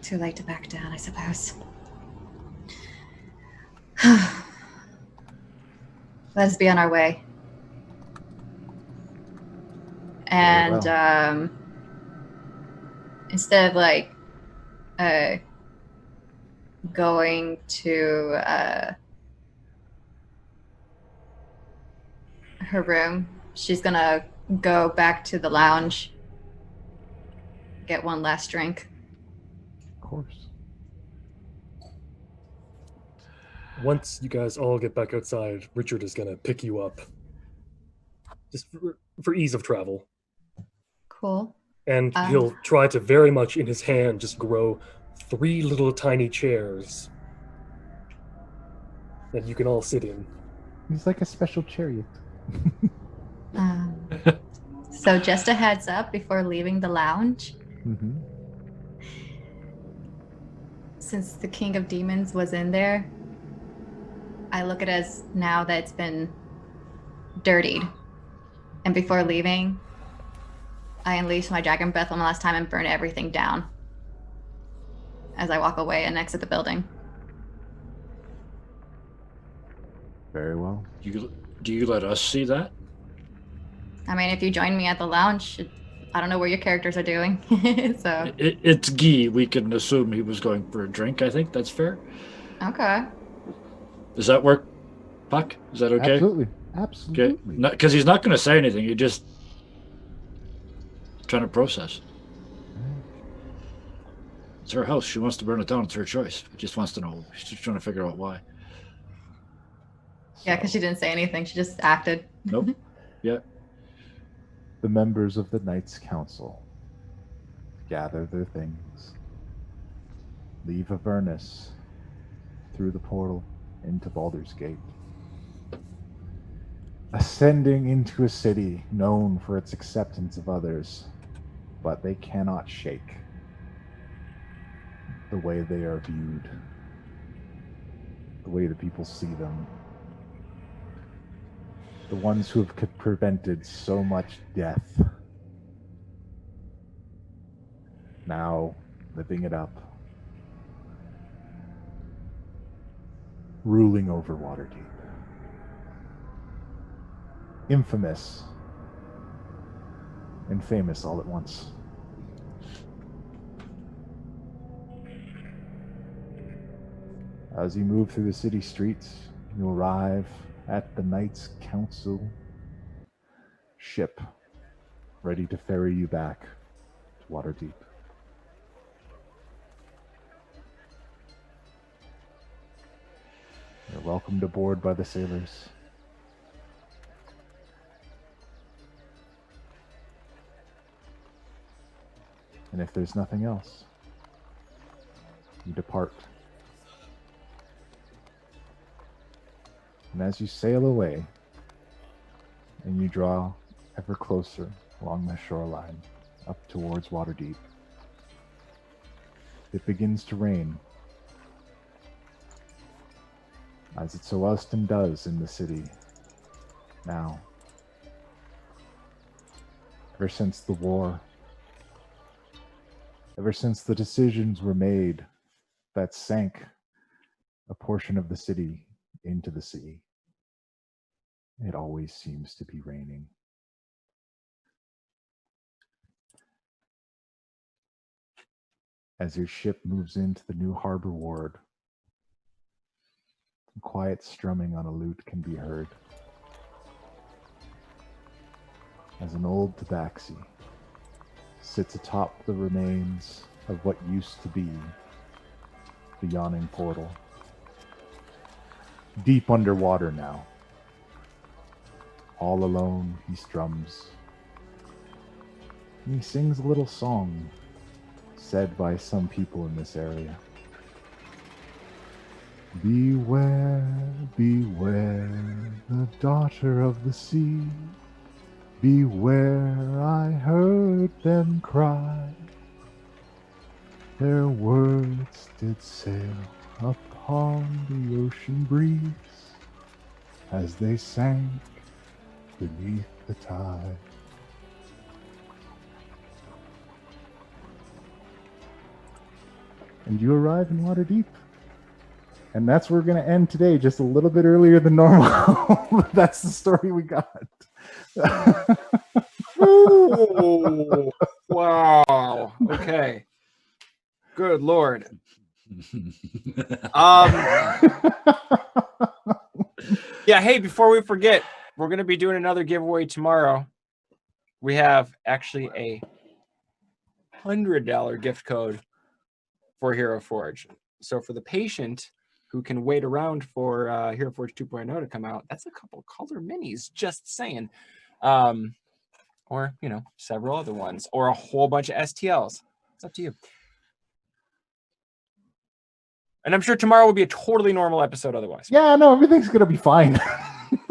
Too late to back down, I suppose. Let us be on our way. And well. Instead of like going to her room, she's gonna go back to the lounge, get one last drink. Of course. once you guys all get back outside, Richard is going to pick you up. Just for ease of travel. Cool. And he'll try to very much in his hand just grow 3 little tiny chairs that you can all sit in. He's like a special chariot. So just a heads up before leaving the lounge. Mm-hmm. Since the King of Demons was in there, I look at it as now that it's been dirtied. And before leaving, I unleash my dragon breath one last time and burn everything down as I walk away and exit the building. Very well. Do you let us see that? I mean, if you join me at the lounge, I don't know what your characters are doing. So It's Guy. We can assume he was going for a drink. I think that's fair. okay. Does that work, Puck? Is that okay? Absolutely. Absolutely. Because he's not going to say anything. You're just trying to process. It's her house. She wants to burn it down. It's her choice. She just wants to know. She's just trying to figure out why. Yeah, because she didn't say anything. She just acted. Nope. Yeah. The members of the Knights Council gather their things, leave Avernus through the portal into Baldur's Gate, ascending into a city known for its acceptance of others, but they cannot shake the way they are viewed, the way the people see them. The ones who have prevented so much death, now living it up, ruling over Waterdeep. Infamous and famous all at once. As you move through the city streets, you arrive at the Knights Council ship, ready to ferry you back to Waterdeep. You're welcomed aboard by the sailors. And if there's nothing else, you depart. And as you sail away, and you draw ever closer along the shoreline, up towards Waterdeep, it begins to rain, as it so often does in the city now. Ever since the war, ever since the decisions were made that sank a portion of the city into the sea, it always seems to be raining. As your ship moves into the new harbor ward, quiet strumming on a lute can be heard as an old tabaxi sits atop the remains of what used to be the yawning portal. Deep underwater now. All alone, he strums. And he sings a little song said by some people in this area. Beware, beware, the daughter of the sea. Beware, I heard them cry. Their words did sail upon the ocean breeze as they sank beneath the tide. And you arrive in Waterdeep. And that's where we're going to end today, just a little bit earlier than normal. That's the story we got. Ooh, wow. Okay. Good Lord. Yeah, hey, before we forget, we're going to be doing another giveaway tomorrow. We have actually a $100 gift code for Hero Forge. So for the patient, who can wait around for Hero Forge 2.0 to come out, that's a couple color minis, just saying. Or, you know, several other ones, or a whole bunch of STLs. It's up to you. And I'm sure tomorrow will be a totally normal episode otherwise. Yeah, no, everything's gonna be fine.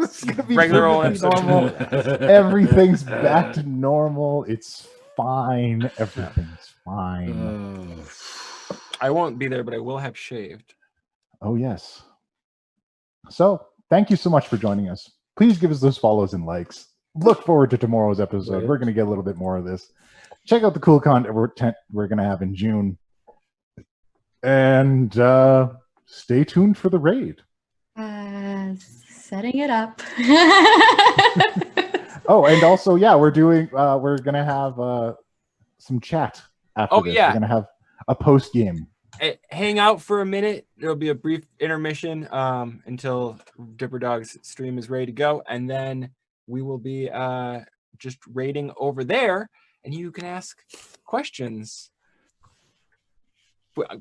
It's gonna be Regular old perfectly episode. normal. Everything's back to normal. It's fine. Everything's fine. I won't be there, but I will have shaved. Oh yes. So thank you so much for joining us. Please give us those follows and likes. Look forward to tomorrow's episode. We're gonna get a little bit more of this. Check out the cool content we're gonna have in June. And stay tuned for the raid. Setting it up. Oh, and also, yeah, we're gonna have some chat after this. Yeah. We're gonna have a post game. Hang out for a minute. There'll be a brief intermission until Dipper Dog's stream is ready to go, and then we will be just raiding over there, and you can ask questions.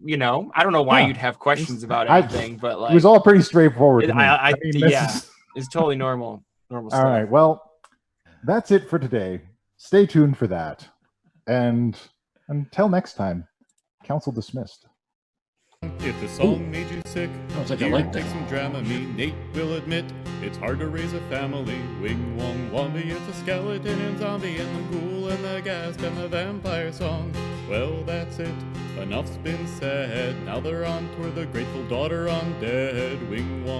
You know, I don't know why you'd have questions about anything, but like it was all pretty straightforward. It's totally normal stuff. All right, well, that's it for today. Stay tuned for that, and until next time, council dismissed. If the song made you sick, Sounds like I here like take that. some Dramamine. Nate will admit it's hard to raise a family. Wing Wong Wombi, it's a skeleton and zombie, and the ghoul and the ghast and the vampire song. Well, that's it. Enough's been said. Now they're on toward the Grateful Daughter undead. Wing Wong.